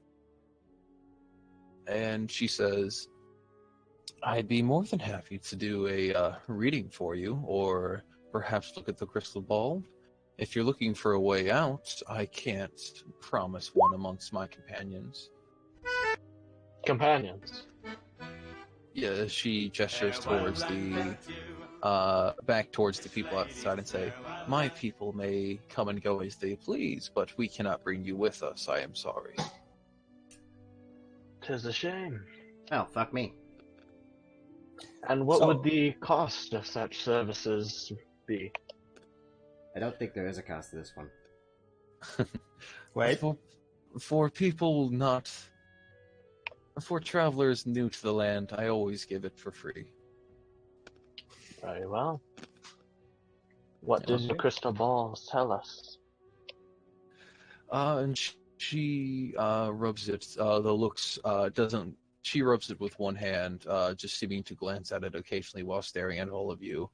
and she says, "I'd be more than happy to do a reading for you, or perhaps look at the crystal ball. If you're looking for a way out, I can't promise one amongst my companions." Companions. Yeah, she gestures towards the back towards the people outside and say, "My people may come and go as they please, but we cannot bring you with us. I am sorry." 'Tis a shame. Oh, fuck me. And what So- would the cost of such services be? I don't think there is a cost to this one. Wait. For people not... For travelers new to the land, I always give it for free. Very well. What does your crystal balls tell us? And she rubs it. The looks doesn't. She rubs it with one hand, just seeming to glance at it occasionally while staring at all of you.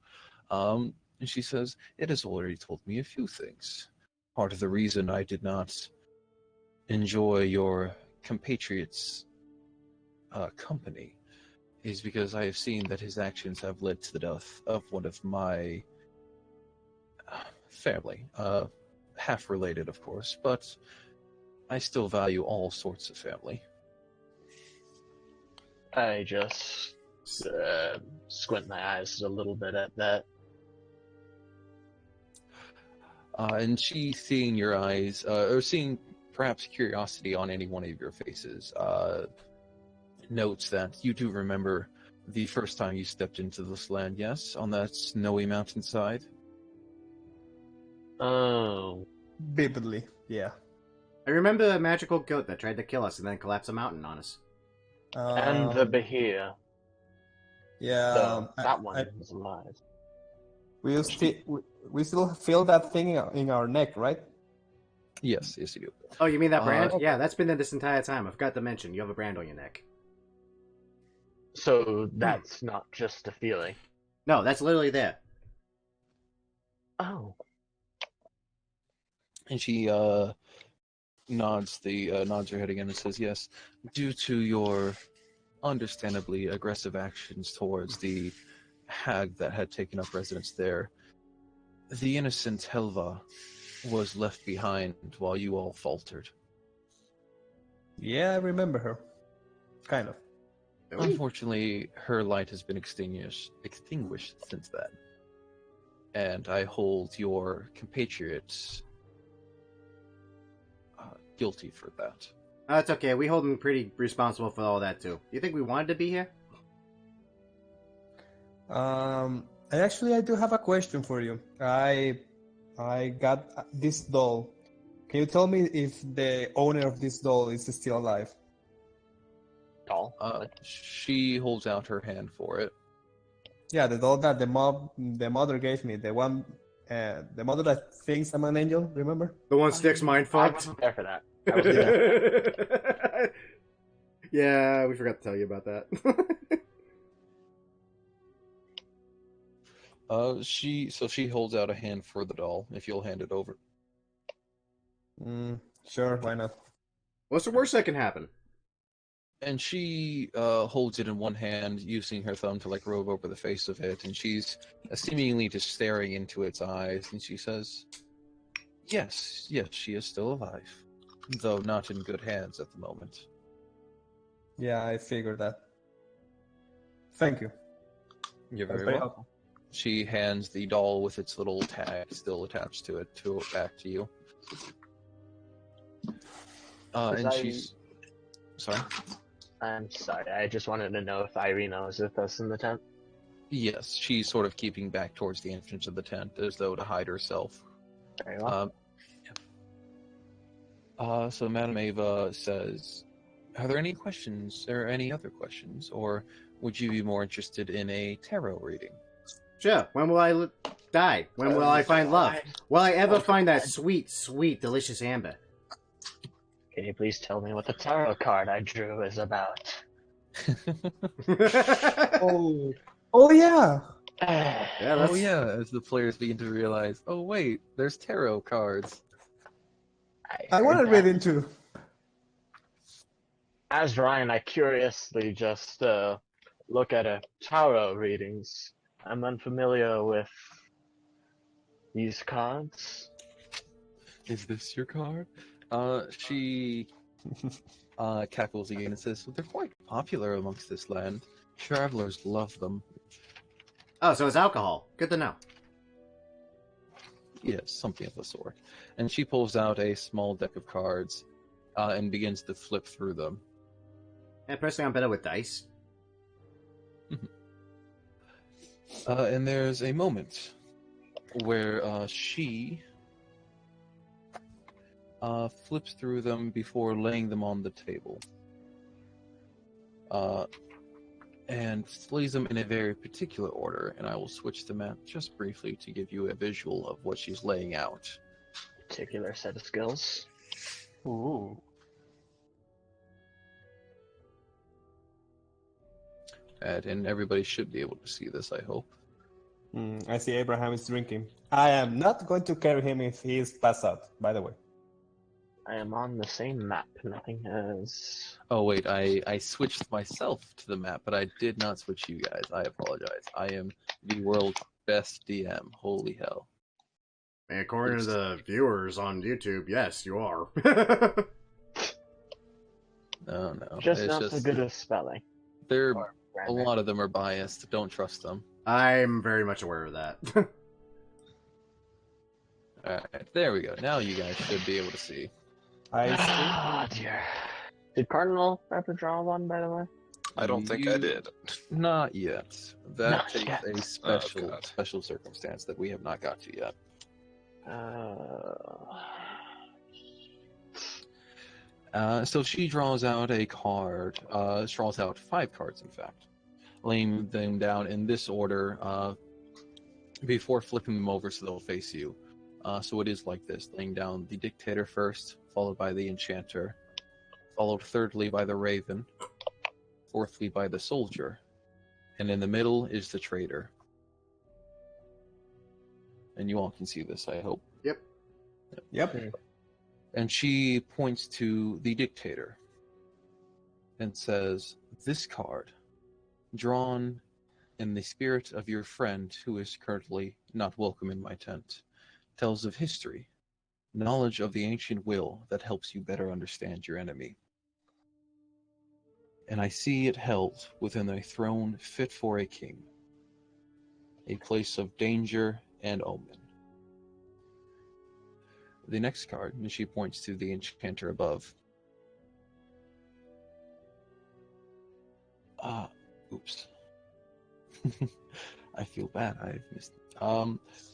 And she says, "It has already told me a few things. Part of the reason I did not enjoy your compatriot's company is because I have seen that his actions have led to the death of one of my family. Half related, of course, but I still value all sorts of family." I just squint my eyes a little bit at that. And she, seeing your eyes, or seeing perhaps curiosity on any one of your faces, notes that you do remember the first time you stepped into this land, yes? On that snowy mountainside? Oh. Vividly, yeah. I remember the magical goat that tried to kill us and then collapse a mountain on us. And the Bahir. Yeah. That one is alive. We still feel that thing in our neck, right? Yes, you do. Oh, you mean that brand? Yeah, that's been there this entire time. I forgot to mention, you have a brand on your neck. So that's not just a feeling. No, that's literally there. Oh. And she nods her head again and says, "Yes, due to your understandably aggressive actions towards the hag that had taken up residence there, the innocent Helva was left behind while you all faltered. Yeah, I remember her. Kind of. Unfortunately, her light has been extinguished since then. And I hold your compatriots guilty for that." That's okay. We hold him pretty responsible for all that, too. You think we wanted to be here? I do have a question for you. I got this doll. Can you tell me if the owner of this doll is still alive? Doll? She holds out her hand for it. Yeah, the doll that the mother gave me. The one, the mother that thinks I'm an angel. Remember? The one Sticks mind fucked. I wasn't there for that. I wasn't there. Yeah, we forgot to tell you about that. She holds out a hand for the doll, if you'll hand it over. Sure, why not? What's the worst that can happen? And she holds it in one hand, using her thumb to like rub over the face of it, and she's seemingly just staring into its eyes, and she says, yes, she is still alive, though not in good hands at the moment. Yeah, I figured that. Thank you. You're very welcome. Helpful. She hands the doll with its little tag still attached to it back to you. And she's... Sorry? I'm sorry, I just wanted to know if Irina was with us in the tent. Yes, she's sort of keeping back towards the entrance of the tent, as though to hide herself. Very well. So Madame Ava says, "Are there any questions, or any other questions, or would you be more interested in a tarot reading?" Sure. When will I die? When will I find love? Will I ever find that sweet, sweet, delicious amber? Can you please tell me what the tarot card I drew is about? Oh yeah. Oh yeah, as the players begin to realize, oh wait, there's tarot cards. I want to read into. As Ryan, I curiously just look at a tarot readings. I'm unfamiliar with these cards. Is this your card? She cackles again and says, "They're quite popular amongst this land. Travelers love them." Oh, so it's alcohol. Good to know. Yes, something of the sort. And she pulls out a small deck of cards and begins to flip through them. Yeah, personally, I'm better with dice. And there's a moment where she flips through them before laying them on the table. And lays them in a very particular order, and I will switch the map just briefly to give you a visual of what she's laying out. Particular set of skills. Ooh. And everybody should be able to see this, I hope. I see Abraham is drinking. I am not going to carry him if he is passed out, by the way. I am on the same map. Nothing has... Oh, wait, I switched myself to the map, but I did not switch you guys. I apologize. I am the world's best DM. Holy hell. And according to the viewers on YouTube, yes, you are. No. Just not so good at spelling. A lot of them are biased. Don't trust them. I'm very much aware of that. Alright, there we go. Now you guys should be able to see. Oh, dear. Did Cardinal ever draw one, by the way? I don't think I did. Not yet. That Not takes yet. a special circumstance that we have not got to yet. So she draws out a card. Draws out 5 cards, in fact. Laying them down in this order before flipping them over so they'll face you. So it is like this. Laying down the Dictator first, followed by the Enchanter, followed thirdly by the Raven, fourthly by the Soldier, and in the middle is the Traitor. And you all can see this, I hope. Yep. And she points to the Dictator and says, "This card, drawn in the spirit of your friend who is currently not welcome in my tent, tells of history, knowledge of the ancient will that helps you better understand your enemy. And I see it held within a throne fit for a king, a place of danger and omen." The next card, and she points to the Enchanter above. Oops. I feel bad. I've missed.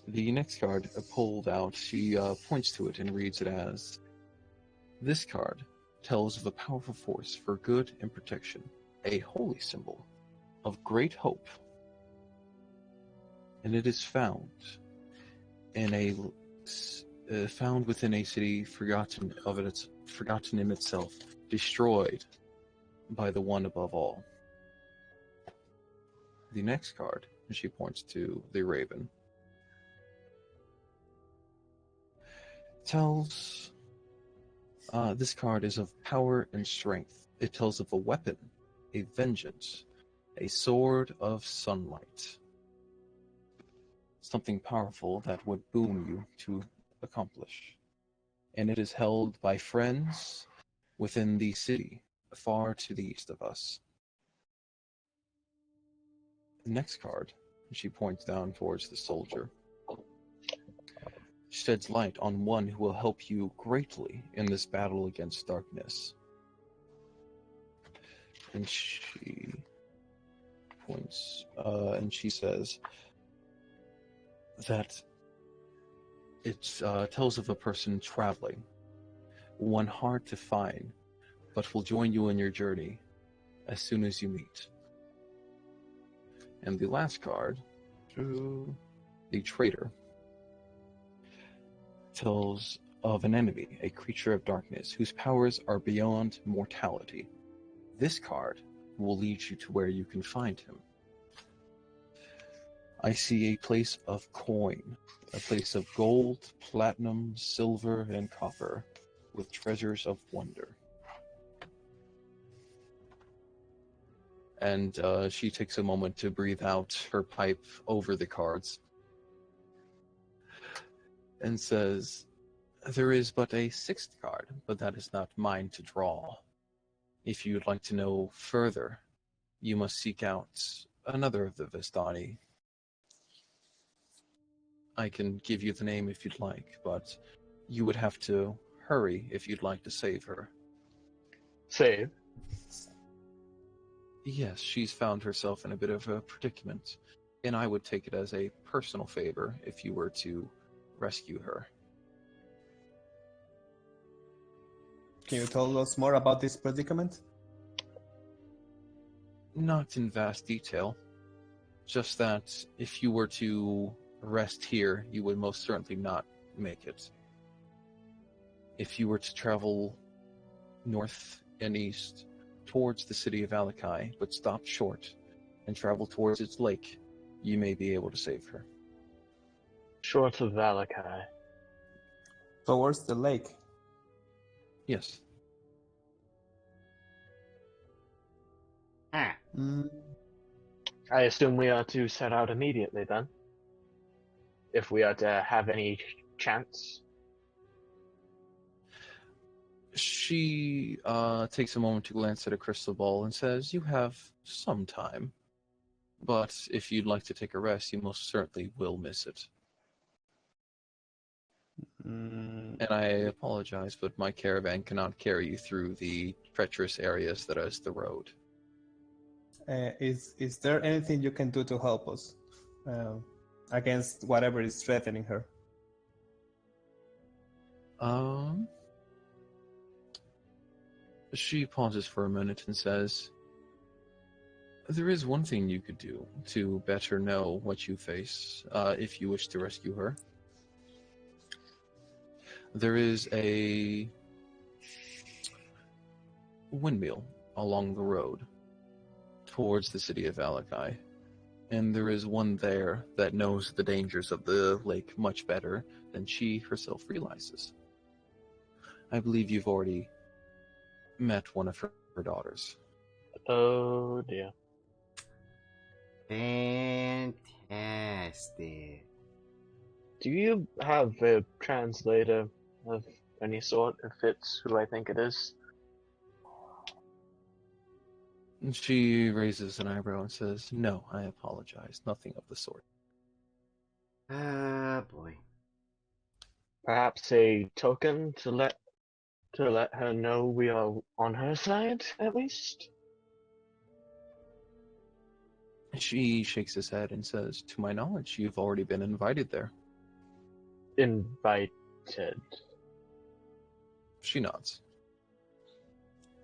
The next card pulled out. She points to it and reads it as, "This card tells of a powerful force for good and protection, a holy symbol of great hope, and it is found within a city forgotten in itself, destroyed by the one above all." The next card, and she points to the Raven, tells this card is of power and strength. It tells of a weapon, a vengeance, a sword of sunlight, something powerful that would boon you to accomplish. And it is held by friends within the city, far to the east of us. The next card, she points down towards the Soldier, sheds light on one who will help you greatly in this battle against darkness. And she points, and she says that it tells of a person traveling, one hard to find, but will join you in your journey as soon as you meet. And the last card, the Traitor, tells of an enemy, a creature of darkness, whose powers are beyond mortality. This card will lead you to where you can find him. I see a place of coin, a place of gold, platinum, silver, and copper, with treasures of wonder. And she takes a moment to breathe out her pipe over the cards and says, "There is but a 6th card, but that is not mine to draw. If you'd like to know further, you must seek out another of the Vistani. I can give you the name if you'd like, but you would have to hurry if you'd like to save her." Save? Yes, she's found herself in a bit of a predicament, and I would take it as a personal favor if you were to rescue her. Can you tell us more about this predicament? Not in vast detail. Just that if you were to rest here, you would most certainly not make it. If you were to travel north and east towards the city of Alakai, but stop short and travel towards its lake, you may be able to save her. Short of Valakai. Towards the lake. Yes. I assume we are to set out immediately then. If we are to have any chance. She takes a moment to glance at a crystal ball and says, "You have some time. But if you'd like to take a rest, you most certainly will miss it." And I apologize, but my caravan cannot carry you through the treacherous areas that is the road. Is there anything you can do to help us against whatever is threatening her? She pauses for a minute and says, "There is one thing you could do to better know what you face if you wish to rescue her. There is a windmill along the road towards the city of Alakai, and there is one there that knows the dangers of the lake much better than she herself realizes. I believe you've already met one of her daughters." Oh dear. Fantastic. Do you have a translator of any sort, if it's who I think it is? And she raises an eyebrow and says, "No, I apologize. Nothing of the sort." Ah, boy. Perhaps a token to let her know we are on her side, at least? She shakes his head and says, "To my knowledge, you've already been invited there." Invited. She nods.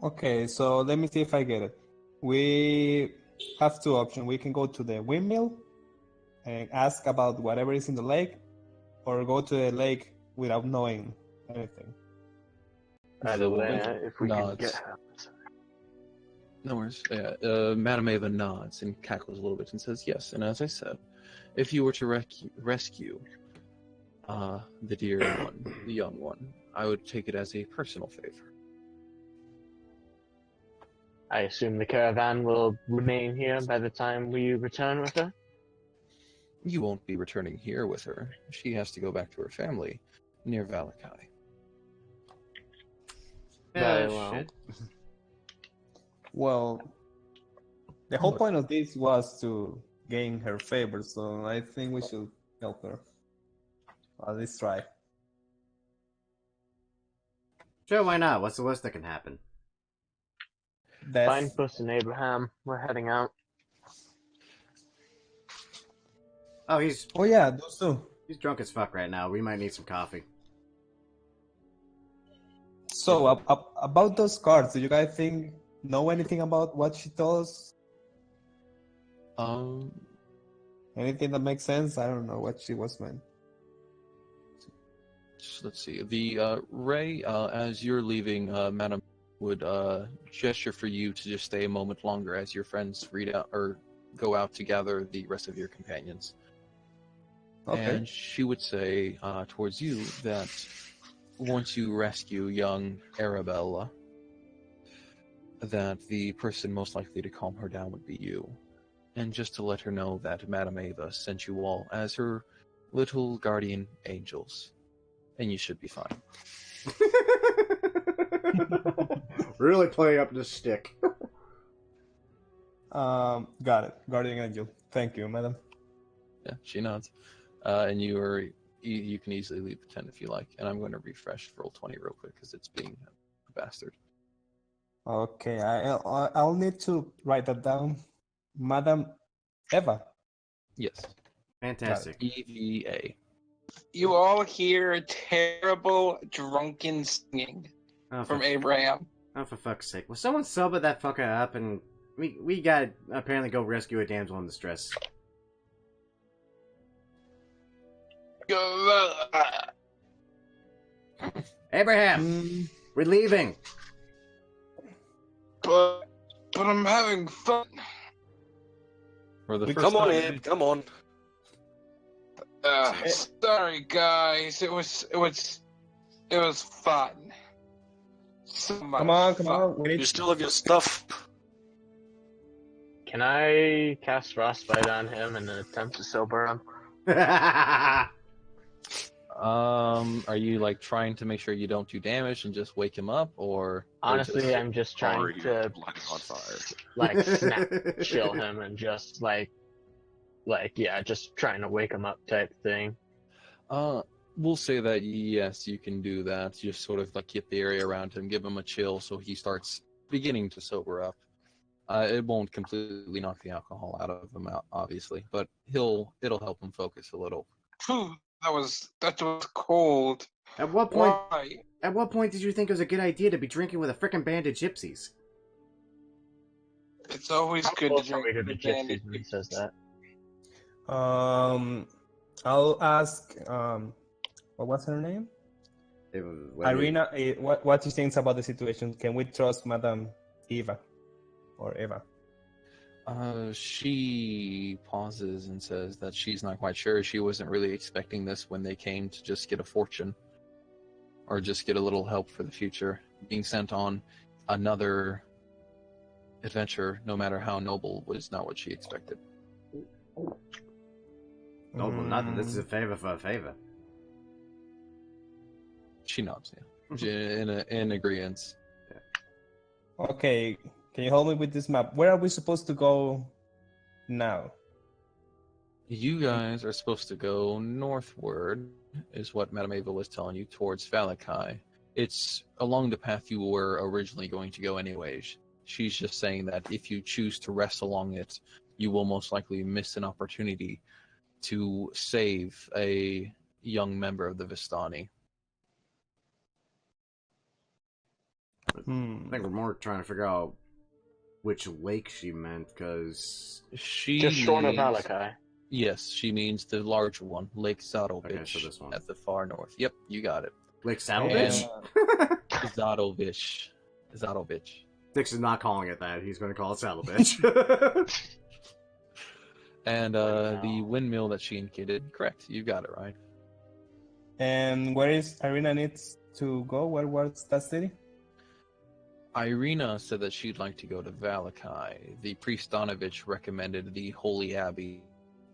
Okay, so let me see if I get it. We have two options. We can go to the windmill and ask about whatever is in the lake, or go to the lake without knowing anything. Either way, if we can get her. No worries. Madame Ava nods and cackles a little bit and says, "Yes, and as I said, if you were to rescue the dear one, the young one, I would take it as a personal favor." I assume the caravan will remain here by the time we return with her? You won't be returning here with her. She has to go back to her family near Valakai. Very well. Shit. Well, the whole point of this was to gain her favor, so I think we should help her. At least try. Sure, why not? What's the worst that can happen? Death. Fine, Puss and Abraham. We're heading out. Oh, Oh yeah, those two. he's drunk as fuck right now. We might need some coffee. So about those cards, do you guys know anything about what she told us? Anything that makes sense? I don't know what she was meant. Let's see. The Ray, as you're leaving, Madam would gesture for you to just stay a moment longer as your friends read out or go out to gather the rest of your companions. Okay. And she would say towards you that once you rescue young Arabella, that the person most likely to calm her down would be you. And just to let her know that Madame Ava sent you all as her little guardian angels. And you should be fine. Really playing up the stick. Got it. Guardian Angel. Thank you, madam. Yeah, she nods. And you can easily leave the tent if you like. And I'm going to refresh roll 20 real quick because it's being a bastard. Okay, I'll need to write that down. Madam Eva. Yes. Fantastic. EVA. You all hear terrible drunken singing from Abraham. Oh, for fuck's sake. Will someone sober that fucker up and we gotta apparently go rescue a damsel in distress. Abraham! We're leaving! But I'm having fun. Come on, Abe, come on. Sorry, guys. It was fun. So much Come on. You still have your stuff. Can I cast Frostbite on him in an attempt to sober him? Are you like trying to make sure you don't do damage and just wake him up, or honestly, I'm just trying to on fire. like snap chill him and just like yeah, just trying to wake him up type thing. We'll say that yes, you can do that. Just sort of like get the area around him, give him a chill, so he starts beginning to sober up. It won't completely knock the alcohol out of him, obviously, but it'll help him focus a little. That was cold. At what point? Why? At what point did you think it was a good idea to be drinking with a frickin' band of gypsies? It's always good to drink with with the a band of gypsies when he says that. I'll ask. What was her name? Irina. What do you think about the situation? Can we trust Madame Eva or Eva? She pauses and says that she's not quite sure. She wasn't really expecting this when they came to just get a fortune or just get a little help for the future. Being sent on another adventure, no matter how noble, was not what she expected. Noble nothing. This is a favor for a favor. She nods, yeah. in agreement. Okay. Can you help me with this map? Where are we supposed to go now? You guys are supposed to go northward, is what Madame Ava was telling you, towards Valakai. It's along the path you were originally going to go anyways. She's just saying that if you choose to rest along it, you will most likely miss an opportunity to save a young member of the Vistani. I think we're more trying to figure out which lake she meant, because she just short of Valakai. Yes, she means the larger one, Lake Zadovich, okay, so this one. at the far north. Yep, you got it. Lake Zadovich? Zadovich. Dix is not calling it that. He's going to call it Zadovich. And the windmill that she indicated, correct. You got it right. And where is Irina needs to go? Where was that city? Irina said that she'd like to go to Valakai. The priest Donovich recommended the Holy Abbey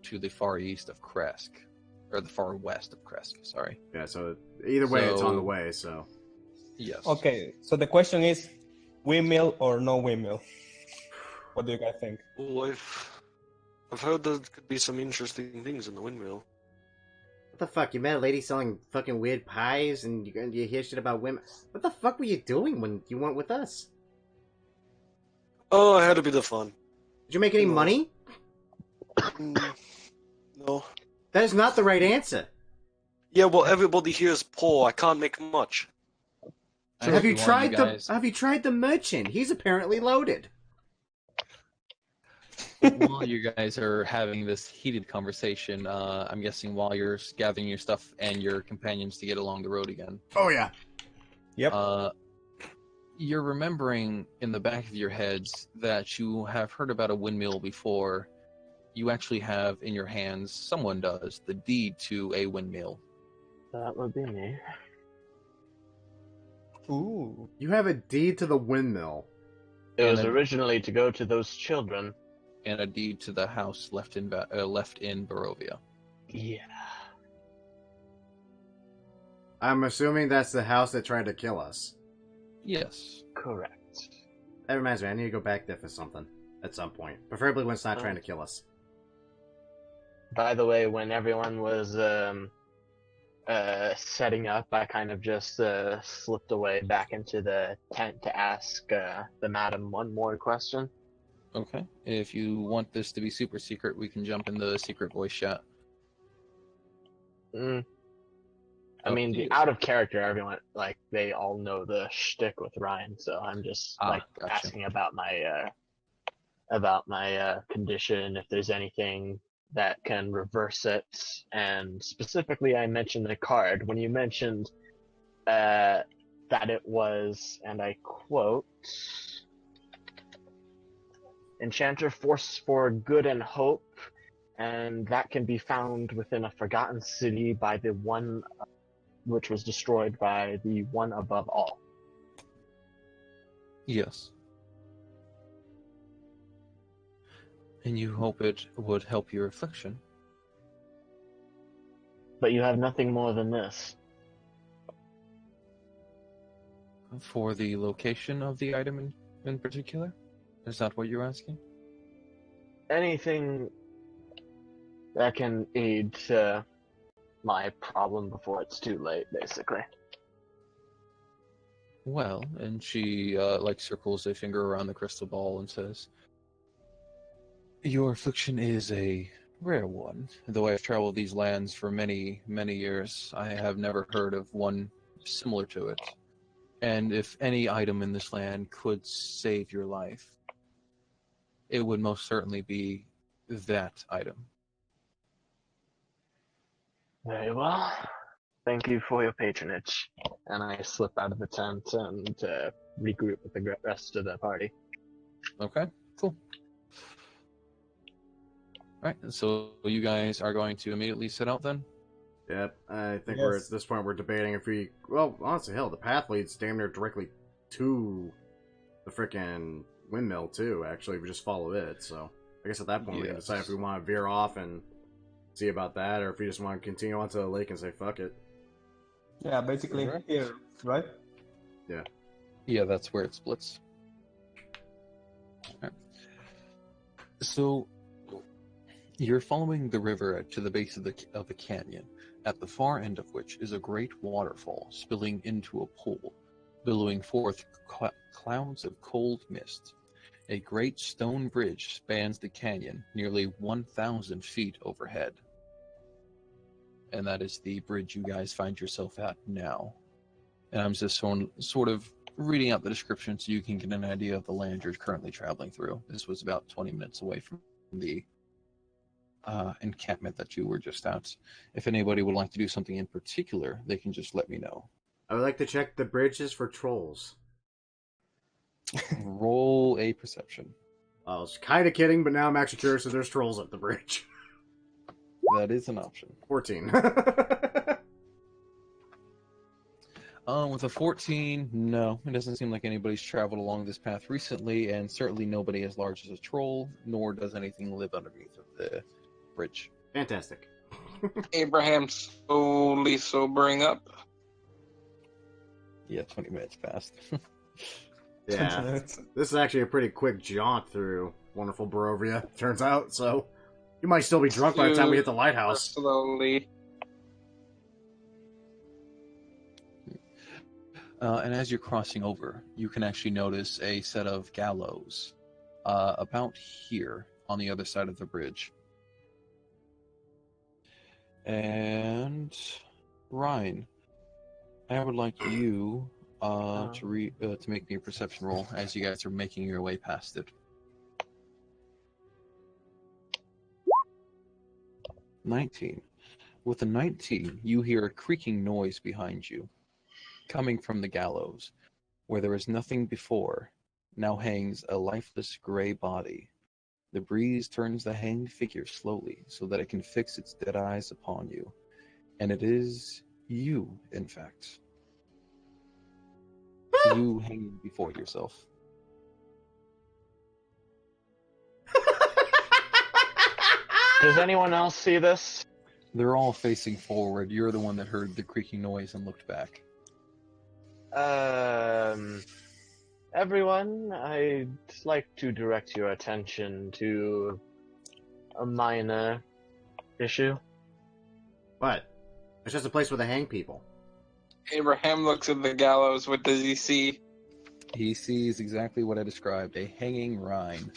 to the far east of Kresk. Or the far west of Kresk, sorry. Yeah, so either way, it's on the way, so... Yes. Okay, so the question is, windmill or no windmill? What do you guys think? Well, I've heard there could be some interesting things in the windmill. What the fuck? You met a lady selling fucking weird pies and you hear shit about women? What the fuck were you doing when you went with us? Oh, I had a bit of fun. Did you make any money? No. That is not the right answer. Yeah, well, everybody here is poor. I can't make much. Have you tried the merchant? He's apparently loaded. While you guys are having this heated conversation, I'm guessing while you're gathering your stuff and your companions to get along the road again. Oh, yeah. Yep. You're remembering in the back of your heads that you have heard about a windmill before. You actually have in your hands, someone does, the deed to a windmill. That would be me. Ooh. You have a deed to the windmill. It was originally to go to those children. And a deed to the house left in Barovia. Yeah. I'm assuming that's the house that tried to kill us. Yes. Correct. That reminds me, I need to go back there for something. At some point. Preferably when it's not trying to kill us. By the way, when everyone was setting up, I kind of just slipped away back into the tent to ask the madam one more question. Okay. If you want this to be super secret, we can jump in the secret voice chat. I mean, the out of character, everyone, like, they all know the shtick with Ryan, so I'm just, Gotcha. asking about my condition, if there's anything that can reverse it, and specifically I mentioned the card. When you mentioned that it was, and I quote, Enchanter Force for Good and Hope, and that can be found within a forgotten city by the one which was destroyed by the one above all. Yes. And you hope it would help your affliction. But you have nothing more than this. For the location of the item in particular? Is that what you're asking? Anything that can aid my problem before it's too late, basically. Well, and she circles a finger around the crystal ball and says, "Your affliction is a rare one. Though I have traveled these lands for many, many years, I have never heard of one similar to it. And if any item in this land could save your life, it would most certainly be that item." Very well. Thank you for your patronage. And I slip out of the tent and regroup with the rest of the party. Okay, cool. Alright, so you guys are going to immediately set out then? Yep, I think we're at this point we're debating if we... Well, honestly, hell, the path leads damn near directly to the frickin' windmill, too, actually, if we just follow it, so... I guess at that point we can decide if we want to veer off and see about that, or if we just want to continue on to the lake and say, fuck it. Yeah, basically here, right? Yeah. Yeah, that's where it splits. Okay. So, you're following the river to the base of the canyon, at the far end of which is a great waterfall spilling into a pool, billowing forth clouds of cold mist. A great stone bridge spans the canyon, nearly 1,000 feet overhead. And that is the bridge you guys find yourself at now. And I'm just sort of reading out the description so you can get an idea of the land you're currently traveling through. This was about 20 minutes away from the encampment that you were just at. If anybody would like to do something in particular, they can just let me know. I would like to check the bridges for trolls. Roll a perception. I was kind of kidding, but now I'm actually curious if there's trolls at the bridge. That is an option. 14. With a 14, no. It doesn't seem like anybody's traveled along this path recently, and certainly nobody as large as a troll, nor does anything live underneath of the bridge. Fantastic. Abraham slowly sobering up. Yeah, 20 minutes passed. Yeah. This is actually a pretty quick jaunt through wonderful Barovia, turns out, so you might still be drunk by the time we hit the lighthouse. Slowly. And as you're crossing over, you can actually notice a set of gallows about here on the other side of the bridge. And Ryan, I would like you to make me a perception roll as you guys are making your way past it. 19. With a 19, you hear a creaking noise behind you, coming from the gallows, where there was nothing before. Now hangs a lifeless gray body. The breeze turns the hanged figure slowly so that it can fix its dead eyes upon you. And it is you, in fact. You hanging before yourself. Does anyone else see this? They're all facing forward. You're the one that heard the creaking noise and looked back. Everyone, I'd like to direct your attention to a minor issue. What? It's just a place where they hang people. Abraham looks at the gallows. What does he see? He sees exactly what I described, a hanging Rhine.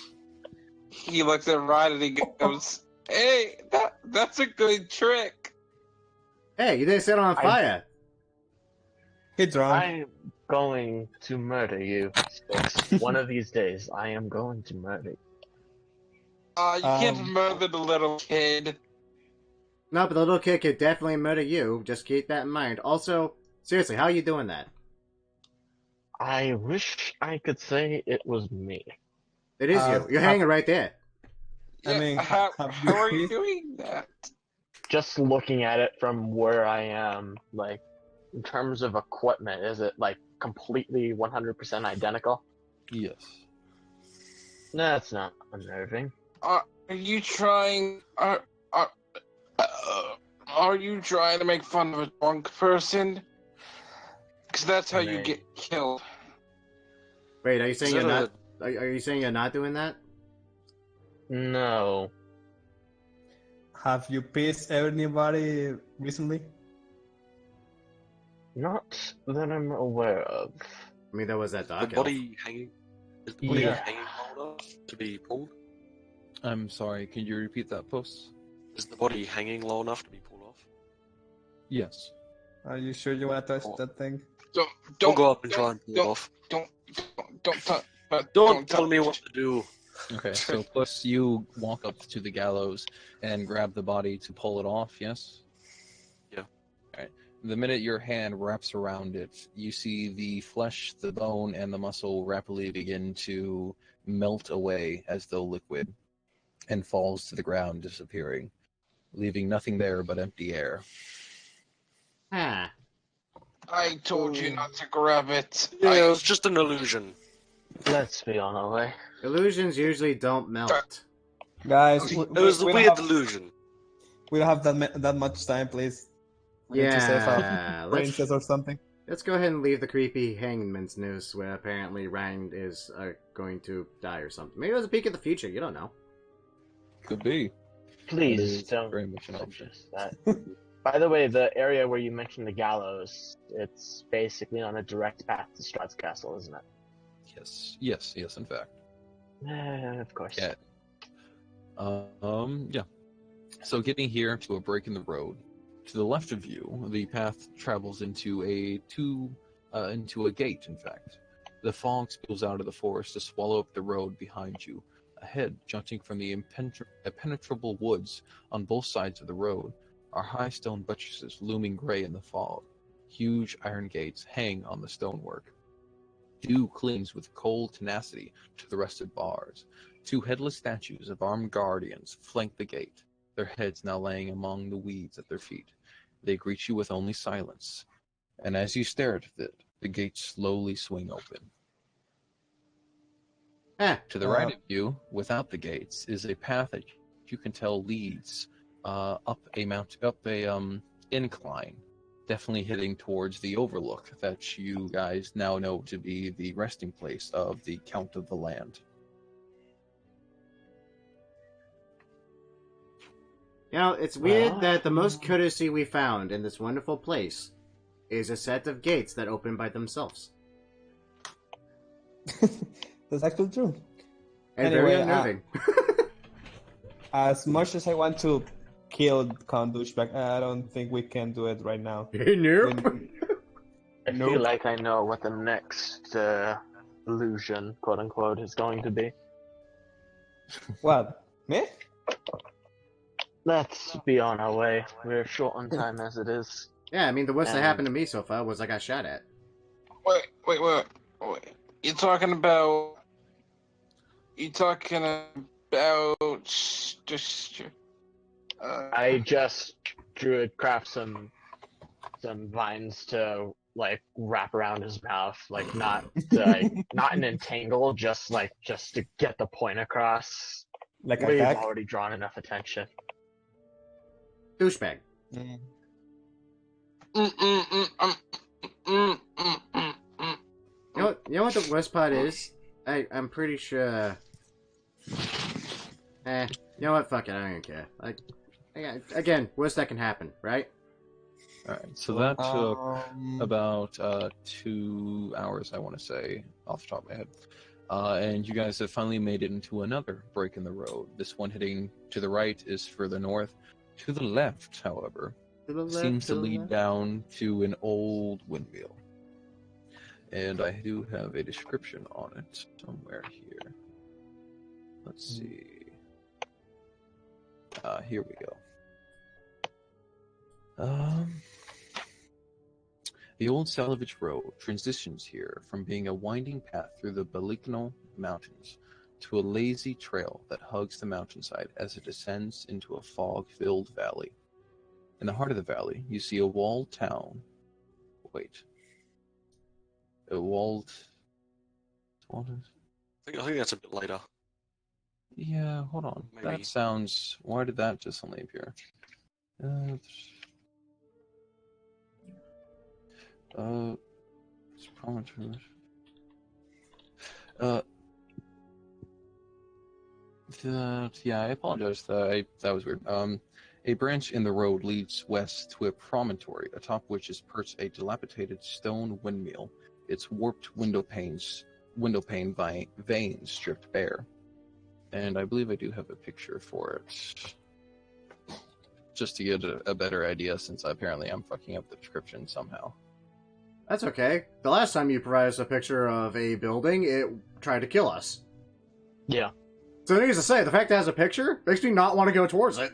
He looks at Ryan and he goes, "Hey, that's a good trick." Hey, you didn't set on fire. Hey, drunk. I'm going to murder you, Sticks. One of these days, I am going to murder you. You can't murder the little kid. No, but the little kid could definitely murder you. Just keep that in mind. Also, seriously, how are you doing that? I wish I could say it was me. It is you. You're hanging right there. Yeah, I mean, how have you are you pissed? doing that? Just looking at it from where I am, like, in terms of equipment, is it, like, completely 100% identical? Yes. That's not unnerving. Are you trying? Are you trying to make fun of a drunk person? Because that's how you Nay. get killed. Wait, are you saying Is you're that not? Are you saying you're not doing that? No. Have you pissed anybody recently? Not that I'm aware of. I mean, there was that Is the dog elf. body hanging? Is the body Yeah. hanging low enough to be pulled? I'm sorry, can you repeat that, Post? Is the body hanging low enough to be pulled off? Yes. Are you sure you want to touch that thing? Don't I'll go up and try and pull it off. Don't tell me what to do. Okay, so plus you walk up to the gallows and grab the body to pull it off, yes? Yeah. Alright. The minute your hand wraps around it, you see the flesh, the bone, and the muscle rapidly begin to melt away as though liquid and falls to the ground, disappearing, leaving nothing there but empty air. Ah. I told you not to grab it. Yeah, it was just an illusion. Let's be on our way. Illusions usually don't melt. Guys, It was a weird illusion. we don't have that much time, please. We need to save Yeah, our princess or something. let's go ahead and leave the creepy hangman's news where apparently Ryan is going to die or something. Maybe it was a peek at the future. You don't know. Could be. Please That is don't very much an option. suggest that. By the way, the area where you mentioned the gallows, it's basically on a direct path to Strahd's castle, isn't it? Yes, in fact. Of course. Yeah. Yeah. So getting here to a break in the road, to the left of you, the path travels into a gate, in fact. The fog spills out of the forest to swallow up the road behind you. Ahead, jutting from the impenetrable woods on both sides of the road, are high stone buttresses looming gray in the fog. Huge iron gates hang on the stonework. Dew clings with cold tenacity to the rusted bars. Two headless statues of armed guardians flank the gate, their heads now laying among the weeds at their feet. They greet you with only silence, and as you stare at it, the gates slowly swing open. To the right of you, without the gates, is a path that you can tell leads up a incline, definitely heading towards the overlook that you guys now know to be the resting place of the Count of the Land. You know, it's weird that the most courtesy we found in this wonderful place is a set of gates that open by themselves. That's actually true. And Anyway, very unnerving. As much as I want to kill Count Douchebag, I don't think we can do it right now. Nope. I feel like I know what the next illusion, quote unquote, is going to be. What? Me? Let's be on our way. We're short on time as it is. Yeah, I mean, the worst that happened to me so far was I got shot at. Wait. You're talking about just. I just craft some vines to like wrap around his mouth, like not an entangle, just to get the point across. Like a We've gag? already drawn enough attention. Douchebag. Mm. You know what the worst part is? I'm pretty sure... you know what? Fuck it, I don't even care. Again, worst that can happen, right? Alright, so that took about 2 hours, I want to say, off the top of my head. And you guys have finally made it into another break in the road. This one heading to the right is further north. To the left, however, seems to lead down to an old windmill. and I do have a description on it somewhere here. Let's see. Here we go. The old Salvage Road transitions here from being a winding path through the Balikno Mountains to a lazy trail that hugs the mountainside as it descends into a fog-filled valley. In the heart of the valley, you see a walled town. Wait. A walled... I think that's a bit later. Yeah, hold on. Maybe. That sounds... Why did that just suddenly appear? It's promontory. Yeah, I apologize. That was weird. A branch in the road leads west to a promontory, atop which is perched a dilapidated stone windmill, its warped window pane veins stripped bare. And I believe I do have a picture for it, just to get a better idea, since apparently I'm fucking up the description somehow. That's okay. The last time you provided us a picture of a building, it tried to kill us. Yeah. So needless to say, the fact that it has a picture makes me not want to go towards it.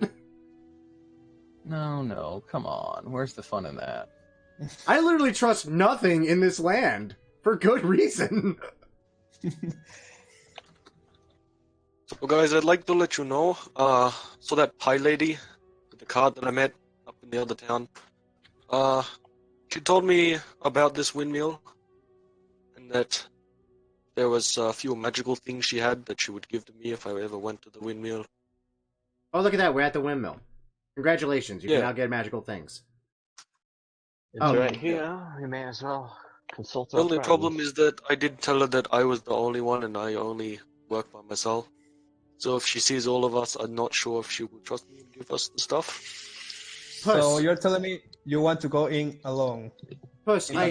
No, come on. Where's the fun in that? I literally trust nothing in this land, for good reason. Well, guys, I'd like to let you know, so that pie lady with the card that I met up in the other town, she told me about this windmill, and that there was a few magical things she had that she would give to me if I ever went to the windmill. Oh, look at that. We're at the windmill. Congratulations. You Yeah. can now get magical things. It's Oh, right here. You may as well consult The our only friends. problem is that I did tell her that I was the only one and I only work by myself. So if she sees all of us, I'm not sure if she will trust me and give us the stuff. So you're telling me you want to go in alone? Puss, I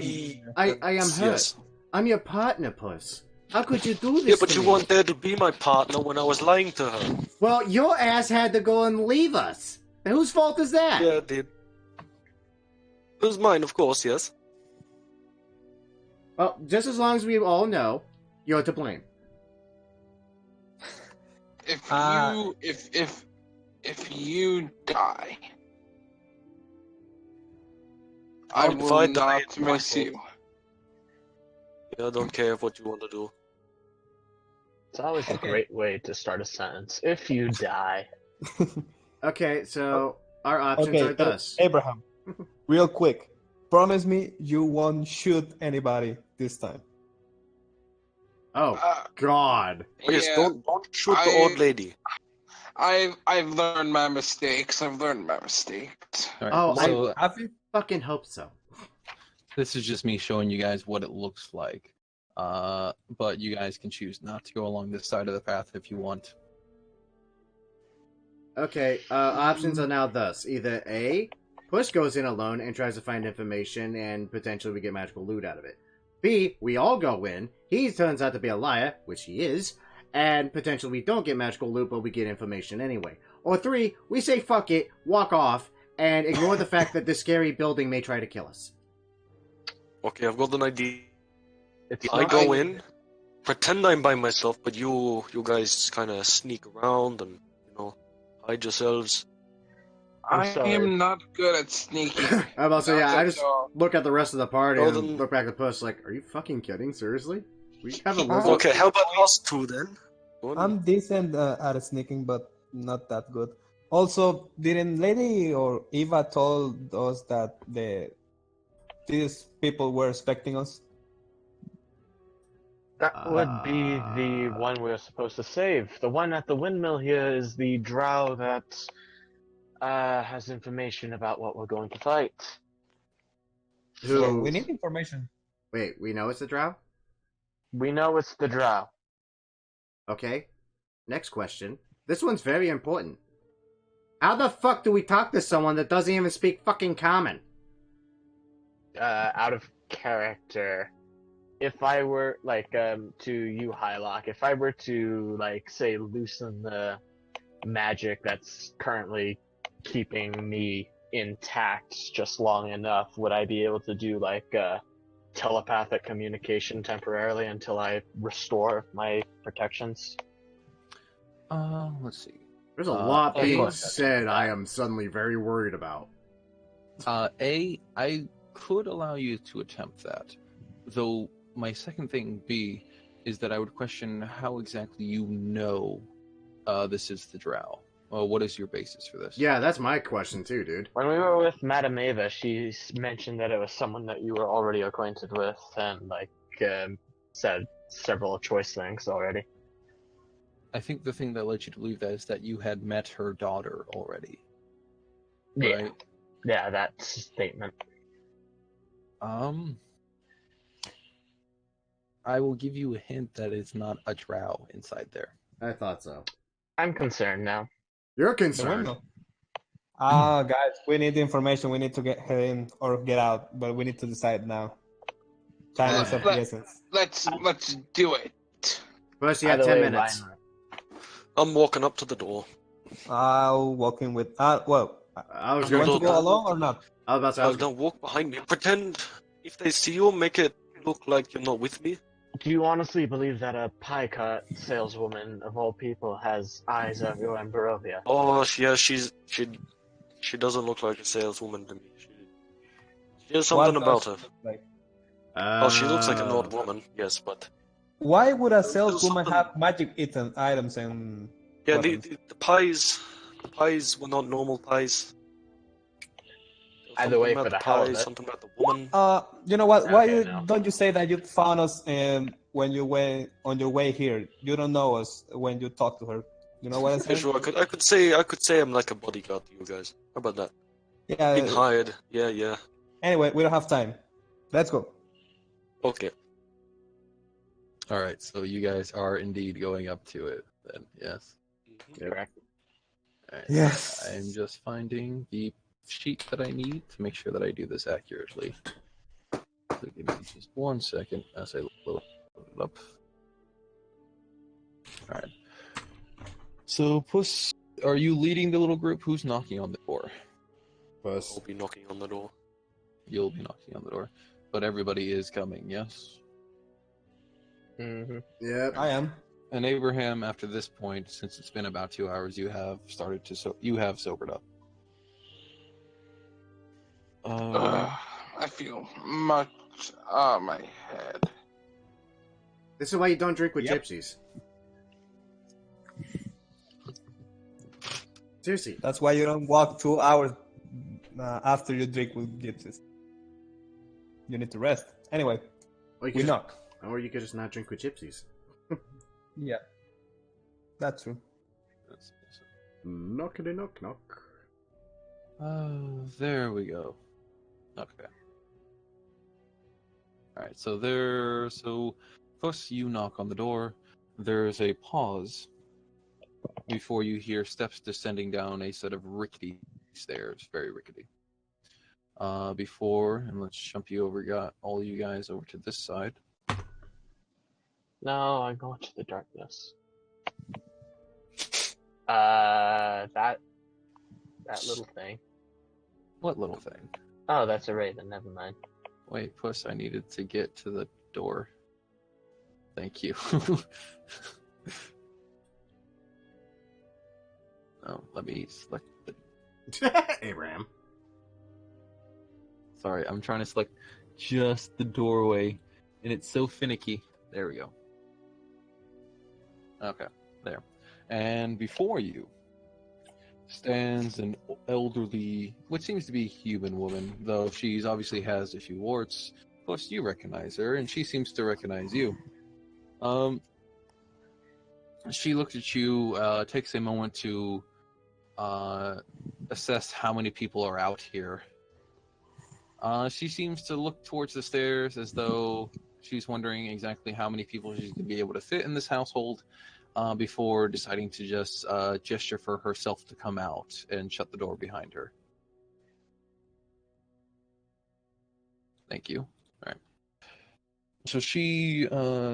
am hurt. Yes. I'm your partner, Puss. How could you do this Yeah, but to you me? weren't there to be my partner when I was lying to her. Well, your ass had to go and leave us. And whose fault is that? Yeah, it did. It was mine, of course, yes. Well, just as long as we all know, you're to blame. If you die, I If will I die, not it's my miss you. Yeah, I don't care what you want to do. It's always a great way to start a sentence. If you die. Okay, so our options are thus. Abraham, real quick, promise me you won't shoot anybody this time. Oh, God. Oh, yes, Yeah, don't shoot the old lady. I've learned my mistakes. All right, Oh, so I fucking hope so. this is just me showing you guys what it looks like. But you guys can choose not to go along this side of the path if you want. Okay, options are now thus. Either A, Push goes in alone and tries to find information and potentially we get magical loot out of it. B, we all go in, he turns out to be a liar, which he is, and potentially we don't get magical loot but we get information anyway. Or 3, we say fuck it, walk off, and ignore the fact that this scary building may try to kill us. Okay, I've got an idea. It's I not- go in, pretend I'm by myself, but you guys kind of sneak around and, hide yourselves. I'm I sorry. am not good at sneaking. I'm about to say, yeah, Not I at just all. look at the rest of the party Oh, and then- look back at Puss like, are you fucking kidding? Seriously? We have a lizard? Okay, how about us two then? Go on. I'm decent at sneaking, but not that good. Also, didn't Lady or Eva told us that these people were expecting us? That would be the one we're supposed to save. The one at the windmill here is the drow that has information about what we're going to fight. So Who? we need information. Wait, we know it's a drow? We know it's the drow. Okay. Next question. This one's very important. How the fuck do we talk to someone that doesn't even speak fucking common? Out of character. If I were, to you, Hylock, if I were to, say, loosen the magic that's currently keeping me intact just long enough, would I be able to do, telepathic communication temporarily until I restore my protections? Let's see. There's a lot of being course, said I am suddenly very worried about. I could allow you to attempt that, though my second thing, B, is that I would question how exactly you know this is the Drow. Well, what is your basis for this? Yeah, that's my question too, dude. When we were with Madame Ava, she mentioned that it was someone that you were already acquainted with, and said several choice things already. I think the thing that led you to believe that is that you had met her daughter already. Yeah, Right? yeah, that statement. I will give you a hint that it's not a Drow inside there. I thought so. I'm concerned now. You're The concerned. window. Guys, we need the information. We need to get her in or get out, but we need to decide now. Time is of the essence. Let's do it. Plus, you have Either 10 way, minutes. I'm walking up to the door. I'll walk in with. Well, I was you going want to go along or not? I was about to say, I was Don't walk behind me. Pretend if they see you, make it look like you're not with me. Do you honestly believe that a pie cut saleswoman of all people has eyes everywhere in Barovia? Oh, yeah, she doesn't look like a saleswoman to me. She has something What about does her. she look like? Oh, she looks like an old woman. Yes, but Why would a There's saleswoman something- have magic eaten items and yeah, weapons? the pies were not normal pies. Either way, Something for about the hell of pies, it. something about the woman. You know what? Why Okay, no. don't you say that you found us when you went on your way here? You don't know us when you talk to her. You know what I'm Yeah, saying? sure, I could say I'm like a bodyguard to you guys. How about that? Being Yeah. hired. Yeah. Anyway, we don't have time. Let's go. Okay. All right, so you guys are indeed going up to it then, yes? Correct. All right. Yes. I'm just finding the sheet that I need to make sure that I do this accurately. So give me just 1 second as I load it up. All right. So, Puss, are you leading the little group? Who's knocking on the door? Puss. I'll be knocking on the door. You'll be knocking on the door. But everybody is coming, yes? Mm-hmm. Yep. I am. And Abraham, after this point, since it's been about 2 hours, you have started to you have sobered up. I feel much on my head. This is why you don't drink with Yep. gypsies. Seriously. That's why you don't walk 2 hours after you drink with gypsies. You need to rest. Anyway, Or you we could knock. Or you could just not drink with gypsies. Yeah, that's true. Knockity knock knock. There we go. Okay. Alright, so Puss, you knock on the door. There's a pause before you hear steps descending down a set of rickety stairs, very rickety. And let's jump you over, got all you guys over to this side. No, I'm going to the darkness. That little thing. What little thing? Oh, that's a raven. Never mind. Wait, Puss, I needed to get to the door. Thank you. Oh, let me select the... Abraham. Sorry, I'm trying to select just the doorway, and it's so finicky. There we go. Okay, there. And before you stands an elderly, what seems to be human woman, though she's obviously has a few warts. Plus, you recognize her, and she seems to recognize you. She looks at you, takes a moment to assess how many people are out here. She seems to look towards the stairs as though she's wondering exactly how many people she's going to be able to fit in this household before deciding to just gesture for herself to come out and shut the door behind her. Thank you. All right. So she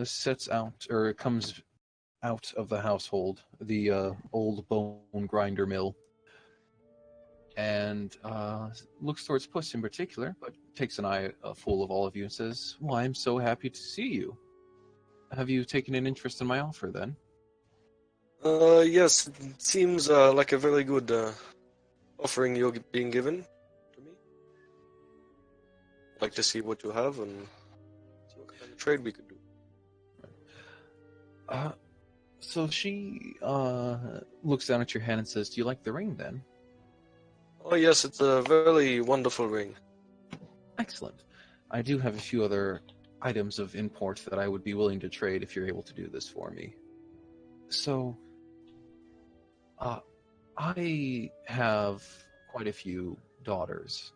sets out, or comes out of the household, the old bone grinder mill, and looks towards Puss in particular, but takes an eye full of all of you and says, "Well, I'm so happy to see you. Have you taken an interest in my offer, then?" Yes, it seems like a very good offering you're being given to me. I'd like to see what you have and see what kind of trade we could do. So she looks down at your hand and says, "Do you like the ring, then?" Oh yes, it's a very wonderful ring. Excellent. I do have a few other items of import that I would be willing to trade if you're able to do this for me. So, I have quite a few daughters,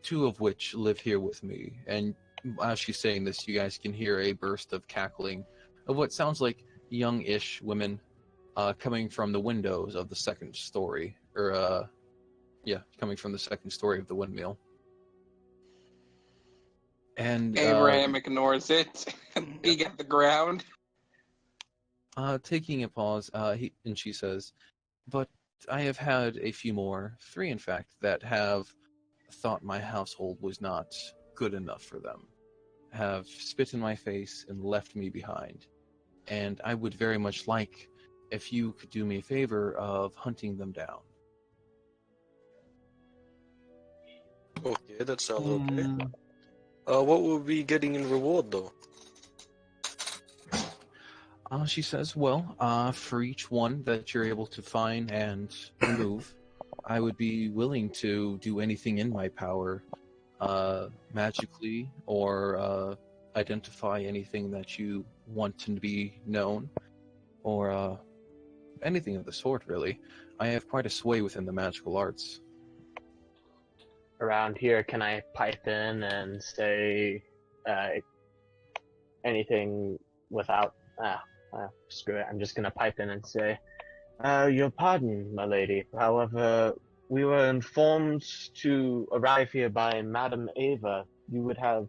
two of which live here with me. And as she's saying this, you guys can hear a burst of cackling of what sounds like young-ish women coming from the windows of the second story, coming from the second story of the windmill. And Abraham ignores it. Being at the ground. taking a pause, she says, "But I have had a few more, 3 in fact, that have thought my household was not good enough for them, have spit in my face and left me behind. And I would very much like if you could do me a favor of hunting them down." Okay, that sounds okay. What will we be getting in reward, though? She says, "Well, for each one that you're able to find and remove, I would be willing to do anything in my power, magically, or identify anything that you want to be known, or anything of the sort, really. I have quite a sway within the magical arts." Around here, can I pipe in and say anything without... screw it. I'm just gonna pipe in and say, your pardon, my lady. However, we were informed to arrive here by Madame Ava. You would have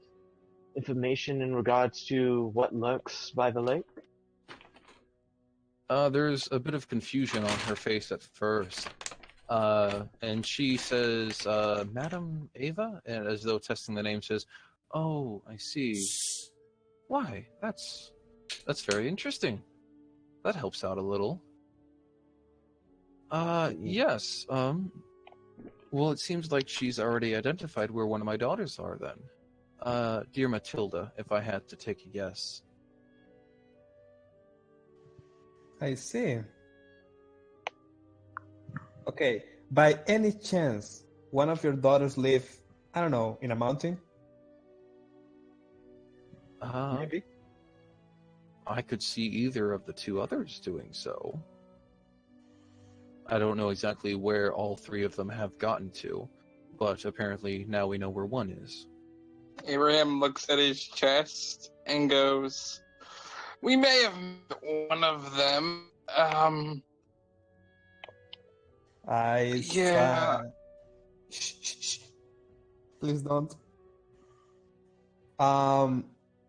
information in regards to what lurks by the lake? There's a bit of confusion on her face at first. And she says, "Madam Ava?" And as though testing the name, says, "Oh, I see. Why, that's very interesting. That helps out a little." Yes. Well, it seems like she's already identified where one of my daughters are, then. Dear Matilda, if I had to take a guess. I see. Okay, by any chance, one of your daughters live, I don't know, in a mountain? Maybe? I could see either of the 2 others doing so. I don't know exactly where all 3 of them have gotten to, but apparently now we know where one is. Abraham looks at his chest and goes, "We may have met one of them. Yeah. Shh. Please don't.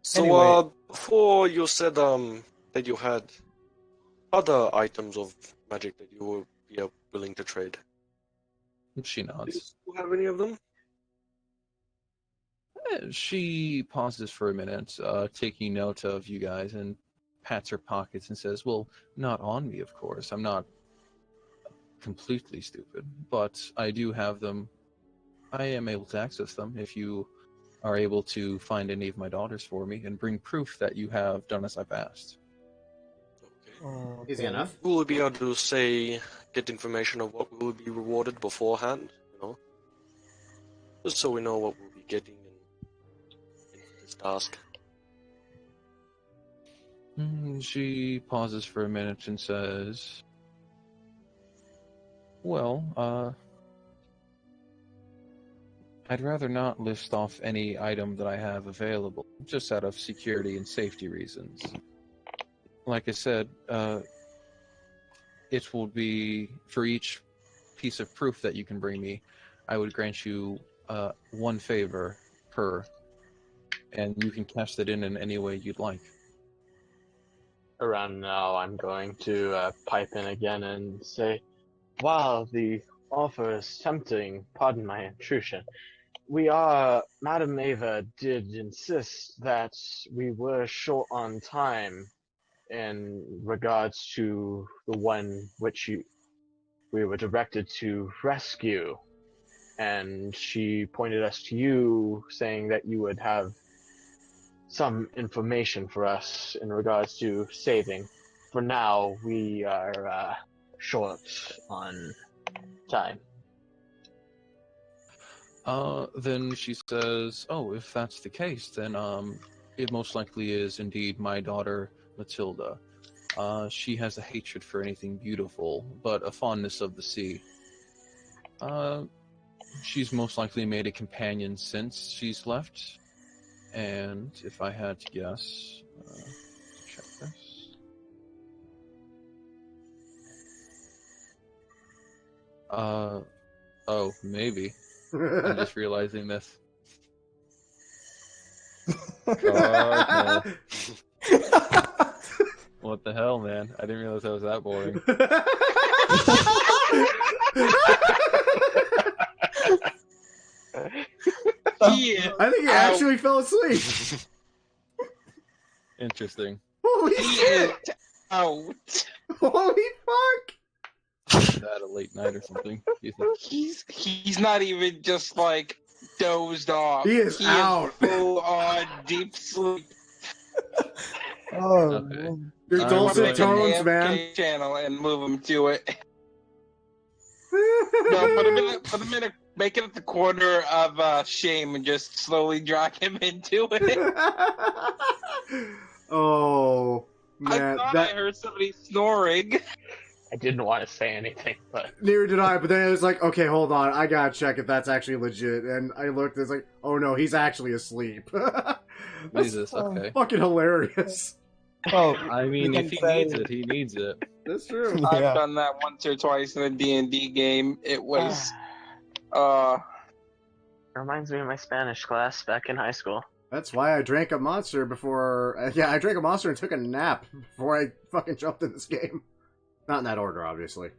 So, Anyway. before you said that you had other items of magic that you would be willing to trade. She Do you nods. still have any of them? She pauses for a minute, taking note of you guys, and pats her pockets and says, "Well, not on me, of course. I'm not completely stupid, but I do have them. I am able to access them if you are able to find any of my daughters for me and bring proof that you have done as I've asked." Okay. Easy enough. We will be able to get information of what will be rewarded beforehand, just so we know what we'll be getting in this task. She pauses for a minute and says, "Well, I'd rather not list off any item that I have available, just out of security and safety reasons. Like I said, it will be, for each piece of proof that you can bring me, I would grant you 1 favor per, and you can cash that in any way you'd like." Around now, I'm going to pipe in again and say, "Wow, the offer is tempting. Pardon my intrusion. Madam Ava did insist that we were short on time in regards to the one which we were directed to rescue. And she pointed us to you, saying that you would have some information for us in regards to saving. For now, we are short on time. Then she says, "Oh, if that's the case, then it most likely is indeed my daughter Matilda. She has a hatred for anything beautiful, but a fondness of the sea. She's most likely made a companion since she's left, and if I had to guess, check this. Oh, maybe. I'm just realizing this. No. What the hell, man? I didn't realize that was that boring. I think he actually fell asleep. Interesting. Holy shit! Out. Holy fuck! That a late night or something? You think? He's not even just like dozed off. He is out. Full on deep sleep. Oh, Okay. Your I'm dulcet going- tones, man. Channel and move him to it. No, put him in make it at the corner of shame and just slowly drag him into it. Oh man, I thought I heard somebody snoring. I didn't want to say anything, but neither did I. But then it was like, okay, hold on, I gotta check if that's actually legit. And I looked, it's like, oh no, he's actually asleep. That's Jesus, okay. fucking hilarious. oh, I mean, you if can he say- needs it, he needs it. That's true. Yeah. I've done that once or twice in a D&D game. It was, reminds me of my Spanish class back in high school. That's why I drank a monster before. I drank a monster and took a nap before I fucking jumped in this game. Not in that order, obviously.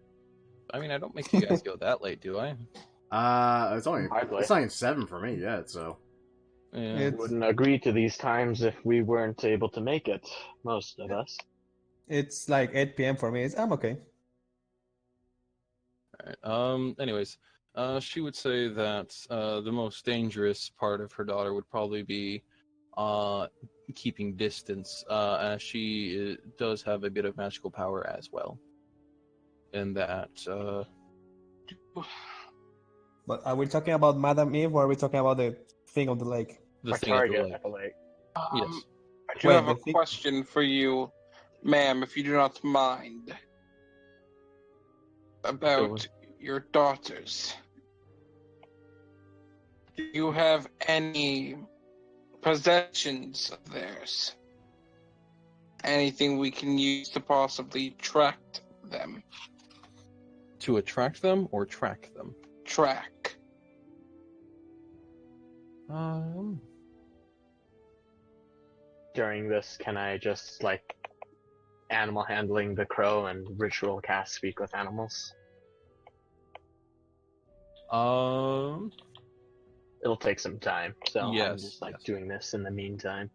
I mean, I don't make you guys go that late, do I? It's only Hardly. it's not even 7 for me yet, so. Yeah. It's- Wouldn't agree to these times if we weren't able to make it, most of us. It's like 8 p.m. for me. I'm okay. Alright. Anyways, she would say that the most dangerous part of her daughter would probably be keeping distance, as she does have a bit of magical power as well. And that, But are we talking about Madame Eve or are we talking about the thing on the lake? the Our thing at the target lake. at the lake. Yes. I do Wait, have a the thing- question for you, ma'am, if you do not mind, about your daughters. Do you have any possessions of theirs? Anything we can use to possibly track them? To attract them or track them? Track. During this, can I just, like, animal handling the crow and ritual cast speak with animals? It'll take some time, so I'm Yes, just, like, yes. doing this in the meantime.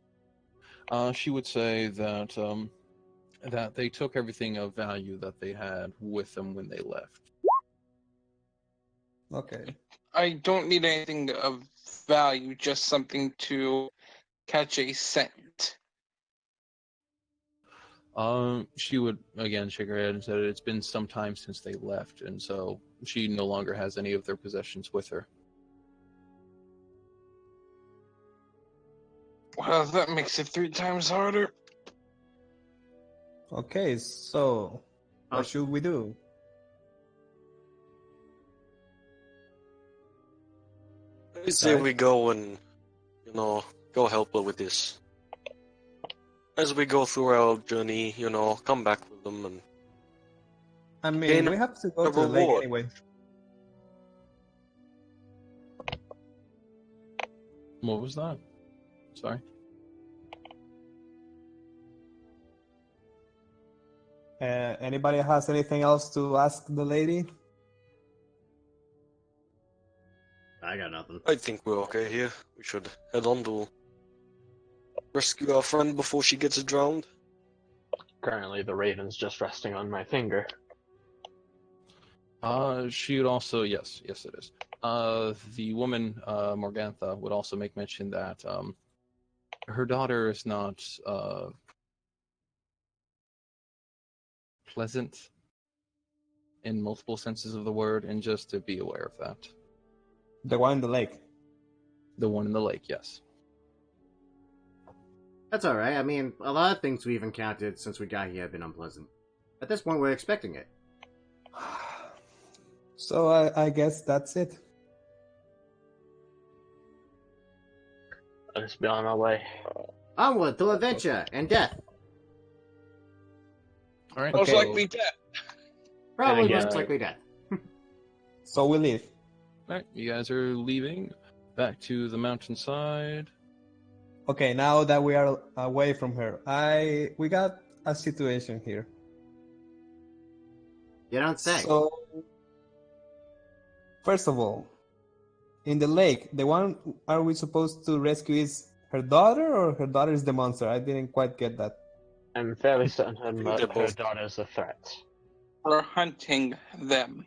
She would say that that they took everything of value that they had with them when they left. Okay. I don't need anything of value, just something to catch a scent. She would again shake her head and said it's been some time since they left, and so she no longer has any of their possessions with her. Well, that makes it 3 times harder. Okay, so what should we do? I say we go and, go help her with this. As we go through our journey, come back with them and I mean, Gain we have to go a to the lake reward. anyway. What was that? Sorry. Anybody has anything else to ask the lady? I got nothing. I think we're okay here. We should head on to rescue our friend before she gets drowned. Currently, the raven's just resting on my finger. She would also, yes, it is. The woman, Morgantha, would also make mention that her daughter is not pleasant in multiple senses of the word, and just to be aware of that. The one in the lake. The one in the lake, yes. That's alright. I mean, a lot of things we've encountered since we got here have been unpleasant. At this point, we're expecting it. So I guess that's it. Let's be on our way. Onward to adventure and death. All right. Most so- likely death. Probably And again, most likely death. So we leave. All right, you guys are leaving back to the mountainside. Okay, now that we are away from her, we got a situation here. You don't say. So, first of all, in the lake, the one are we supposed to rescue is her daughter, or her daughter is the monster? I didn't quite get that. I'm fairly certain her, think they're her both- daughter's a threat. We're hunting them.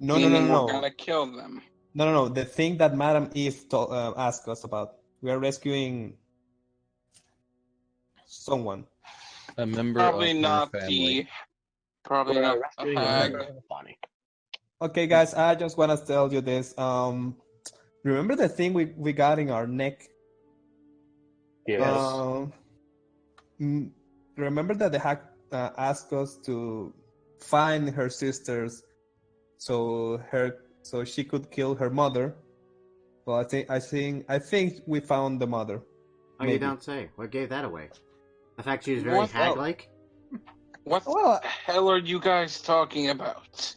No. Meaning we're gonna kill them. No. The thing that Madame Eve asked us about. We are rescuing someone. A member Probably of her not family. Probably We're not the rescuing a hag. member of the Bonnie. Okay, guys, I just want to tell you this. Remember the thing we got in our neck? Yes. Remember that the hack asked us to find her sisters, so she could kill her mother. Well, I think we found the mother. Oh, you maybe. don't say. What gave that away? The fact she was very What? hag-like? What Well, the hell are you guys talking about?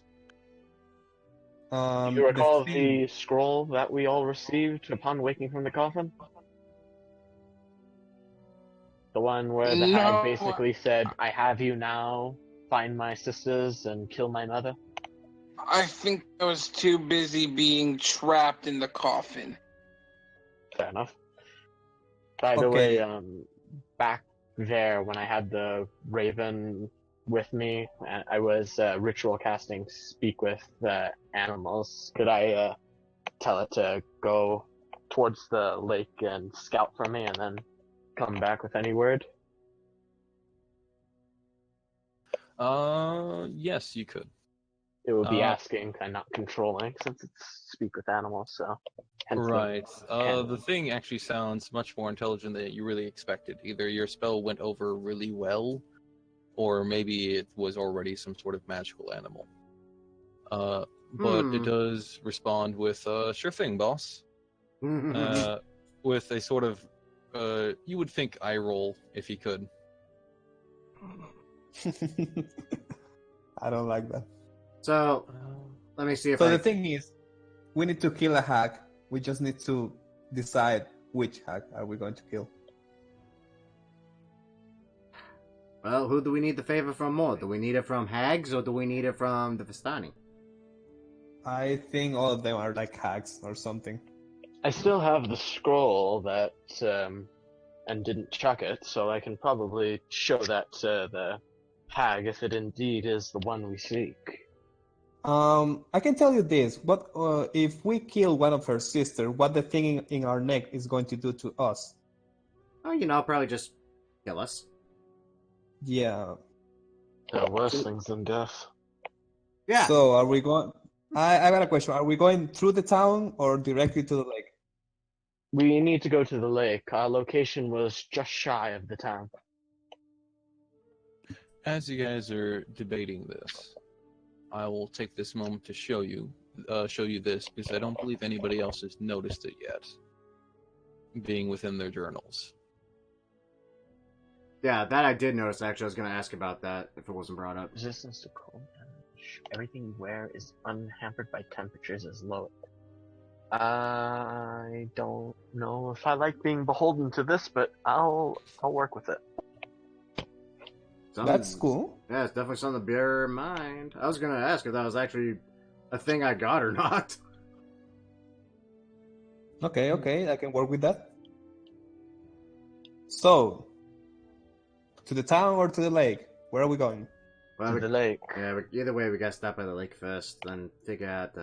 Do you recall the thing- the scroll that we all received upon waking from the coffin? The one where the hag No. basically said, I have you now, find my sisters and kill my mother? I think I was too busy being trapped in the coffin. Fair enough. By the Okay. way, back there when I had the raven with me, I was ritual casting speak with animals. Could I tell it to go towards the lake and scout for me and then come back with any word? Yes, you could. It would be Uh, asking and not controlling, since it's speak with animals, so... hence the Right. can. The thing actually sounds much more intelligent than you really expected. Either your spell went over really well, or maybe it was already some sort of magical animal. But it does respond with, sure thing, boss. With a sort of, you would think eye roll if he could. I don't like that. So, let me see if So I... the thing is, we need to kill a hag. We just need to decide which hag are we going to kill. Well, who do we need the favor from more? Do we need it from Hags or do we need it from the Vistani? I think all of them are like hags or something. I still have the scroll that, and didn't chuck it, so I can probably show that to the hag if it indeed is the one we seek. I can tell you this. What if we kill one of her sisters? What the thing in our neck is going to do to us? Oh, you know, probably just kill us. Yeah. There are worse things than death. Yeah. So are we going? I got a question. Are we going through the town or directly to the lake? We need to go to the lake. Our location was just shy of the town. As you guys are debating this, I will take this moment to show you this, because I don't believe anybody else has noticed it yet, being within their journals. Yeah, that I did notice, actually. I was going to ask about that if it wasn't brought up. Resistance to cold damage. Everything you wear is unhampered by temperatures as low. I don't know if I like being beholden to this, but I'll work with it. That's cool. Yeah, it's definitely something to bear in mind. I was going to ask if that was actually a thing I got or not. Okay, I can work with that. So, to the town or to the lake? Where are we going? Well, To the lake. yeah, but either way, we gotta stop by the lake first, then figure out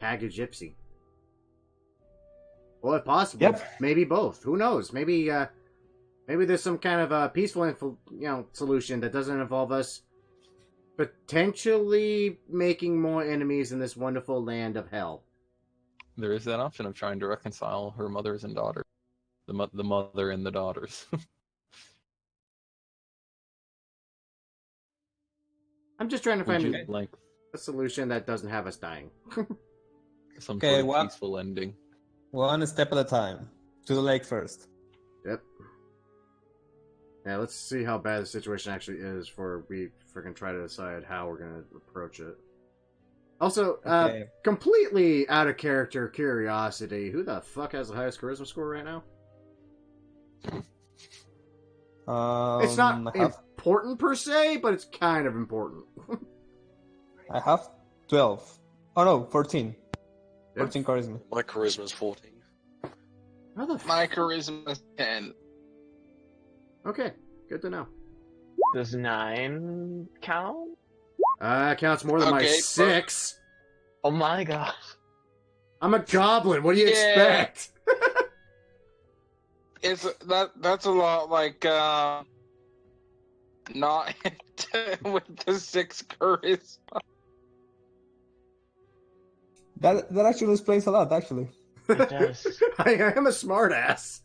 Hag or Gypsy. Well, if possible, Yep. maybe both. Who knows? Maybe there's some kind of peaceful, solution that doesn't involve us potentially making more enemies in this wonderful land of hell. There is that option of trying to reconcile her mothers and daughters. The mother and the daughters. I'm just trying to Would find you like a solution that doesn't have us dying. some Okay, sort of well- peaceful ending? One step at a time. To the lake first. Yep. Yeah, let's see how bad the situation actually is before we freaking try to decide how we're gonna approach it. Also, Okay. completely out of character curiosity, who the fuck has the highest charisma score right now? It's not I have important per se, but it's kind of important. I have 12. Oh no, 14. Yep. 14 charisma. My charisma's 14. How the My charisma is 10. Okay, good to know. Does 9 count? Counts more than my Okay, 6. Oh my god. I'm a goblin. What do you Yeah. expect? That's a lot like not with the 6 charisma. That actually explains a lot, actually. It does. I am a smartass.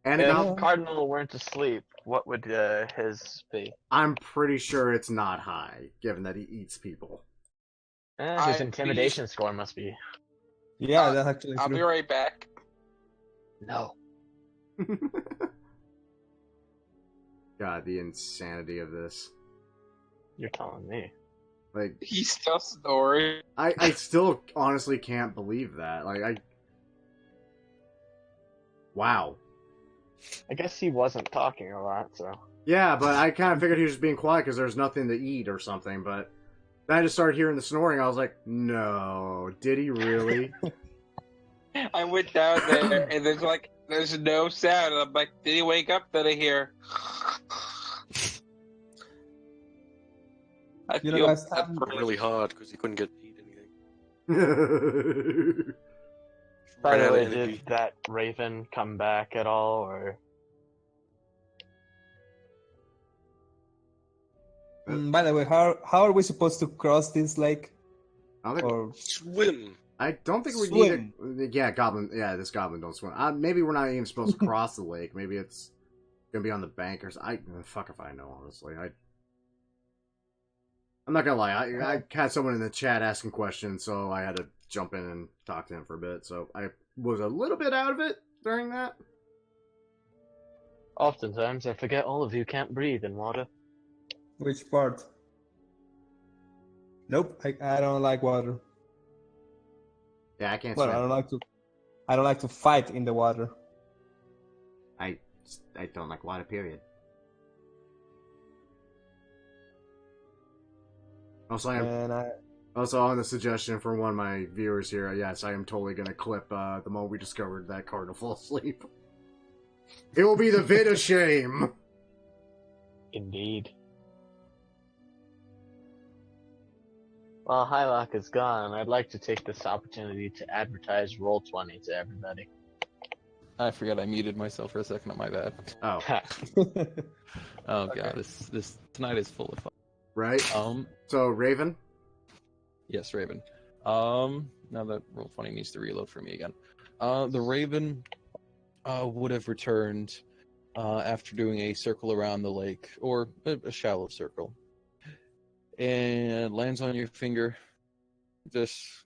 And a If goblin. Cardinal weren't asleep, what would his be? I'm pretty sure it's not high, given that he eats people. His I'd intimidation score must be. Yeah, that's actually I'll be true. right back. No. God, the insanity of this. You're telling me. Like, He's still snoring. I still honestly can't believe that. Wow. I guess he wasn't talking a lot, so. Yeah, but I kind of figured he was just being quiet because there's nothing to eat or something, but then I just started hearing the snoring. I was like, no, did he really? I went down there and there's no sound. And I'm like, did he wake up? Then I hear. I You know, feel last bad time- for Worked him. really hard because he couldn't get eat anything. By Ran the out way, of energy. did that Raven come back at all, or? By the way, how are we supposed to cross this lake? I don't think, Or Swim. I don't think we Swim. need it. Yeah, goblin. Yeah, this goblin don't swim. Maybe we're not even supposed to cross the lake. Maybe it's gonna be on the bank or something. Fuck if I know, honestly. I'm not gonna lie. I had someone in the chat asking questions, so I had to jump in and talk to him for a bit. So I was a little bit out of it during that. Oftentimes, I forget all of you can't breathe in water. which part? Nope, I don't like water. Yeah, I can't Well, swim. I don't like to fight in the water. I don't like water. Period. Also, Also, on the suggestion from one of my viewers here, yes, I am totally going to clip the moment we discovered that Cardinal fell asleep. It will be the vid of shame. Indeed. While Hylock is gone, I'd like to take this opportunity to advertise Roll20 to everybody. I forgot I muted myself for a second. My bad. Oh, Oh god, this tonight is full of fun. right? So, Raven? Yes, Raven. Now that Roll20 needs to reload for me again. The Raven would have returned after doing a circle around the lake, or a shallow circle, and lands on your finger. Just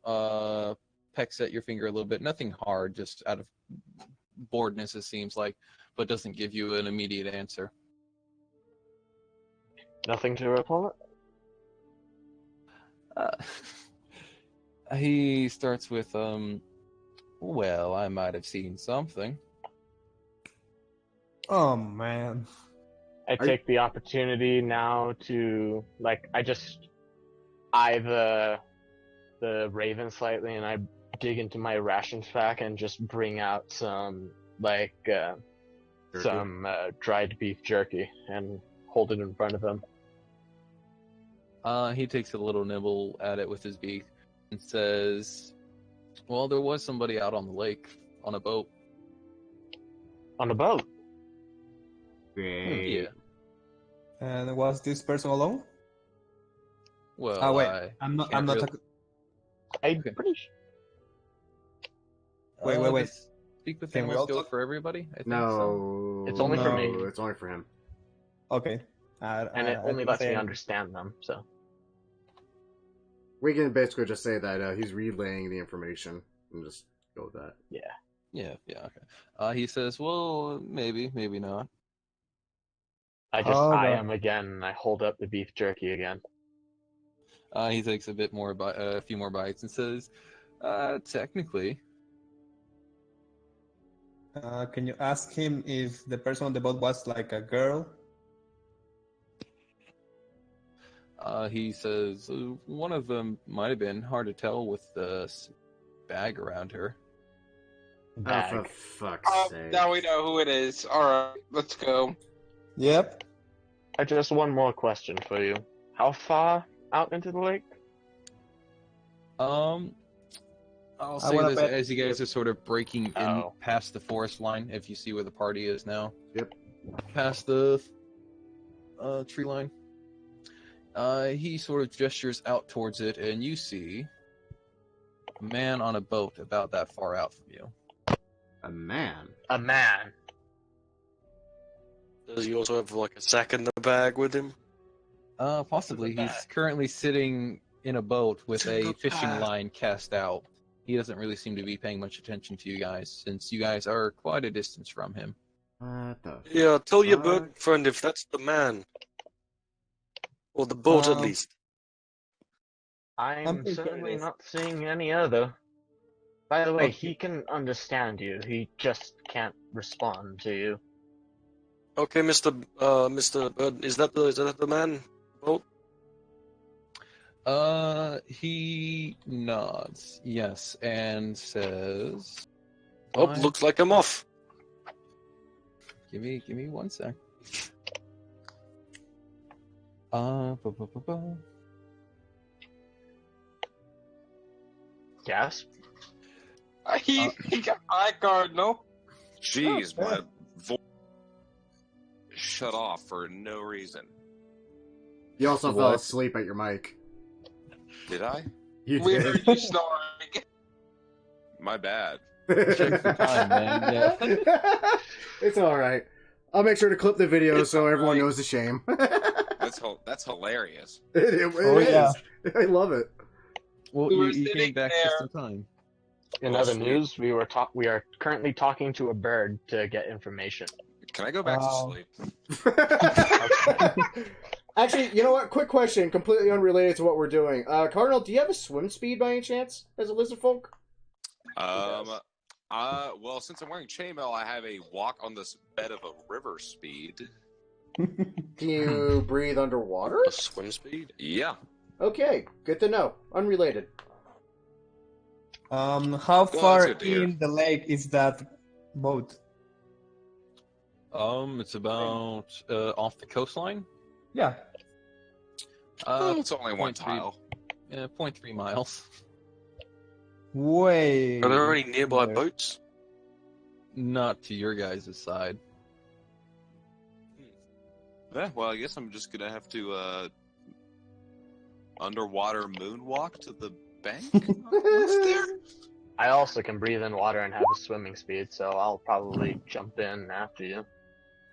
pecks at your finger a little bit. Nothing hard, just out of boredness, it seems like, but doesn't give you an immediate answer. Nothing to report? He starts with, well, I might have seen something. Oh man. I take the opportunity now to, I just eye the Raven slightly, and I dig into my rations pack and just bring out some dried beef jerky and hold it in front of him. He takes a little nibble at it with his beak and says, "Well, there was somebody out on the lake on a boat." On a boat? Great. Yeah. And was this person alone? Well, Oh wait, I I'm not. can't I'm not. really- talking- I'm Okay. pretty sure. Wait. does Speak with Can we animals all go talk? for everybody? I think so. No. It's only for me. No, it's only for him. Okay. And it I only didn't lets say me anything. understand them, so. We can basically just say that he's relaying the information and just go with that. Yeah, okay. He says, "Well, maybe not." I just Hold eye up. him again, and I hold up the beef jerky again. He takes a few more bites and says, "Technically." Can you ask him if the person on the boat was like a girl? He says, "One of them might have been. Hard to tell with the bag around her." Bag. Oh, for fuck's sake. Now we know who it is. Alright, let's go. Yep. I just one more question for you. How far out into the lake? I'll I say wanna this bet- as you guys are sort of breaking in Oh. past the forest line, if you see where the party is now. Yep. Past the tree line. He sort of gestures out towards it, and you see a man on a boat about that far out from you. A man. A man. Does he also have like a sack in the bag with him? Possibly. Who's He's that? currently sitting in a boat with It's in a the fishing bag. line cast out. He doesn't really seem to be paying much attention to you guys, since you guys are quite a distance from him. What the Yeah, tell your fuck? bird friend if that's the man. Or the boat at Um, least. I'm I'm pretty sure certainly it is. not seeing any other. By the way, Okay. he can understand you. He just can't respond to you. Okay, Mr. Bird, is that the man? Boat? He nods, yes, and says, Oh, "Fine. looks like I'm off. Give me 1 sec." Ba, ba, ba. Yes? He got eye guard, no? Jeez, Oh, my voice shut off for no reason. You also What? fell asleep at your mic. Did I? You We did. heard you snoring. My bad. Check the time, man. Yeah. It's alright. I'll make sure to clip the video It's so everyone alright. knows the shame. That's hilarious. It Oh, is. yeah. I love it. Well, We were you came sitting back there. just in time. In Oh, other sweet. news, we are currently talking to a bird to get information. Can I go back to Um, sleep? Actually, you know what? Quick question, completely unrelated to what we're doing. Cardinal, do you have a swim speed by any chance as a lizard folk? Well, since I'm wearing chainmail, I have a walk on this bed of a river speed. Can you breathe underwater? A swim speed? Yeah. Okay, good to know. Unrelated. How that's far good to hear. in the lake is that boat? It's about off the coastline. Yeah. Oh, it's only one 0.3 tile. 0.3 miles. Way. Are there any nearby there. boats? Not to your guys' side. Yeah, well, I guess I'm just gonna have to underwater moonwalk to the bank. What's there? I also can breathe in water and have a swimming speed, so I'll probably jump in after you.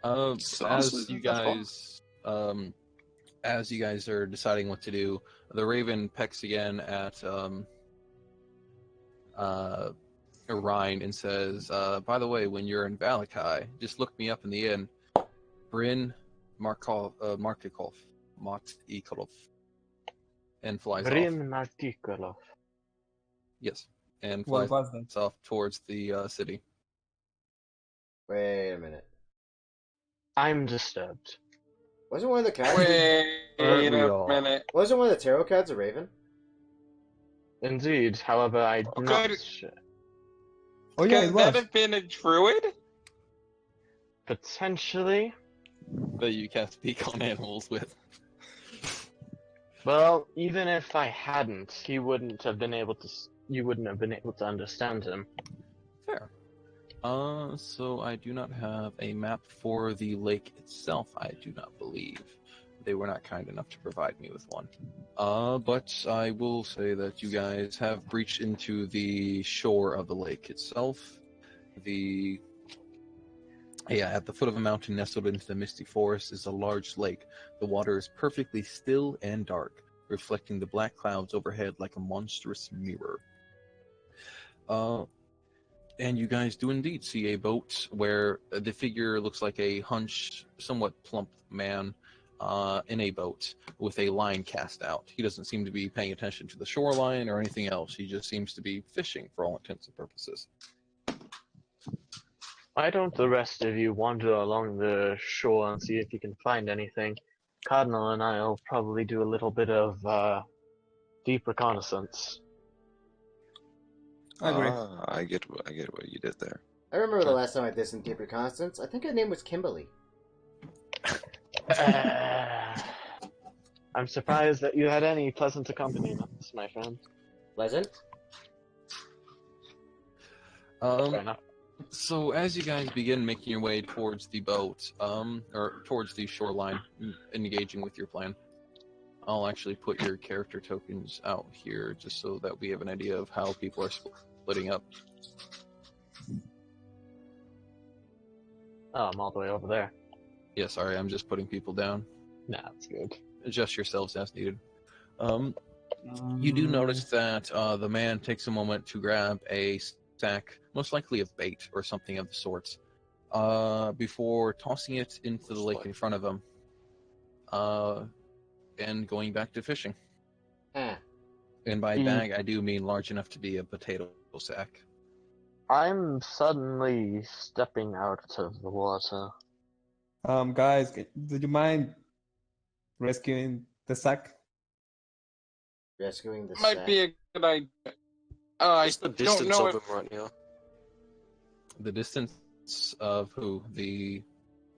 Sauces, As you guys are deciding what to do, the raven pecks again at Orion and says, "By the way, when you're in Valakai, just look me up in the inn, Bryn Markov, and flies off." Brin Martikolov. Yes, and What flies was that? off towards the city. Wait a minute. I'm disturbed. Wasn't one of the cats? Wait Aren't we a all? minute. Wasn't one of the tarot cards a raven? Indeed. However, I'm not Could, sure. Oh yeah, it could that was. have been a druid? Potentially. That you can't speak on animals with. Well, even if I hadn't, you wouldn't have been able to understand him. Fair. So I do not have a map for the lake itself, I do not believe. They were not kind enough to provide me with one. But I will say that you guys have breached into the shore of the lake itself. At the foot of a mountain nestled into the misty forest is a large lake. The water is perfectly still and dark, reflecting the black clouds overhead like a monstrous mirror. And you guys do indeed see a boat where the figure looks like a hunched, somewhat plump man in a boat with a line cast out. He doesn't seem to be paying attention to the shoreline or anything else. He just seems to be fishing for all intents and purposes. Why don't the rest of you wander along the shore and see if you can find anything? Cardinal and I will probably do a little bit of deep reconnaissance. I agree. I get what you did there. I remember the last time I did some deep reconnaissance. I think her name was Kimberly. I'm surprised that you had any pleasant accompaniments, my friend. Pleasant? Fair enough. So as you guys begin making your way towards the boat, or towards the shoreline, engaging with your plan, I'll actually put your character tokens out here just so that we have an idea of how people are splitting up. Oh, I'm all the way over there. Yeah, sorry, I'm just putting people down. Nah, that's good. Adjust yourselves as needed. You do notice that the man takes a moment to grab a sack, most likely of bait or something of the sort, before tossing it into the lake in front of him, and going back to fishing. And by bag, I do mean large enough to be a potato sack. I'm suddenly stepping out of the water. Guys, do you mind rescuing the sack? Rescuing the Might sack. be a good idea. I What's the don't distance know of if him right now? The distance of who? The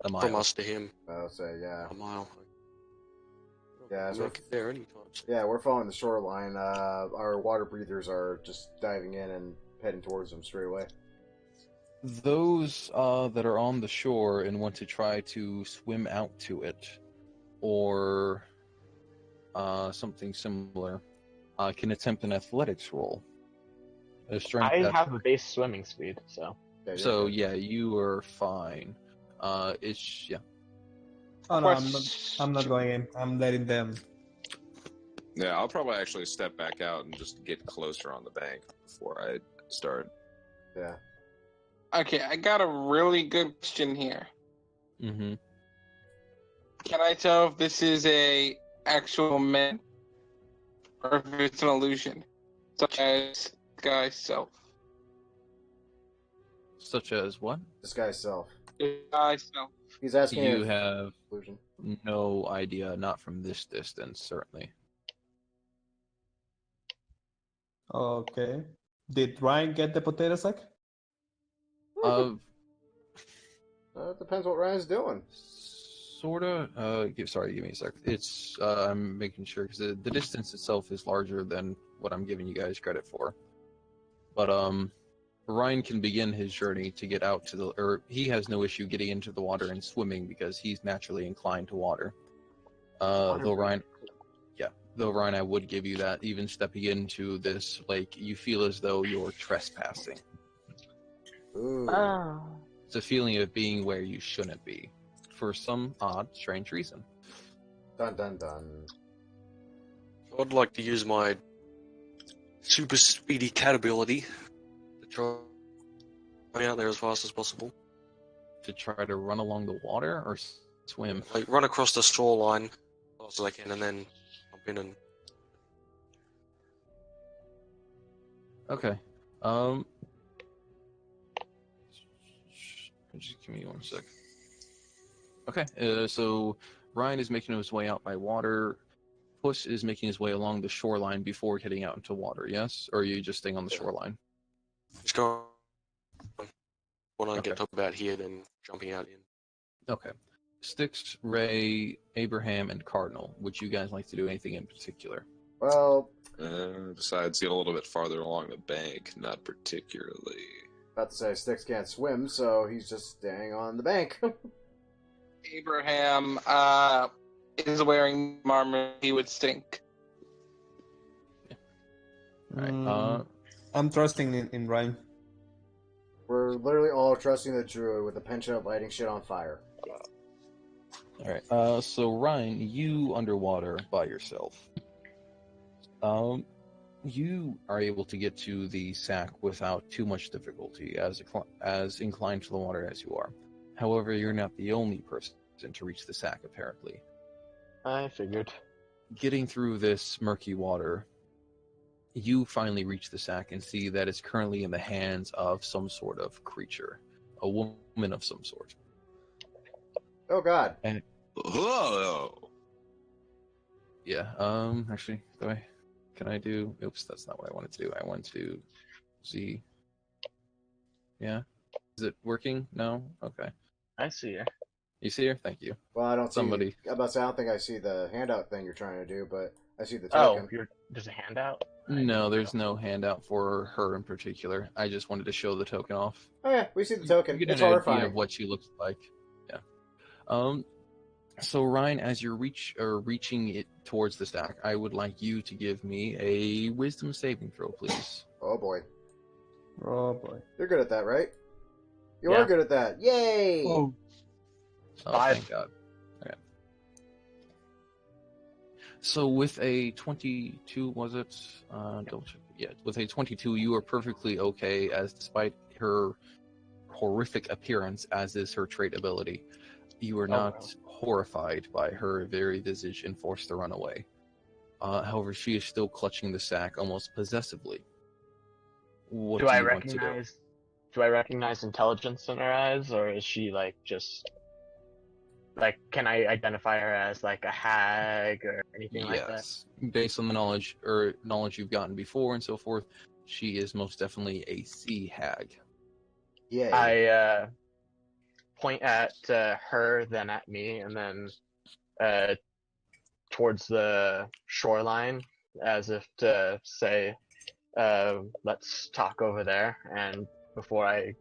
mile. From us to him. I'll say, yeah. A mile. Yeah, We'll so make it there anytime. yeah, we're following the shoreline. Our water breathers are just diving in and heading towards them straight away. Those that are on the shore and want to try to swim out to it, or something similar, can attempt an athletics roll. A strength. I have a base swimming speed, so. So yeah, you are fine. It's yeah. Oh no, I'm not going in. I'm letting them. Yeah, I'll probably actually step back out and just get closer on the bank before I start. Yeah. Okay, I got a really good question here. Mm-hmm. Can I tell if this is a actual man or if it's an illusion, such as guy's self? Such as what? This guy's self. Guy's self. He's asking You if have illusion. no idea, not from this distance, certainly. Okay. Did Ryan get the potato sack? It depends what Ryan's doing. Sorta. Sorry, give me a sec. It's I'm making sure because the distance itself is larger than what I'm giving you guys credit for. But Ryan can begin his journey to get out to the, or he has no issue getting into the water and swimming because he's naturally inclined to water. Though Ryan, I would give you that even stepping into this lake, you feel as though you're trespassing. Ooh. It's a feeling of being where you shouldn't be, for some odd, strange reason. Dun dun dun. I'd like to use my super speedy cat ability to try out there as fast as possible. To try to run along the water or swim? Like run across the shoreline as fast as I can, and then jump in and. Okay. Just give me 1 sec. Okay. So Ryan is making his way out by water. Puss is making his way along the shoreline before heading out into water, yes? Or are you just staying on the shoreline? Just going. When I Okay. get top about here, then jumping out in. Okay. Styx, Ray, Abraham, and Cardinal. Would you guys like to do anything in particular? Well, Besides, get a little bit farther along the bank, not particularly. about to say Styx can't swim, so he's just staying on the bank. Abraham is wearing armor. He would stink. Alright, I'm trusting in Ryan. We're literally all trusting the druid with a penchant lighting shit on fire. Alright, so Ryan, you underwater by yourself. You are able to get to the sack without too much difficulty, as inclined to the water as you are. However, you're not the only person to reach the sack, apparently. I figured. Getting through this murky water, you finally reach the sack and see that it's currently in the hands of some sort of creature. A woman of some sort. Oh god. And Whoa! yeah, actually, can I do... Oops, that's not what I wanted to do. I wanted to... Z... Yeah? Is it working? No? Okay. I see her. You see her? Thank you. Well, I don't Somebody. see... I don't think I see the handout thing you're trying to do, but I see the Oh, token. there's a handout? No, there's no handout for her in particular. I just wanted to show the token off. Oh yeah, we see the token. You get It's an idea horrifying. of what she looks like. Yeah. So Ryan, as you're reaching it towards the stack, I would like you to give me a wisdom saving throw, please. Oh boy. Oh boy. You're good at that, right? You Yeah. are good at that. Yay! Oh. Oh, 5. thank God. Okay. So with a 22, was it? Double check. Yeah, with a 22, you are perfectly okay, as despite her horrific appearance, as is her trait ability, you are not horrified by her very visage and forced to run away. However, she is still clutching the sack almost possessively. What do you want to do? Do I recognize intelligence in her eyes, or is she like just like, can I identify her as like a hag or anything like that? Yes, based on the knowledge you've gotten before and so forth, she is most definitely a sea hag. Yay. I point at her, then at me, and then towards the shoreline, as if to say, let's talk over there. And before I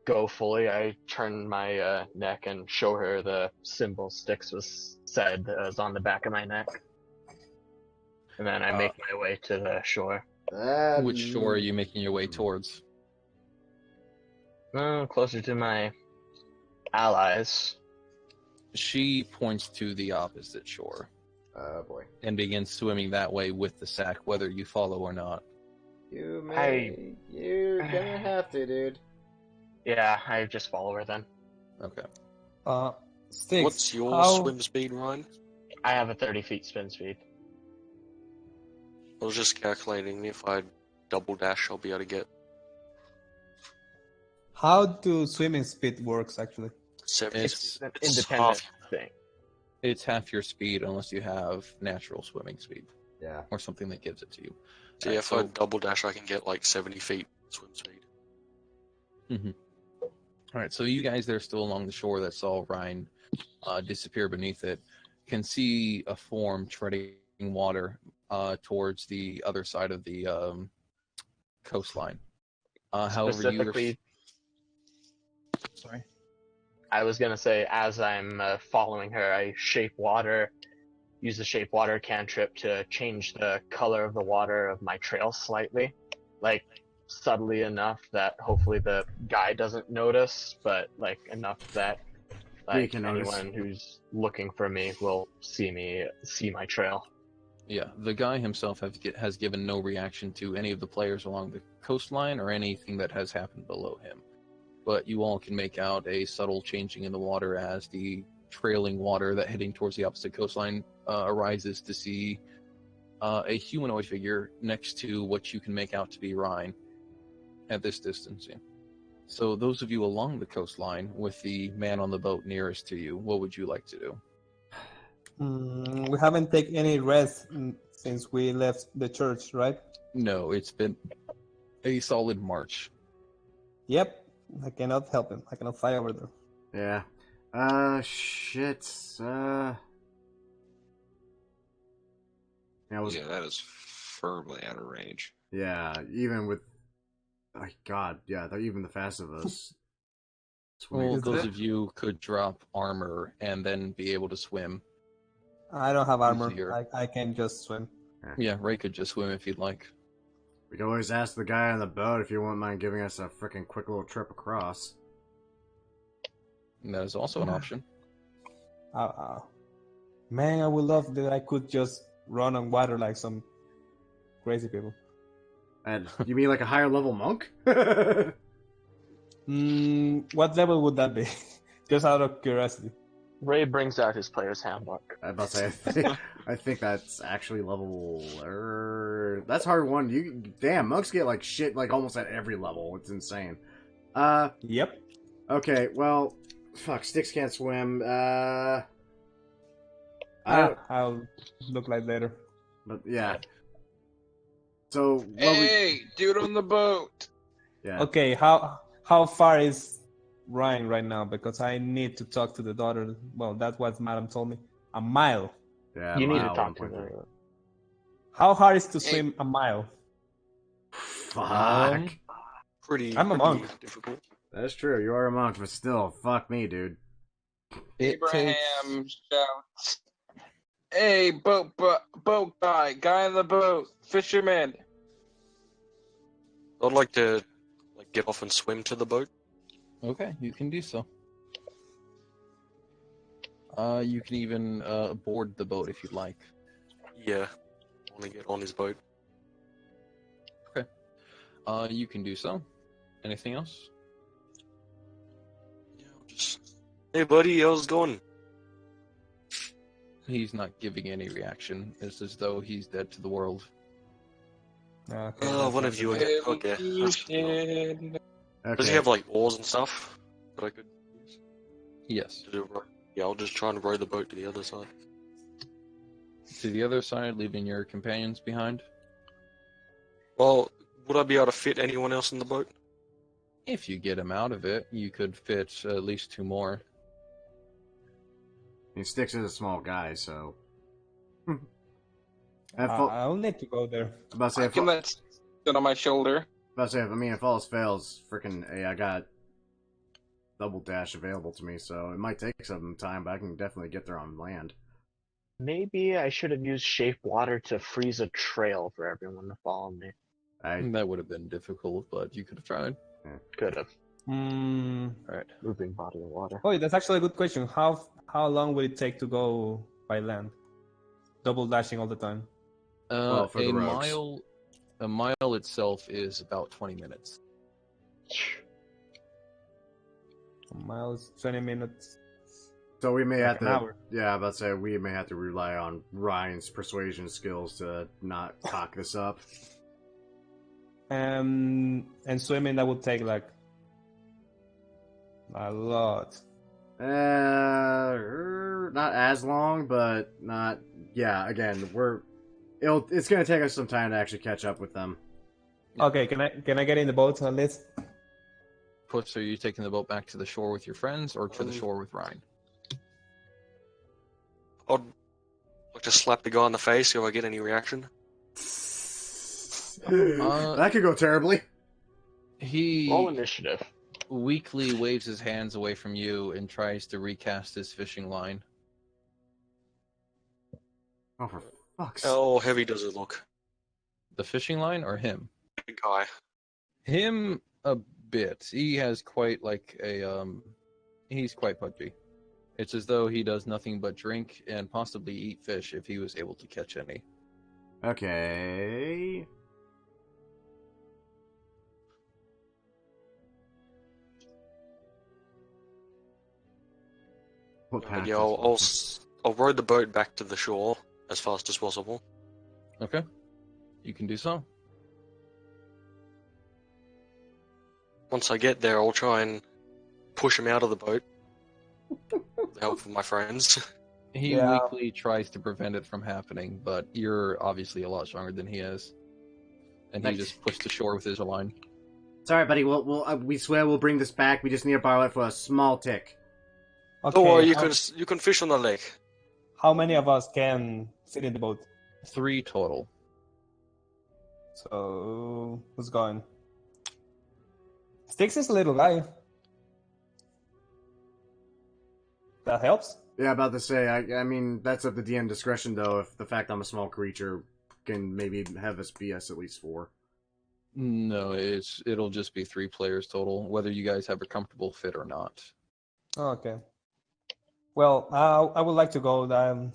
go fully, I turn my neck and show her the symbol Styx was said was on the back of my neck. And then I make my way to the shore. Which shore are you making your way towards? Closer to my allies. She points to the opposite shore. Oh boy. And begins swimming that way with the sack, whether you follow or not. You're gonna have to, dude. Yeah, I just follow her then. Okay. Styx, What's your swim speed, Ryan? I have a 30 feet spin speed. I was just calculating if I double dash, I'll be able to get How do swimming speed works actually? 70. It's an independent thing. It's half your speed unless you have natural swimming speed. Yeah. Or something that gives it to you. So yeah, if I double dash, I can get like 70 feet swim speed. Mm-hmm. Alright, so you guys that are still along the shore that saw Ryan disappear beneath it can see a form treading water towards the other side of the coastline. However, Sorry? I was gonna say, as I'm following her, I use the shape water cantrip to change the color of the water of my trail slightly, like subtly enough that hopefully the guy doesn't notice, but like enough that like anyone who's looking for me will see my trail. Yeah, the guy himself has given no reaction to any of the players along the coastline or anything that has happened below him. But you all can make out a subtle changing in the water as the trailing water that heading towards the opposite coastline arises to see a humanoid figure next to what you can make out to be Ryan at this distance. Yeah. So those of you along the coastline with the man on the boat nearest to you, what would you like to do? We haven't taken any rest since we left the church, right? No, it's been a solid march. Yep. I cannot help him. I cannot fly over there. Yeah. Shit. Yeah, that is firmly out of range. Yeah, even with... Oh, God, yeah, even the fast of us... Well, those of you could drop armor and then be able to swim. I don't have armor. Easier. I can just swim. Yeah, Ray could just swim if you'd like. We can always ask the guy on the boat if he wouldn't mind giving us a freaking quick little trip across. And that is also an option. Man, I would love that I could just run on water like some crazy people. And you mean like a higher level monk? What level would that be? Just out of curiosity. Ray brings out his player's handbook. I was about to say, I think that's actually level... that's hard one. Damn, monks get like shit like almost at every level. It's insane. Yep. Okay, well, fuck, Sticks can't swim. I'll look like later. But yeah. So Hey, dude on the boat. Yeah. Okay, how far is Ryan right now? Because I need to talk to the daughter. Well, that's what Madam told me. A mile. Yeah. You need to mile, talk to 1.3. her. How hard is to swim a mile? Fuck. I'm a monk. Difficult. That's true. You are a monk, but still, fuck me, dude. Abraham shouts, "Hey, boat guy on the boat, fisherman." I'd like to get off and swim to the boat. Okay, you can do so. You can even board the boat if you'd like. Yeah, I want to get on his boat. Okay. You can do so. Anything else? Yeah, hey buddy, how's it going? He's not giving any reaction. It's as though he's dead to the world. Okay, Oh, one of you again. Okay. Does he have like oars and stuff that I could use? Yes. To do? Yeah, I'll just try and row the boat to the other side. To the other side, leaving your companions behind? Well, would I be able to fit anyone else in the boat? If you get him out of it, you could fit at least 2 more. Sticks is a small guy, so... I'll need to go there. About to say, I can let sit on my shoulder. About to say, if all else fails, freaking, hey, I got double dash available to me, so it might take some time, but I can definitely get there on land. Maybe I should have used shape water to freeze a trail for everyone to follow me. That would have been difficult, but you could have tried. Could have. Alright. Moving body of water. Oh, that's actually a good question. How long would it take to go by land? Double dashing all the time. For the rogues. A mile itself is about 20 minutes. A mile is 20 minutes. So we may have an to... hour. Yeah, about to say, we may have to rely on Ryan's persuasion skills to not cock this up. And swimming, that would take like a lot. Not as long, but not... Yeah, again, it's going to take us some time to actually catch up with them. Okay, can I get in the boat at least? So are you taking the boat back to the shore with your friends, or to the shore with Ryan? I'd like to slap the guy on the face, see if I get any reaction. That could go terribly. He Roll initiative. weakly waves his hands away from you and tries to recast his fishing line. Oh, for fuck's sake. How heavy does it look? The fishing line or him? Big guy. Him a bit. He has quite like a he's quite pudgy. It's as though he does nothing but drink and possibly eat fish if he was able to catch any. Okay. What path Yeah, is I'll row the boat back to the shore as fast as possible. Okay. You can do so. Once I get there, I'll try and push him out of the boat. With the help of my friends. He weakly tries to prevent it from happening, but you're obviously a lot stronger than he is. And he just pushed ashore with his line. Sorry, buddy. We swear we'll bring this back. We just need to borrow it for a small tick. Okay, Don't worry, you can fish on the lake. How many of us can fit in the boat? 3 total. So, who's going? Styx is a little guy. That helps? Yeah, about to say. I mean, that's up to DM discretion, though. If the fact I'm a small creature can maybe have us BS at least 4. No, it'll just be 3 players total, whether you guys have a comfortable fit or not. Oh, okay. Well, I would like to go.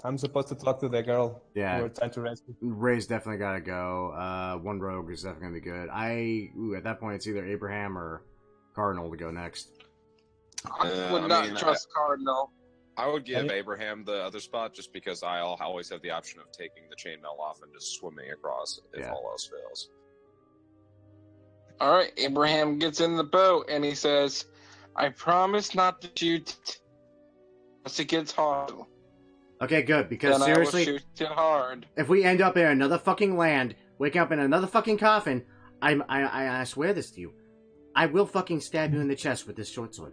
I'm supposed to talk to the girl. Yeah. We're trying to rescue. Ray's definitely got to go. One rogue is definitely going to be good. At that point, it's either Abraham or Cardinal to go next. I would not trust Cardinal. I would give Abraham the other spot just because I'll always have the option of taking the chainmail off and just swimming across if all else fails. All right, Abraham gets in the boat and he says, "I promise not to shoot unless it gets hard." Okay, good, because then seriously, I will shoot it hard. If we end up in another fucking land, waking up in another fucking coffin, I swear this to you, I will fucking stab you in the chest with this short sword.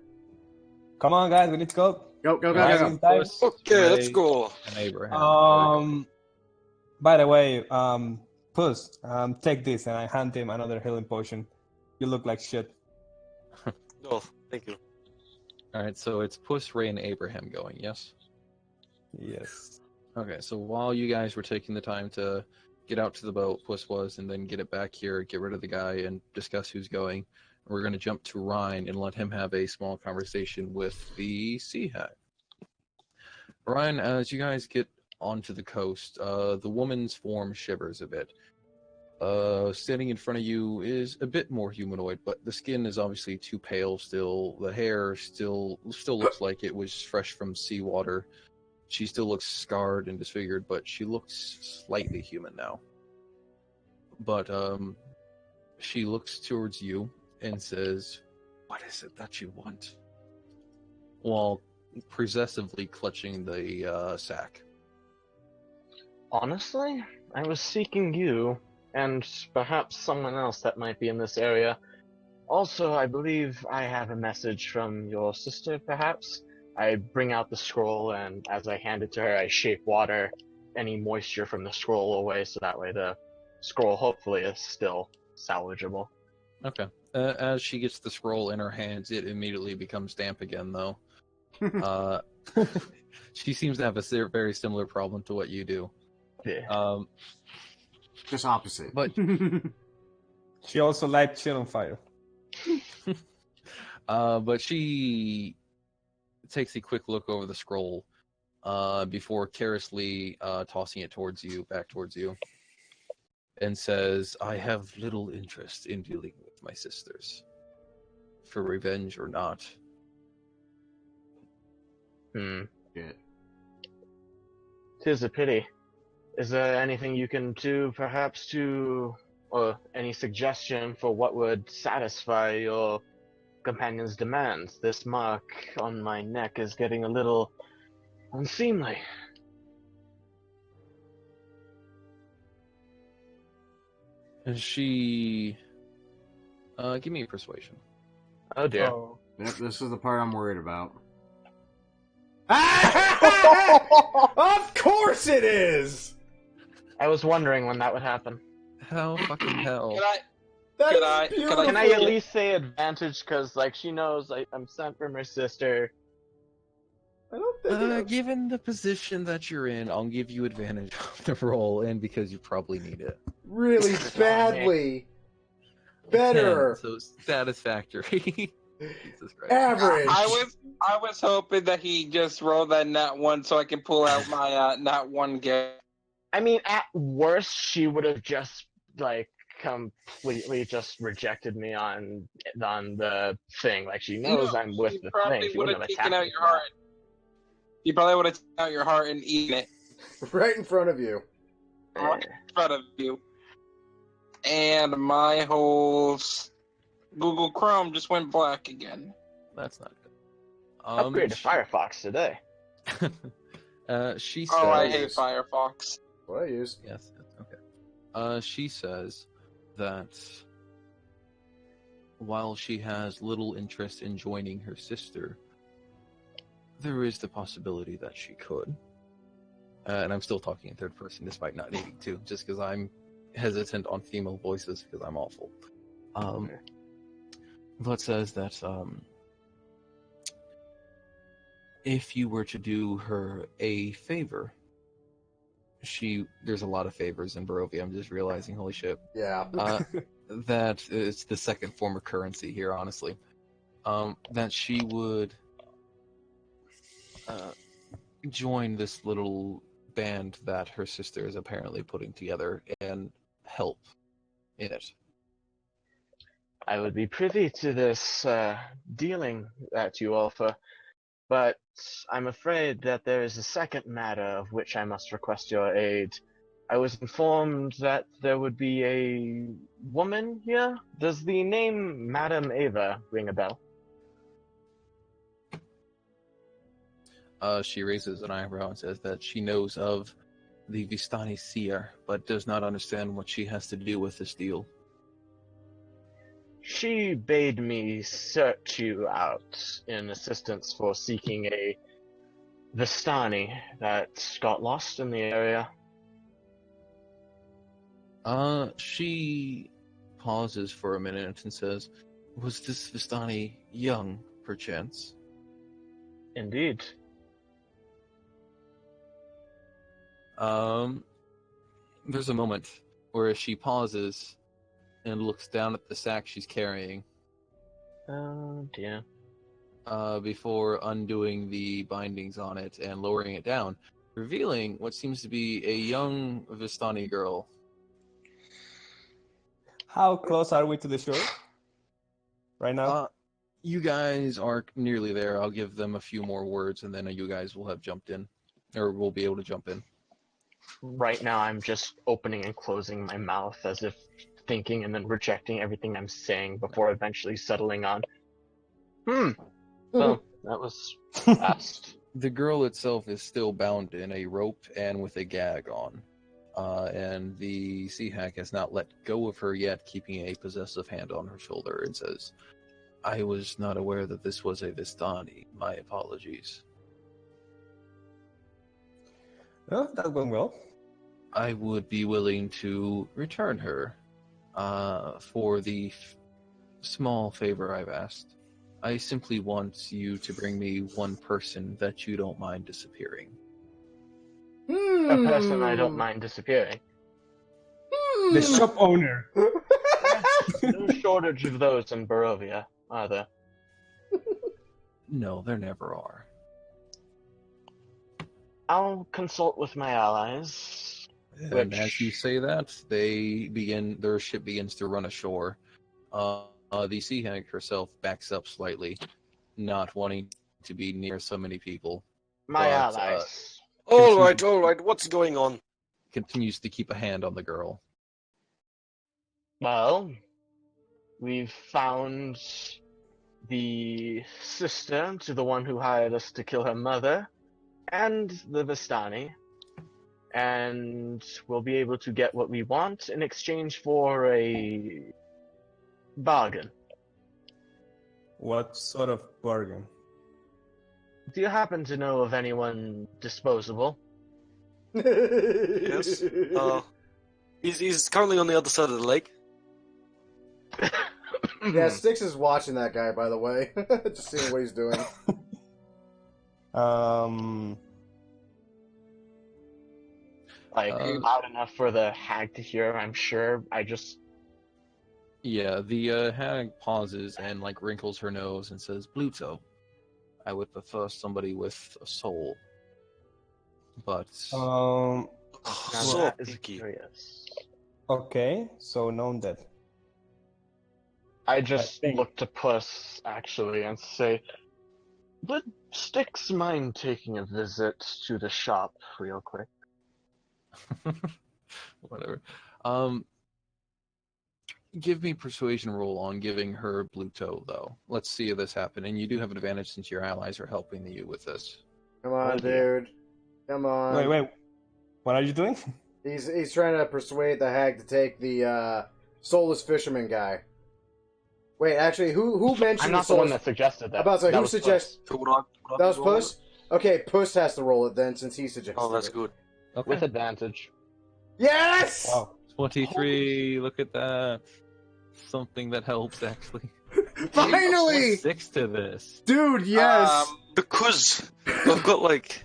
Come on, guys, we need to go. Go. Okay, let's go. And Abraham. By the way, Puss, take this, and I hand him another healing potion. You look like shit. No, thank you. Alright, so it's Puss, Ray, and Abraham going, yes? Yes. Okay, so while you guys were taking the time to get out to the boat, Puss was, and then get it back here, get rid of the guy, and discuss who's going, we're going to jump to Ryan and let him have a small conversation with the Sea Hag. Ryan, as you guys get onto the coast, the woman's form shivers a bit. Standing in front of you is a bit more humanoid, but the skin is obviously too pale still. The hair still looks like it was fresh from seawater. She still looks scarred and disfigured, but she looks slightly human now. But she looks towards you and says, "What is it that you want?" While possessively clutching the sack. Honestly, I was seeking you, and perhaps someone else that might be in this area. Also, I believe I have a message from your sister, perhaps? I bring out the scroll, and as I hand it to her, I shape water any moisture from the scroll away, so that way the scroll hopefully is still salvageable. Okay. As she gets the scroll in her hands, it immediately becomes damp again, though. She seems to have a very similar problem to what you do. Yeah. Just opposite. But she also lights shit on fire. But she takes a quick look over the scroll before carelessly tossing it back towards you, and says, "I have little interest in dealing with my sisters, for revenge or not." Yeah. 'Tis a pity. Is there anything you can do, perhaps, or any suggestion for what would satisfy your companion's demands? This mark on my neck is getting a little unseemly. And she... give me a persuasion. Oh dear. Oh. Yep, this is the part I'm worried about. Of course it is! I was wondering when that would happen. How fucking hell. Can I at least say advantage, because she knows I'm sent from her sister. I don't think given the position that you're in, I'll give you advantage of the roll, and because you probably need it. Really badly. Better. So satisfactory. Jesus Christ. Average. I was hoping that he just rolled that nat 1 so I can pull out my nat 1 game. I mean, at worst, she would have just completely just rejected me on the thing. She knows I'm with the thing. She wouldn't have attacked me. You probably would have taken out your heart and eaten it. Right in front of you. Right in front of you. And my whole Google Chrome just went black again. That's not good. Upgrade to Firefox today. She says. Oh, I hate Firefox. What I use? Yes. Okay. She says that while she has little interest in joining her sister, there is the possibility that she could. And I'm still talking in third person, despite not needing to, just because I'm hesitant on female voices because I'm awful. But says that if you were to do her a favor, there's a lot of favors in Barovia, I'm just realizing, holy shit. Yeah. That it's the second form of currency here, honestly. That she would join this little band that her sister is apparently putting together and help in it. I would be privy to this dealing that you offer, but I'm afraid that there is a second matter of which I must request your aid. I was informed that there would be a woman here. Does the name Madame Ava ring a bell? She raises an eyebrow and says that she knows of the Vistani seer, but does not understand what she has to do with this deal. She bade me search you out in assistance for seeking a Vistani that got lost in the area. She pauses for a minute and says, "Was this Vistani young, perchance?" Indeed. There's a moment where she pauses and looks down at the sack she's carrying. Oh dear. Before undoing the bindings on it and lowering it down, revealing what seems to be a young Vistani girl. How close are we to the shore? Right now? You guys are nearly there. I'll give them a few more words, and then you guys will have jumped in, or will be able to jump in. Right now I'm just opening and closing my mouth as if thinking and then rejecting everything I'm saying before eventually settling on. Well, that was fast. The girl itself is still bound in a rope and with a gag on. And the sea hag has not let go of her yet, keeping a possessive hand on her shoulder, and says, "I was not aware that this was a Vistani. My apologies." Well, that went well. I would be willing to return her for the small favor I've asked. I simply want you to bring me one person that you don't mind disappearing. A person I don't mind disappearing. The shop owner. No shortage of those in Barovia, are there? No, there never are. I'll consult with my allies. And as you say that, their ship begins to run ashore. The sea hag herself backs up slightly, not wanting to be near so many people. My allies. All right, what's going on? Continues to keep a hand on the girl. Well, we've found the sister to the one who hired us to kill her mother, and the Vistani, and we'll be able to get what we want in exchange for a bargain. What sort of bargain? Do you happen to know of anyone disposable? Yes. He's currently on the other side of the lake. Yeah, Styx is watching that guy, by the way. Just seeing what he's doing. Loud enough for the hag to hear, I'm sure. Yeah, the hag pauses and wrinkles her nose and says, "Bluto, I would prefer somebody with a soul." But Now So that is picky. curious. Okay, so known that. I just think- look to Puss, actually, and say, would Styx mind taking a visit to the shop real quick? whatever. Give me persuasion roll on giving her Bluto, though. Let's see if this happens. And you do have an advantage since your allies are helping you with this. Come on, dude. Come on. Wait. What are you doing? He's trying to persuade the hag to take the soulless fisherman guy. Wait, actually, who mentioned I'm the not the one soulless? that suggested that. I'm about to say, that who was suggests? So would I That was roll Puss? it? Okay, Puss has to roll it then, since he suggested Oh, that's it. good. Okay. with advantage. Yes! Wow. 23. Look at that. Something that helps, actually. Finally! 6 to this. Dude, yes! Because I've got like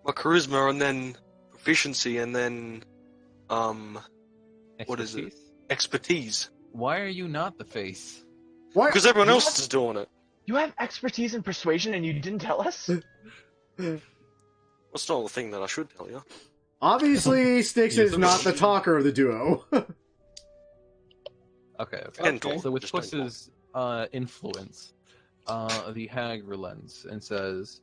my charisma and then proficiency and then what is it? Expertise? Expertise. Why are you not the face? What? Because everyone else is doing it. You have expertise in persuasion and you didn't tell us? That's not the thing that I should tell you. Obviously, Styx Yes, is not the talker of the duo. Okay. Gentle. So with Just don't Puss's influence, the hag relents and says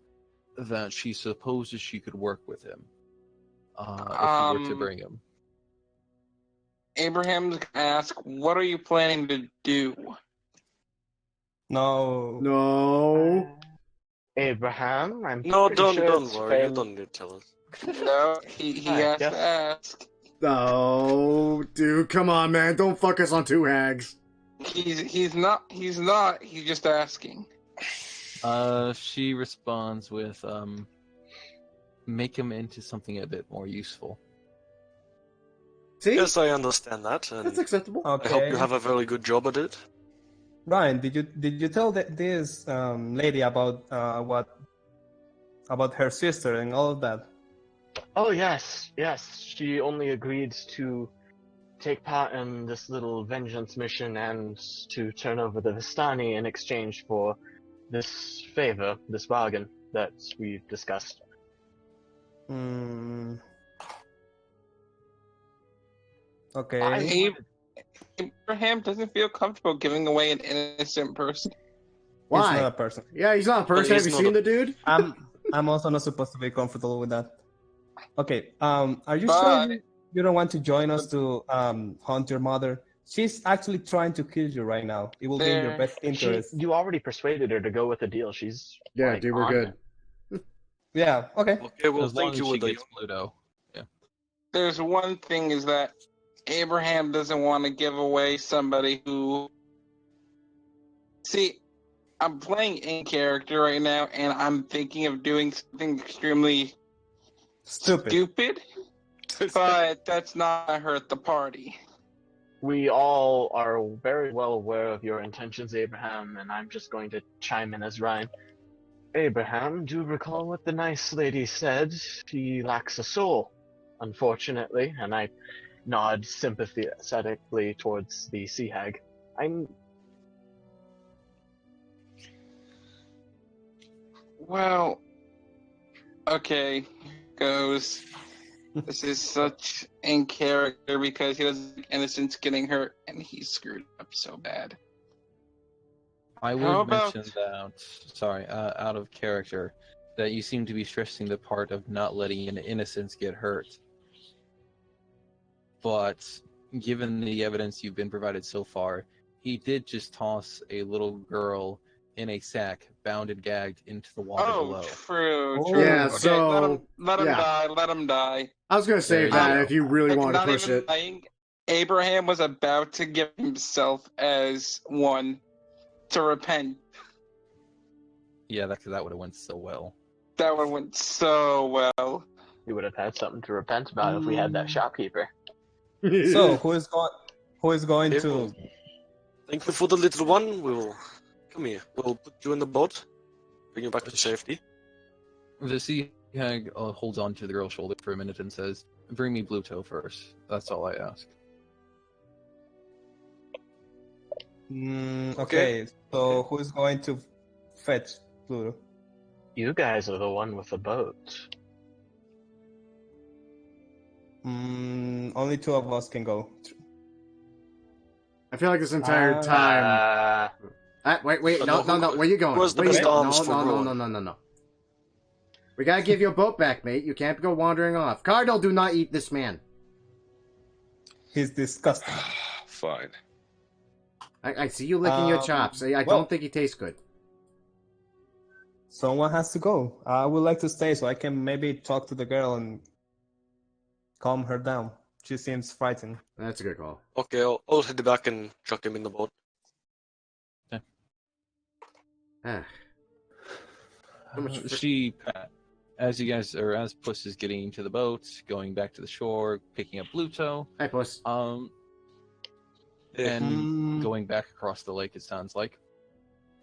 that she supposes she could work with him if you were to bring him. Abraham's gonna ask, what are you planning to do? No. No. Abraham, I'm No, pretty sure don't it's worry. You fair- don't need to tell us. No, he has yes. to ask. No, dude, come on, man. Don't fuck us on two hags. He's not. He's just asking. She responds with, make him into something a bit more useful. See? Yes, I understand that, and That's acceptable. Okay. I hope you have a very good job at it. Ryan, did you tell this lady about about her sister and all of that? Oh, yes. She only agreed to take part in this little vengeance mission and to turn over the Vistani in exchange for this favor, this bargain that we've discussed. Okay. Abraham doesn't feel comfortable giving away an innocent person. Why? He's not a person. Yeah, he's not a person. he's Have you not seen a- the dude? I'm also not supposed to be comfortable with that. Okay. Are you But- sure you don't want to join us to hunt your mother? She's actually trying to kill you right now. It will be in your There- best interest. You already persuaded her to go with the deal. She's Yeah, like, dude, we're on good. it. Yeah. Okay. Okay, well, as long thank as you, she Woody. gets Pluto. There's one thing is that Abraham doesn't want to give away somebody who. See, I'm playing in character right now, and I'm thinking of doing something extremely Stupid. but that's not gonna hurt the party. We all are very well aware of your intentions, Abraham, and I'm just going to chime in as Ryan. Abraham, do you recall what the nice lady said? She lacks a soul, unfortunately, and I nod sympathetically towards the sea hag. Well, okay, goes. This is such in character because he doesn't like innocents getting hurt, and he's screwed up so bad. I How would about- mention that, out of character, that you seem to be stressing the part of not letting an innocents get hurt. But given the evidence you've been provided so far, he did just toss a little girl in a sack, bound and gagged, into the water below. True. Yeah, Okay, so- let him yeah. die. Let him die. I was gonna save There you that go. if you really Like, wanted to not push even it. lying. Abraham was about to give himself as one to repent. Yeah, that would have went so well. That one went so well. We would have had something to repent about if we had that shopkeeper. So who is going Okay, to? well, thank you for the little one. We'll come here. We'll put you in the boat, bring you back to safety. The sea hag holds on to the girl's shoulder for a minute and says, "Bring me Bluto first. That's all I ask." Okay. So who is going to fetch Pluto? You guys are the one with the boat. Only two of us can go. I feel like this entire time. Wait, no. Where you going? Where's the Where you best going? arms for rowing? No. We gotta give you a boat back, mate. You can't go wandering off. Cardinal, do not eat this man. He's disgusting. Fine. I see you licking your chops. I well- don't think he tastes good. someone has to go. I would like to stay so I can maybe talk to the girl and calm her down. She seems frightened. That's a good call. Okay, I'll head back and chuck him in the boat. Ah. As you guys, or as Puss is getting into the boat, going back to the shore, picking up Bluto, Hi, Puss. and going back across the lake, it sounds like.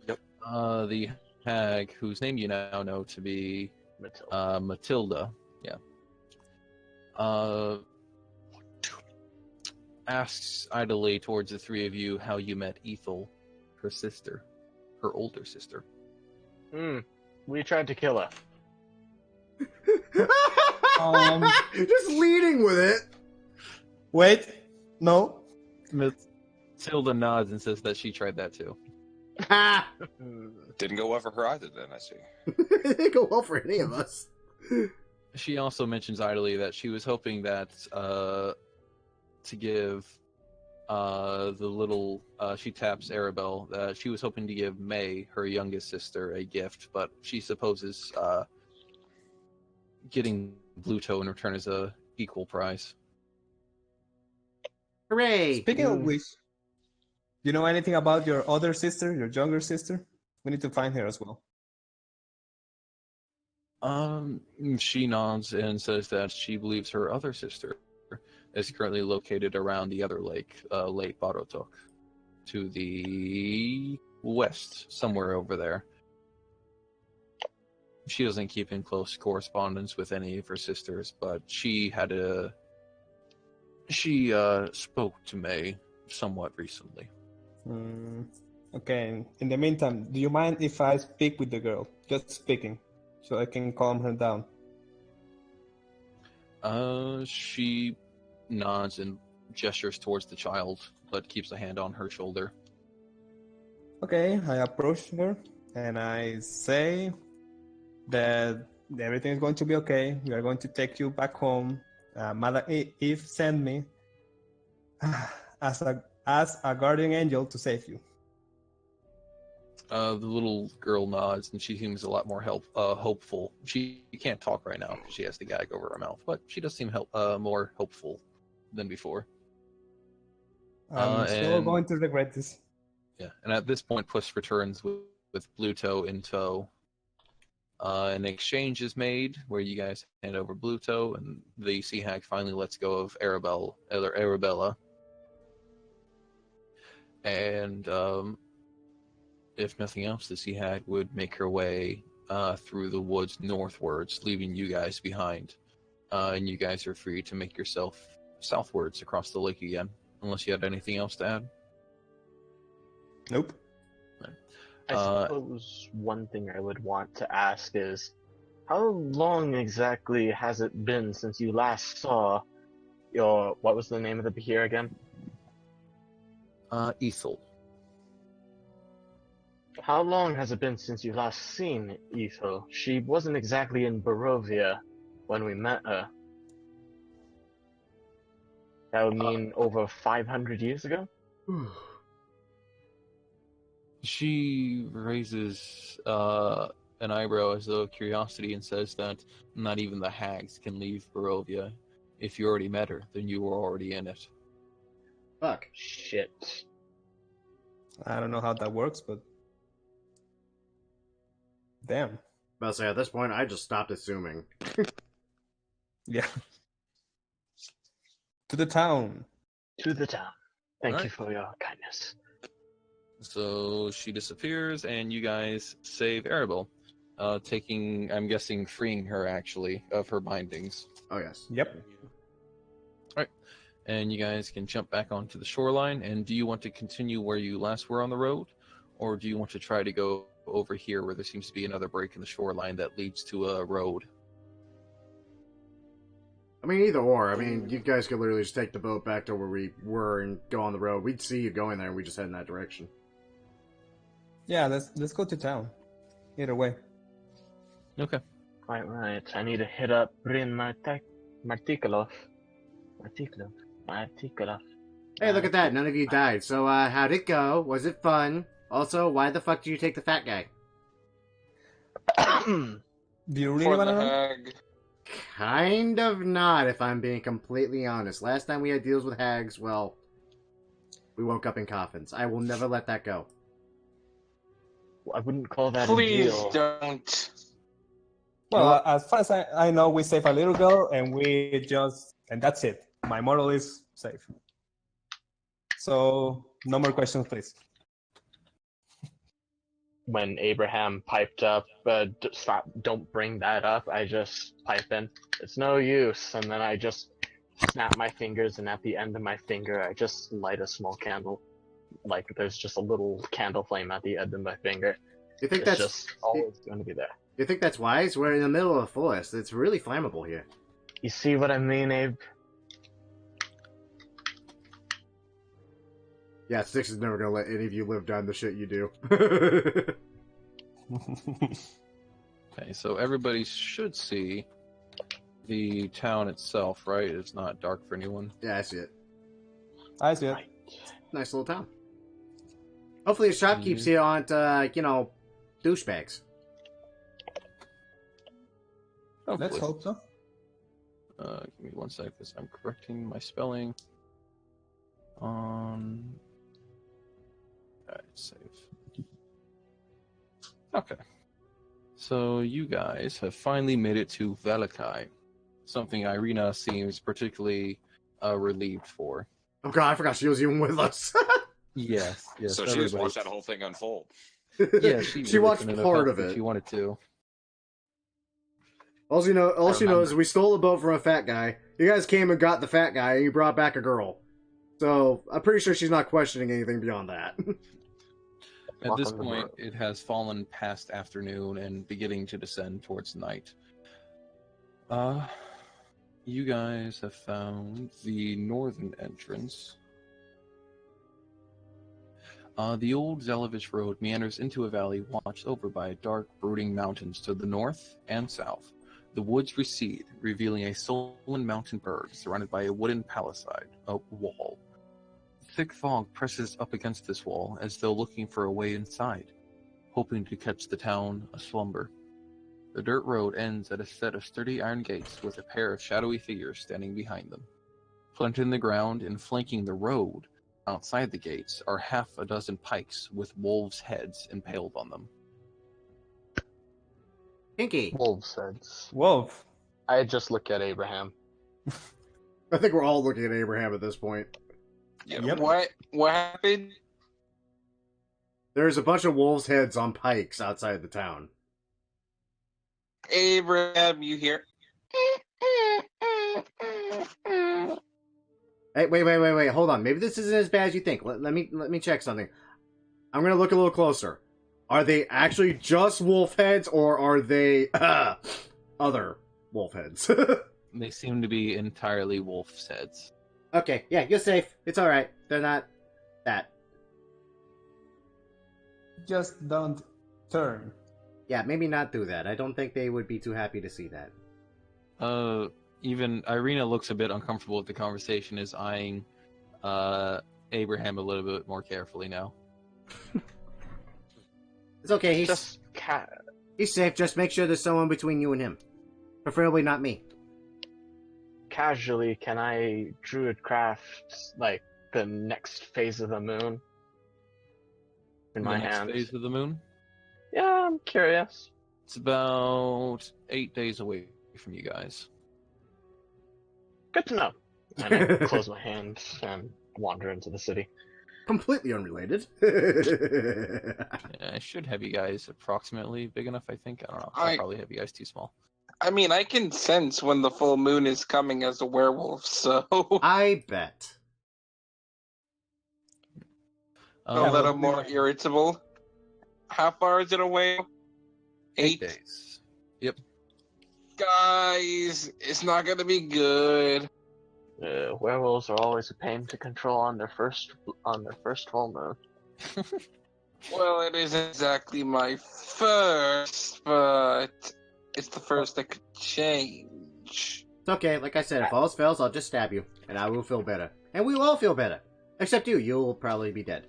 Yep. The hag, whose name you now know to be Matilda, asks idly towards the three of you how you met Ethel, her sister, her older sister. We tried to kill her. Just leading with it. Wait, no. Matilda nods and says that she tried that too. Didn't go well for her either, then, I see. It didn't go well for any of us. She also mentions idly that she was hoping that to give the little she taps Arabelle, she was hoping to give May, her youngest sister, a gift, but she supposes getting Bluto in return is a equal prize. Hooray! Speaking of which, you know anything about your other sister, your younger sister? We need to find her as well. She nods and says that she believes her other sister is currently located around the other lake, Lake Barotok, to the west, somewhere over there. She doesn't keep in close correspondence with any of her sisters, but she spoke to May somewhat recently. Okay, in the meantime, do you mind if I speak with the girl? Just speaking, so I can calm her down. She nods and gestures towards the child, but keeps a hand on her shoulder. Okay, I approach her and I say that everything is going to be okay. We are going to take you back home. Mother Eve sent me as a guardian angel to save you. The little girl nods, and she seems a lot more hopeful. She can't talk right now because she has the gag over her mouth, but she does seem more hopeful than before. I'm so going to regret this. Yeah, and at this point, Puss returns with Bluto in tow. An exchange is made where you guys hand over Bluto, and the Sea Hag finally lets go of Arabella. And if nothing else, the Sea Hag would make her way through the woods northwards, leaving you guys behind. And you guys are free to make yourself southwards across the lake again, unless you had anything else to add. Nope. I suppose one thing I would want to ask is, how long exactly has it been since you last saw what was the name of the Behir again? Ethel. How long has it been since you last seen Ethel? She wasn't exactly in Barovia when we met her. That would mean over 500 years ago? She raises an eyebrow as though curiosity and says that not even the hags can leave Barovia. If you already met her, then you were already in it. Fuck. Shit. I don't know how that works, but damn. About to say, at this point, I just stopped assuming. Yeah. To the town. To the town. Thank All you right. for your kindness. So she disappears, and you guys save Arabelle, I'm guessing, freeing her, actually, of her bindings. Oh, yes. Yep. Alright, and you guys can jump back onto the shoreline, and do you want to continue where you last were on the road, or do you want to try to go over here where there seems to be another break in the shoreline that leads to a road? I mean, either or. I mean, you guys could literally just take the boat back to where we were and go on the road. We'd see you going there, and we just head in that direction. Yeah, let's go to town. Either way. Okay. Right. I need to hit up Bryn Martikolov. Hey, look at that. None of you died. So, how'd it go? Was it fun? Also, why the fuck did you take the fat guy? Do you really For want to the know? hag. Kind of not, if I'm being completely honest. Last time we had deals with hags, well, we woke up in coffins. I will never let that go. I wouldn't call that Please a deal. don't. Well, as far as I know, we save a little girl, and that's it. My moral is safe. So, no more questions, please. When Abraham piped up, stop, don't bring that up, I just pipe in, it's no use, and then I just snap my fingers, and at the end of my finger, I just light a small candle. Like, there's just a little candle flame at the end of my finger. You think It's that's just always going to be there. You think that's wise? We're in the middle of a forest. It's really flammable here. You see what I mean, Abe? Yeah, Styx is never gonna let any of you live down the shit you do. Okay, so everybody should see the town itself, right? It's not dark for anyone. Yeah, I see it. I see it. Right. Nice little town. Hopefully the shopkeepers here aren't, douchebags. Let's hope so. Give me 1 sec, because I'm correcting my spelling. Alright, save. Okay. So you guys have finally made it to Velakai. Something Irina seems particularly relieved for. Oh god, I forgot she was even with us. Yes. So she just watched that whole thing unfold. Yeah, she watched part of it. She wanted to. All she knows is we stole a boat from a fat guy. You guys came and got the fat guy, and you brought back a girl. So I'm pretty sure she's not questioning anything beyond that. At this point, it has fallen past afternoon and beginning to descend towards night. You guys have found the northern entrance. The old Zelovich Road meanders into a valley watched over by dark, brooding mountains to the north and south. The woods recede, revealing a sullen mountain berg surrounded by a wooden palisade, a wall. Thick fog presses up against this wall as though looking for a way inside, hoping to catch the town aslumber. The dirt road ends at a set of sturdy iron gates with a pair of shadowy figures standing behind them. Planted in the ground and flanking the road, outside the gates, are half a dozen pikes with wolves' heads impaled on them. Pinky. Wolves heads. Wolf. I just look at Abraham. I think we're all looking at Abraham at this point. Yep. What happened? There's a bunch of wolves' heads on pikes outside the town. Abraham, you hear? Hey, wait, hold on. Maybe this isn't as bad as you think. Let me check something. I'm gonna look a little closer. Are they actually just wolf heads, or are they other wolf heads? They seem to be entirely wolf's heads. Okay, yeah, you're safe. It's alright. They're not that. Just don't turn. Yeah, maybe not do that. I don't think they would be too happy to see that. Even Irina looks a bit uncomfortable with the conversation, is eyeing Abraham a little bit more carefully now. It's okay, he's safe. Just make sure there's someone between you and him. Preferably not me. Casually, can I druid craft, like, the next phase of the moon? In my hands. Next phase of the moon? Yeah, I'm curious. It's about 8 days away from you guys. Good to know. And I close my hands and wander into the city. Completely unrelated. I should have you guys approximately big enough, I think. I don't know. I'll probably have you guys too small. I mean, I can sense when the full moon is coming as a werewolf, so... I bet. A little more irritable. How far is it away? 8 days. Yep. Guys, it's not gonna be good. Werewolves are always a pain to control on their first full moon. Well, it isn't exactly my first, but it's the first that could change. It's okay, like I said, if all else fails, I'll just stab you, and I will feel better. And we will all feel better. Except you, you'll probably be dead.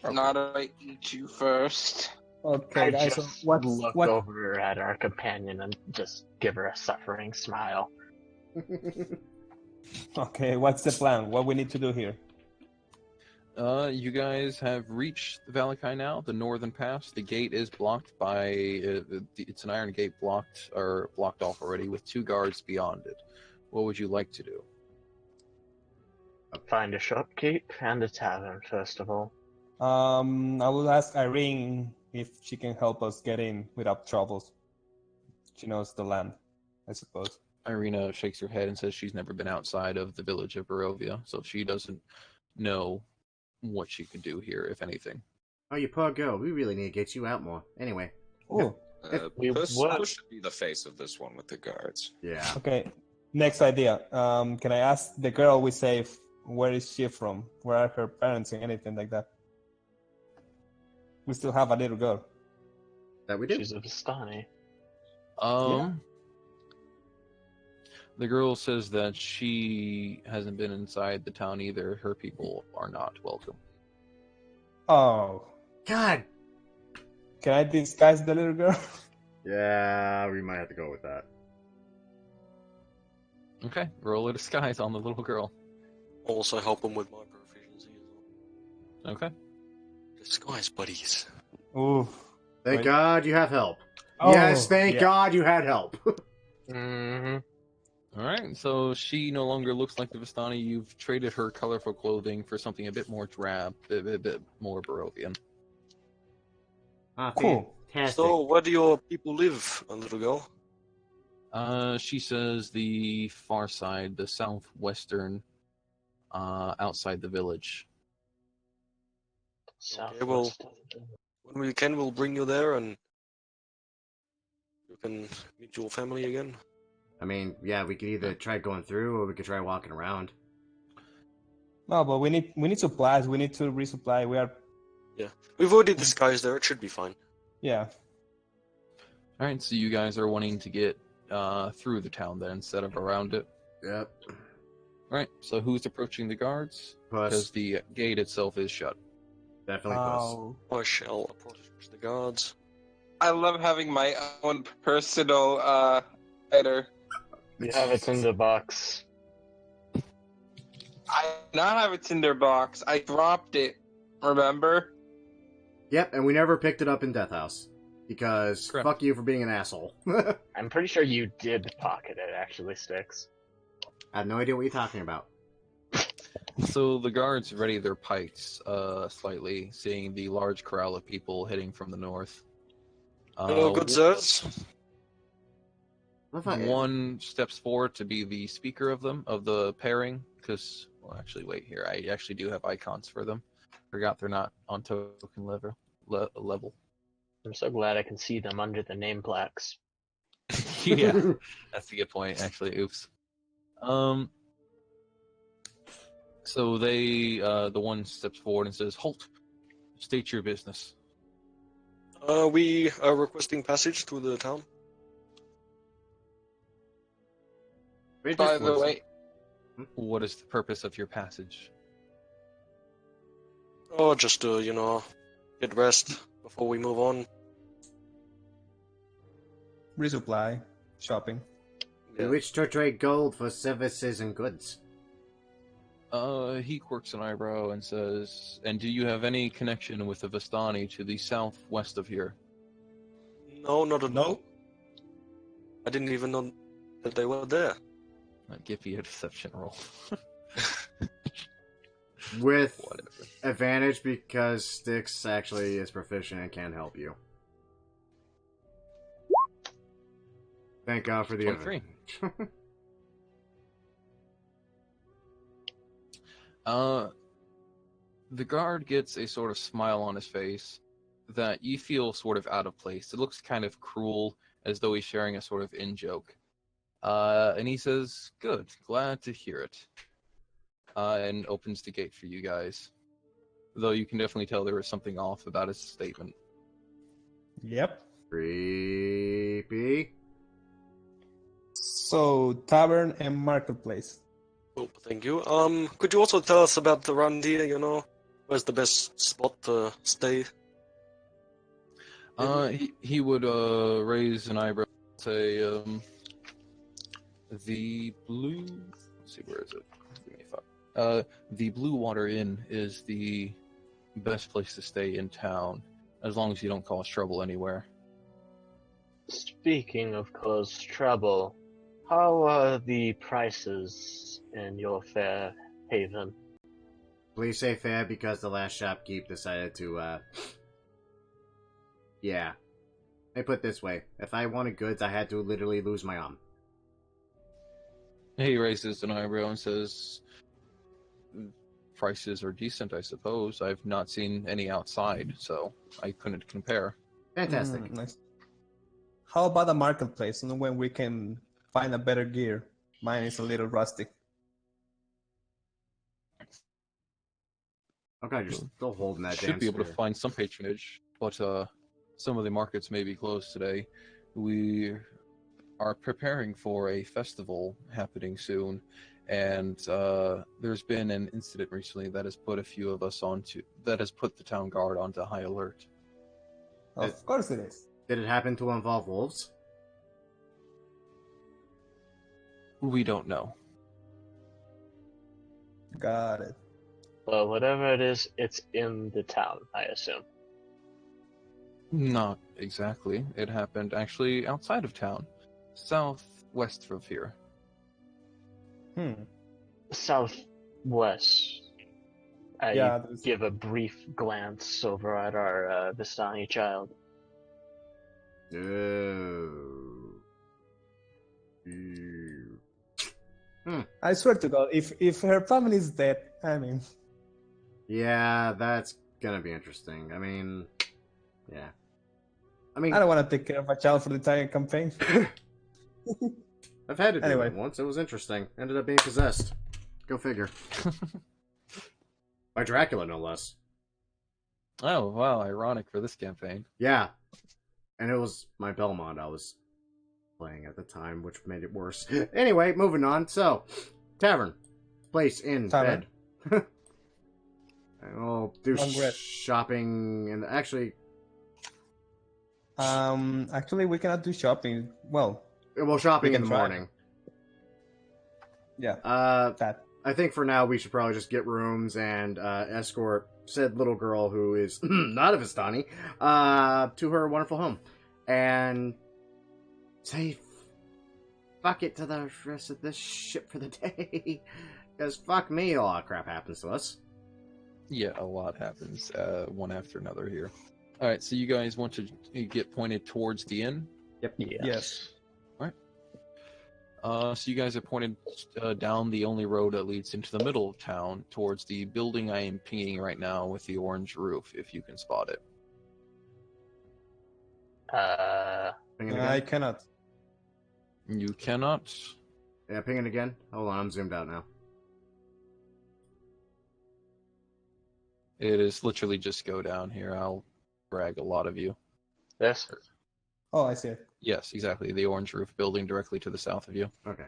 Okay. Not if I eat you first. Okay, I guys. So just what's look what? over at our companion and just give her a suffering smile. Okay, what's the plan? What we need to do here? You guys have reached the Valakai now, the northern pass. The gate is blocked by it's an iron gate blocked off already with 2 guards beyond it. What would you like to do? Find a shopkeep and a tavern, first of all. I will ask Irene if she can help us get in without troubles. She knows the land, I suppose. Irina shakes her head and says she's never been outside of the village of Barovia, so she doesn't know what she could do here, if anything. Oh, you poor girl. We really need to get you out more. Anyway. Oh, Puss should be the face of this one with the guards. Yeah. okay. Next idea. Can I ask the girl we saved where is she from? Where are her parents and anything like that? We still have a little girl. That we do? She's a Vistani. The girl says that she hasn't been inside the town either. Her people are not welcome. Oh. God! Can I disguise the little girl? Yeah, we might have to go with that. Okay, roll a disguise on the little girl. Also help him with my proficiency as well. Okay. Disguise buddies. Ooh. Thank Wait. God you have help. Oh, Yes, thank yeah. God you had help. Mm-hmm. Alright, so she no longer looks like the Vistani. You've traded her colorful clothing for something a bit more drab, a bit more Barovian. Cool. Fantastic. So, where do your people live, little girl? She says the far side, the southwestern, outside the village. Okay, well, when we can, we'll bring you there and you can meet your family again. I mean, yeah, we could either try going through or we could try walking around. No, but we need supplies. We need to resupply. We've already disguised there, it should be fine. Yeah. Alright, so you guys are wanting to get through the town then instead of around it. Yep. Alright, so who's approaching the guards? Because Puss. the gate itself is shut. Definitely Puss. Oh. I shall approach the guards. I love having my own personal fighter. You have it in the box. I do not have a tinderbox. I dropped it. Remember? Yep, and we never picked it up in Death House. Because Correct. fuck you for being an asshole. I'm pretty sure you did pocket it, actually, Sticks. I have no idea what you're talking about. So the guards ready their pikes slightly, seeing the large corral of people heading from the north. Hello, good sirs. One steps forward to be the speaker of the pairing, because, well, actually, wait here. I actually do have icons for them. Forgot they're not on token level. I'm so glad I can see them under the name plaques. Yeah, that's a good point, actually. Oops. So they, the one steps forward and says, "Halt! State your business." We are requesting passage to the town. By the way, What is the purpose of your passage? Oh, just to, get rest before we move on. Resupply. Shopping. We wish to trade gold for services and goods. He quirks an eyebrow and says, "And do you have any connection with the Vistani to the southwest of here?" No, not at all. I didn't even know that they were there. Give you a deception roll. With Whatever. advantage because Styx actually is proficient and can help you. Thank God for the 23. advantage. The guard gets a sort of smile on his face that you feel sort of out of place. It looks kind of cruel, as though he's sharing a sort of in-joke. And he says, "Good, glad to hear it." And opens the gate for you guys. Though you can definitely tell there was something off about his statement. Yep. Creepy. So, tavern and marketplace. Oh, thank you. Could you also tell us about the run here, Where's the best spot to stay? He would raise an eyebrow and say, the blue... Let's see, where is it? Give me a thought. The Blue Water Inn is the best place to stay in town, as long as you don't cause trouble anywhere. Speaking of cause trouble, how are the prices in your fair haven? Please say fair because the last shopkeep decided to, yeah. Let me put it this way. If I wanted goods, I had to literally lose my arm. He raises an eyebrow and says, prices are decent, I suppose. I've not seen any outside, so I couldn't compare. Fantastic. Nice. How about the marketplace and when we can find a better gear? Mine is a little rusty. Okay, you're still holding that damn Should be able to spear. find some patronage, but some of the markets may be closed today. We are preparing for a festival happening soon, and there's been an incident recently that has put a few of us that has put the town guard onto high alert. Of course it is. Did it happen to involve wolves? We don't know. Got it. Well, whatever it is, it's in the town, I assume. Not exactly. It happened actually outside of town, southwest of here. Southwest. Yeah, I give a brief glance over at our Vistani child. I swear to God, if her family is dead, I mean... Yeah, that's gonna be interesting. I mean, yeah. I don't want to take care of a child for the entire campaign. I've had to do Anyway. it once. It was interesting. Ended up being possessed. Go figure. By Dracula, no less. Oh, wow, ironic for this campaign. Yeah. And it was my Belmont I was playing at the time, which made it worse. Anyway, moving on. So, tavern. Place, inn, Tavern. bed. I'll do Long rest. shopping and actually... Actually, we cannot do shopping. Well, shopping we in can the try. morning. Yeah, that. I think for now we should probably just get rooms and escort said little girl who is not a Vistani to her wonderful home. And say fuck it to the rest of this shit for the day. Because fuck me, a lot of crap happens to us. Yeah, a lot happens, one after another here. Alright, so you guys want to get pointed towards the inn? Yep. Yes. So you guys are pointed down the only road that leads into the middle of town towards the building I am pinging right now with the orange roof, if you can spot it. Ping it I again? cannot. You cannot? Yeah, ping it again. Hold on, I'm zoomed out now. It is literally just go down here. I'll drag a lot of you. This? Oh, I see it. Yes, exactly. The orange roof building directly to the south of you. Okay.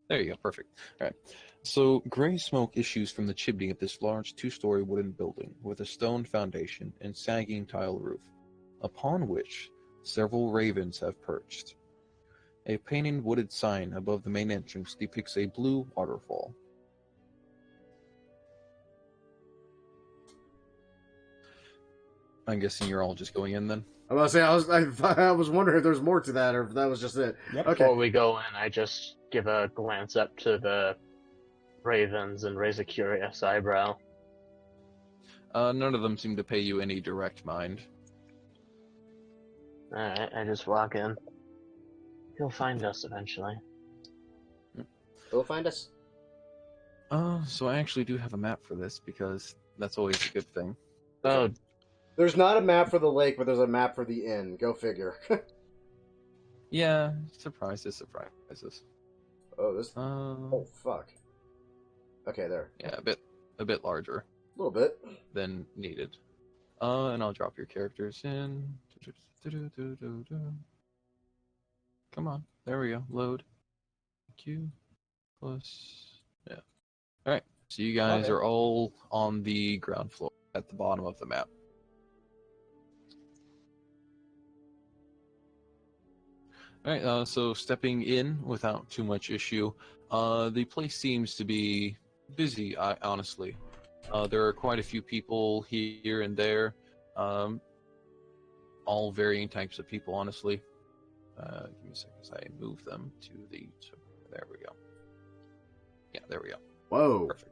There you go. Perfect. All right. So, gray smoke issues from the chimney of this large two-story wooden building with a stone foundation and sagging tile roof, upon which several ravens have perched. A painted wooded sign above the main entrance depicts a blue waterfall. I'm guessing you're all just going in then? I was gonna say, I was wondering if there's more to that or if that was just it. Yep. Okay. Before we go in, I just give a glance up to the ravens and raise a curious eyebrow. None of them seem to pay you any direct mind. Alright, I just walk in. He'll find us eventually. Go find us. So I actually do have a map for this because that's always a good thing. Oh, There's not a map for the lake, but there's a map for the inn. Go figure. Yeah, surprises. Oh, this. Oh, Oh, fuck. Okay, there. yeah, a bit larger A little bit. than needed. And I'll drop your characters in. Come on, there we go. Load. Q plus yeah. All right, so you guys Okay. are all on the ground floor at the bottom of the map. Alright, so stepping in without too much issue, the place seems to be busy, honestly. There are quite a few people here and there, all varying types of people, honestly. Give me a second as I move them to the... There we go. Yeah, there we go. Whoa. Perfect.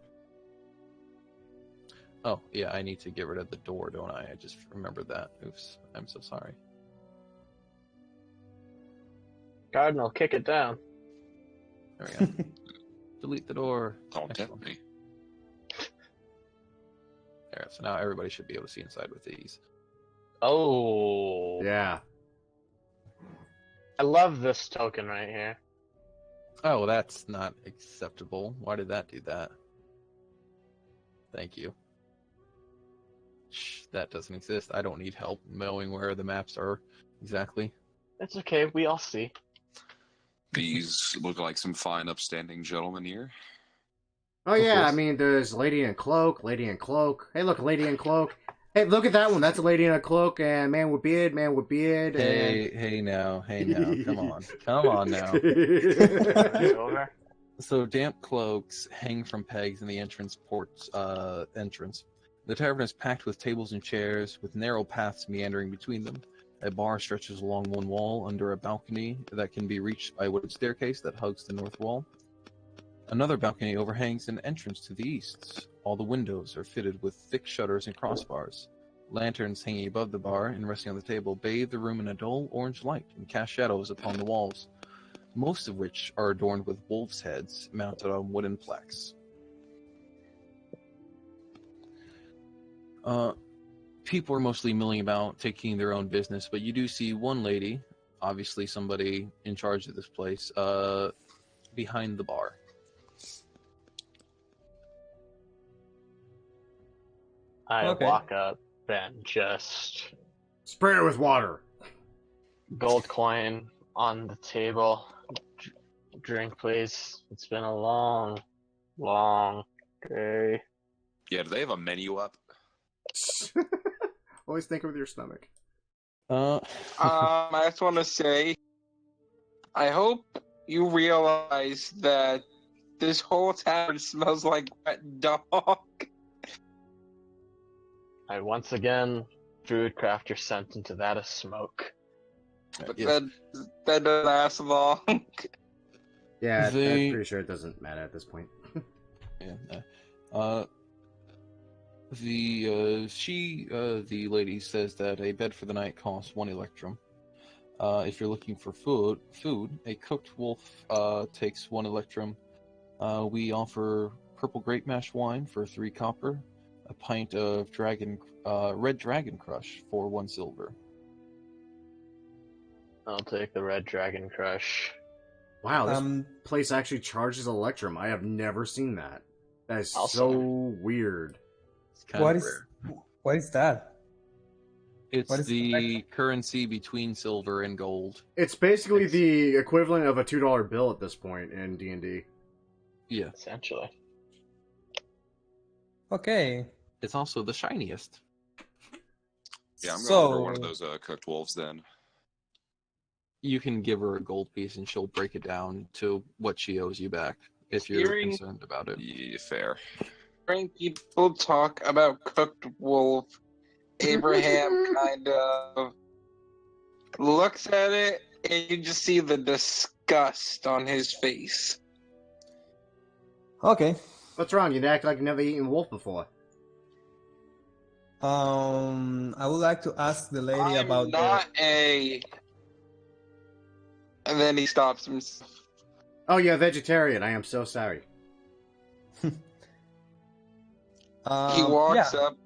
Oh, yeah, I need to get rid of the door, don't I? I just remembered that. Oops, I'm so sorry. Cardinal, kick it down. There we go. Delete the door. Don't tempt me. There, so now everybody should be able to see inside with these. Oh. Yeah. I love this token right here. Oh, that's not acceptable. Why did that do that? Thank you. Shh, that doesn't exist. I don't need help knowing where the maps are exactly. It's okay, we all see. These look like some fine, upstanding gentlemen here. Oh yeah, course. I mean, there's Lady in a Cloak, Lady in Cloak. Hey, look, Lady in Cloak. Hey, look at that one. That's a Lady in a Cloak, and man with beard, man with beard. Hey now, come on now. Over. So damp cloaks hang from pegs in the entrance. The tavern is packed with tables and chairs, with narrow paths meandering between them. A bar stretches along one wall under a balcony that can be reached by a wooden staircase that hugs the north wall. Another balcony overhangs an entrance to the east. All the windows are fitted with thick shutters and crossbars. Lanterns hanging above the bar and resting on the table bathe the room in a dull orange light and cast shadows upon the walls, most of which are adorned with wolves' heads mounted on wooden plaques. People are mostly milling about, taking their own business, but you do see one lady, obviously somebody in charge of this place, behind the bar. I Okay. walk up and just Spray it with water. gold coin on the table. Drink, please. It's been a long, long day. Yeah, do they have a menu up? Always think with your stomach. I just want to say, I hope you realize that this whole tavern smells like wet dog. I once again food craft your scent into that of smoke. But Yes. that doesn't last long. Yeah, They- I'm pretty sure it doesn't matter at this point. Yeah. The lady says that a bed for the night costs 1 electrum. If you're looking for food, a cooked wolf takes 1 electrum. We offer purple grape mash wine for 3 copper, a pint of red dragon crush for 1 silver. I'll take the red dragon crush. Wow, this place actually charges Electrum. I have never seen that. That is Also- so weird. It's kind What of is rare. what is that? It's what is the currency between silver and gold. It's basically It's- the equivalent of a $2 bill at this point in D&D. Yeah. Essentially. Okay. It's also the shiniest. Yeah, I'm going to So- order one of those cooked wolves then. You can give her a gold piece and she'll break it down to what she owes you back if you're Hearing- concerned about it. Yeah, fair. Hearing people talk about cooked wolf, Abraham kind of looks at it, and you just see the disgust on his face. Okay. What's wrong? You act like you've never eaten wolf before. I would like to ask the lady I'm about not a. And then he stops himself. Oh, you're a vegetarian. I am so sorry. the. He walks Yeah. up,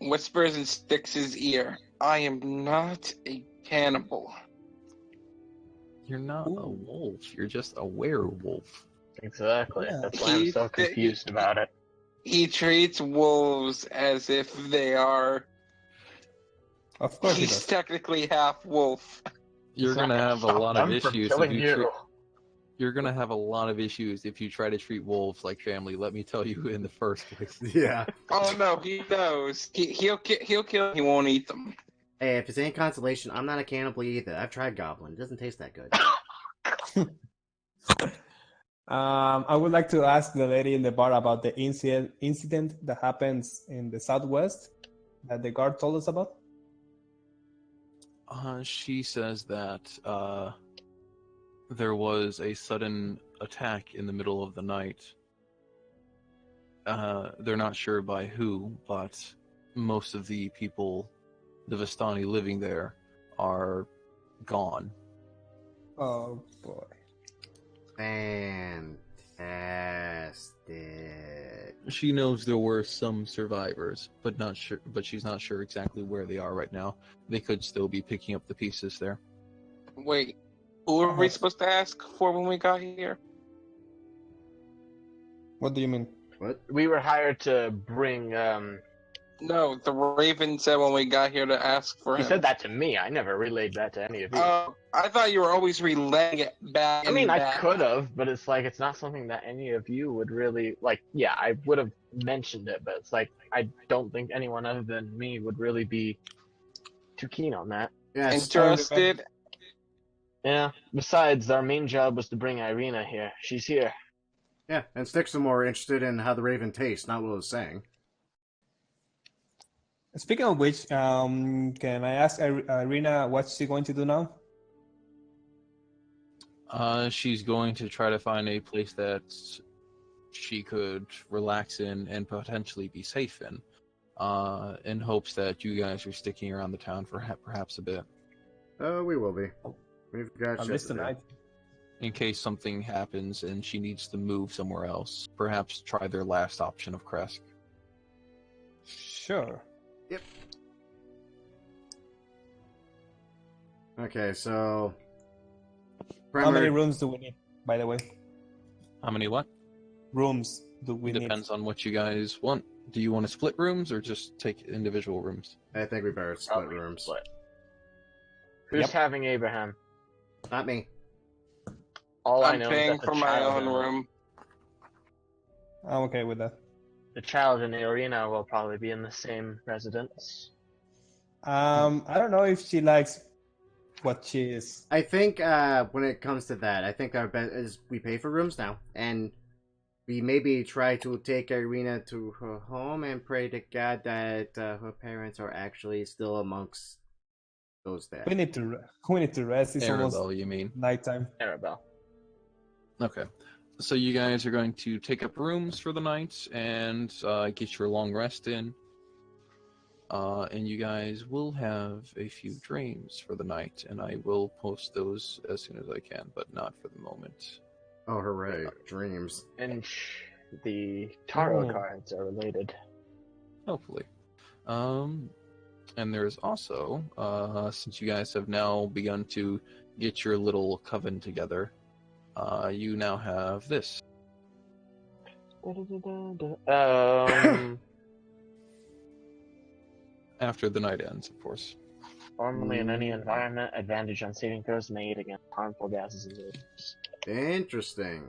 whispers and sticks his ear. I am not a cannibal. You're not a Ooh. wolf. You're just a werewolf. Exactly. Yeah. That's why I'm so confused about it. He treats wolves as if they are. Of course he He's does. technically half wolf. You're It's not gonna have a stop lot of them from issues killing if you you. You're gonna have a lot of issues if you try to treat wolves like family. Let me tell you in the first place. Yeah. Oh no, he knows. He'll kill. He won't eat them. Hey, if it's any consolation, I'm not a cannibal either. I've tried goblin. It doesn't taste that good. I would like to ask the lady in the bar about the incident that happens in the southwest that the guard told us about. She says that there was a sudden attack in the middle of the night. They're not sure by who, but most of the people, the Vistani living there, are gone. Oh boy. Fantastic. She knows there were some survivors, but not sure. But she's not sure exactly where they are right now. They could still be picking up the pieces there. Wait, who were we supposed to ask for when we got here? What do you mean? What? We were hired to bring. No, the Raven said when we got here to ask for He him. said that to me. I never relayed that to any of you. I thought you were always relaying it back. I mean, and I back. could have, but it's like it's not something that any of you would really like. Yeah, I would have mentioned it, but it's like I don't think anyone other than me would really be too keen on that. Yeah, Interested? Yeah. Besides, our main job was to bring Irina here. She's here. yeah, and Sticks are more interested in how the raven tastes, not what it was saying. Speaking of which, can I ask Irina what's she going to do now? She's going to try to find a place that she could relax in and potentially be safe in hopes that you guys are sticking around the town for perhaps a bit. We will be. We've got At shit least to do. tonight. In case something happens and she needs to move somewhere else, perhaps try their last option of Kresk. Sure. Yep. Okay, so... How many rooms do we need, by the way? How many what? Rooms do we need? Depends on what you guys want. Do you want to split rooms or just take individual rooms? I think we better split rooms. Split. Who's having Abraham? Not me. All I I'm know paying is that for my own room. I'm okay with that. The child and Irina will probably be in the same residence. I don't know if she likes what she is. I think when it comes to that, I think our bet is we pay for rooms now, and we maybe try to take Irina to her home and pray to God that her parents are actually still amongst those there. We need to rest. It's Arabelle, almost you mean? nighttime. Arabelle. Okay. So you guys are going to take up rooms for the night and get your long rest in. And you guys will have a few dreams for the night, and I will post those as soon as I can, but not for the moment. Oh, hooray. Dreams. And the tarot cards are related. Hopefully. And there's also, since you guys have now begun to get your little coven together, you now have this. After the night ends, of course. Normally in any environment, advantage on saving throws made against harmful gases and odors. Interesting.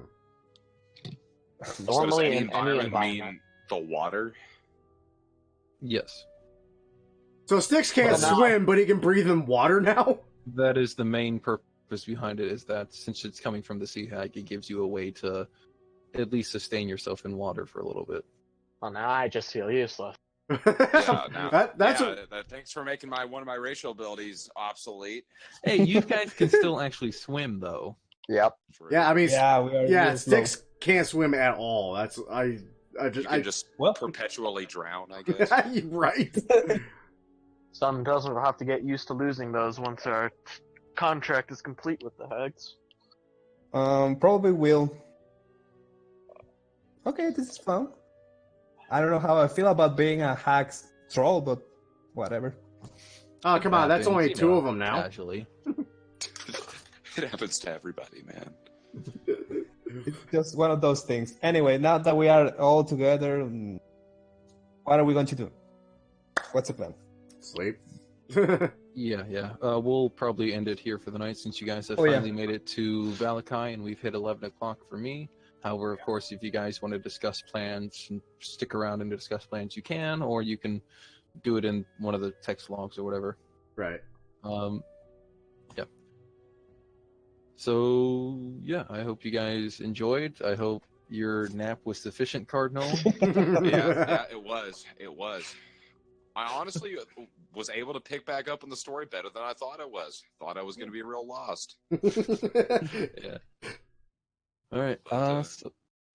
Normally so in any environment. mean the water? Yes. So Sticks can't Well, now- swim, but he can breathe in water now? That is the main purpose behind it, is that since it's coming from the sea hag, it gives you a way to at least sustain yourself in water for a little bit. Well, now I just feel useless. Yeah, now, that's thanks for making one of my racial abilities obsolete. Hey, you guys can still actually swim, though. Yep. Yeah, I mean, Yeah, we are. real Sticks slow. can't swim at all. That's I You can just Well- perpetually drown, I guess. right. Some doesn't have to get used to losing those once our contract is complete with the Hags. Probably will. Okay, this is fun. I don't know how I feel about being a Hags troll, but whatever. Oh, come on, that's Happens, only you two know, of them now. Casually. It happens to everybody, man. It's just one of those things. Anyway, now that we are all together, what are we going to do? What's the plan? Sleep. Yeah. We'll probably end it here for the night since you guys have finally made it to Valakai and we've hit 11 o'clock for me. However, of course, if you guys want to discuss plans and stick around and discuss plans, you can, or you can do it in one of the text logs or whatever. Right. Yeah. So yeah, I hope you guys enjoyed. I hope your nap was sufficient, Cardinal. Yeah, it was. It was. I honestly was able to pick back up on the story better than I thought I was. Thought I was going to be real lost. Yeah. All right. But, So,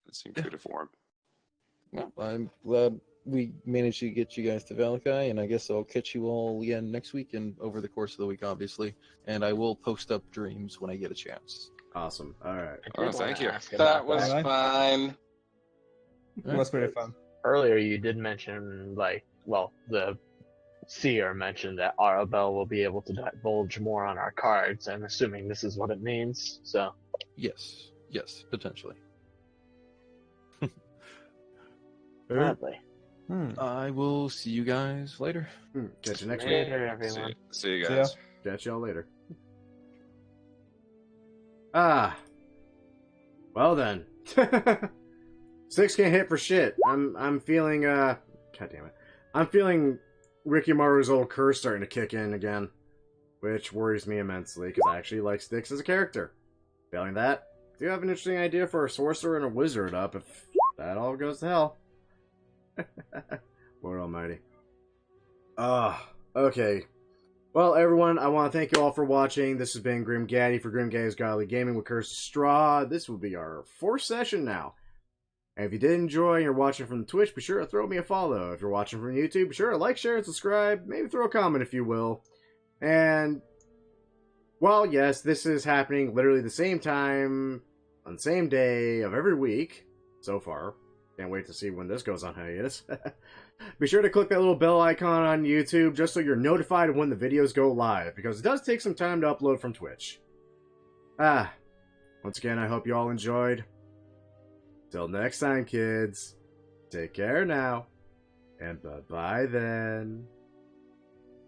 it seemed true to form. well, I'm glad we managed to get you guys to Valakai, and I guess I'll catch you all again next week and over the course of the week, obviously. And I will post up dreams when I get a chance. Awesome. All right. Oh, thank you. That was fine. It was pretty fun. Earlier, you did mention, like, well, the seer mentioned that Arabelle will be able to divulge more on our cards. I'm assuming this is what it means, so. Yes, potentially. Gladly. I will see you guys later. Catch you next week. Later, everyone. See you guys. Catch y'all later. Ah. Well then. Six can't hit for shit. I'm feeling God damn it. I'm feeling Rikimaru's old curse starting to kick in again, which worries me immensely because I actually like Styx as a character. Failing that, I do have an interesting idea for a sorcerer and a wizard up if that all goes to hell. Lord almighty. Okay. Well, everyone, I want to thank you all for watching. This has been Grim Gaddy for Grim Gaddy's Godly Gaming with Curse Strahd. This will be our 4th session now. And if you did enjoy and you're watching from Twitch, be sure to throw me a follow. If you're watching from YouTube, be sure to like, share, and subscribe. Maybe throw a comment if you will. And, well, yes, this is happening literally the same time, on the same day of every week, so far. Can't wait to see when this goes on hiatus. Be sure to click that little bell icon on YouTube just so you're notified when the videos go live, because it does take some time to upload from Twitch. Once again, I hope you all enjoyed. Till next time, kids. Take care now. And bye-bye then.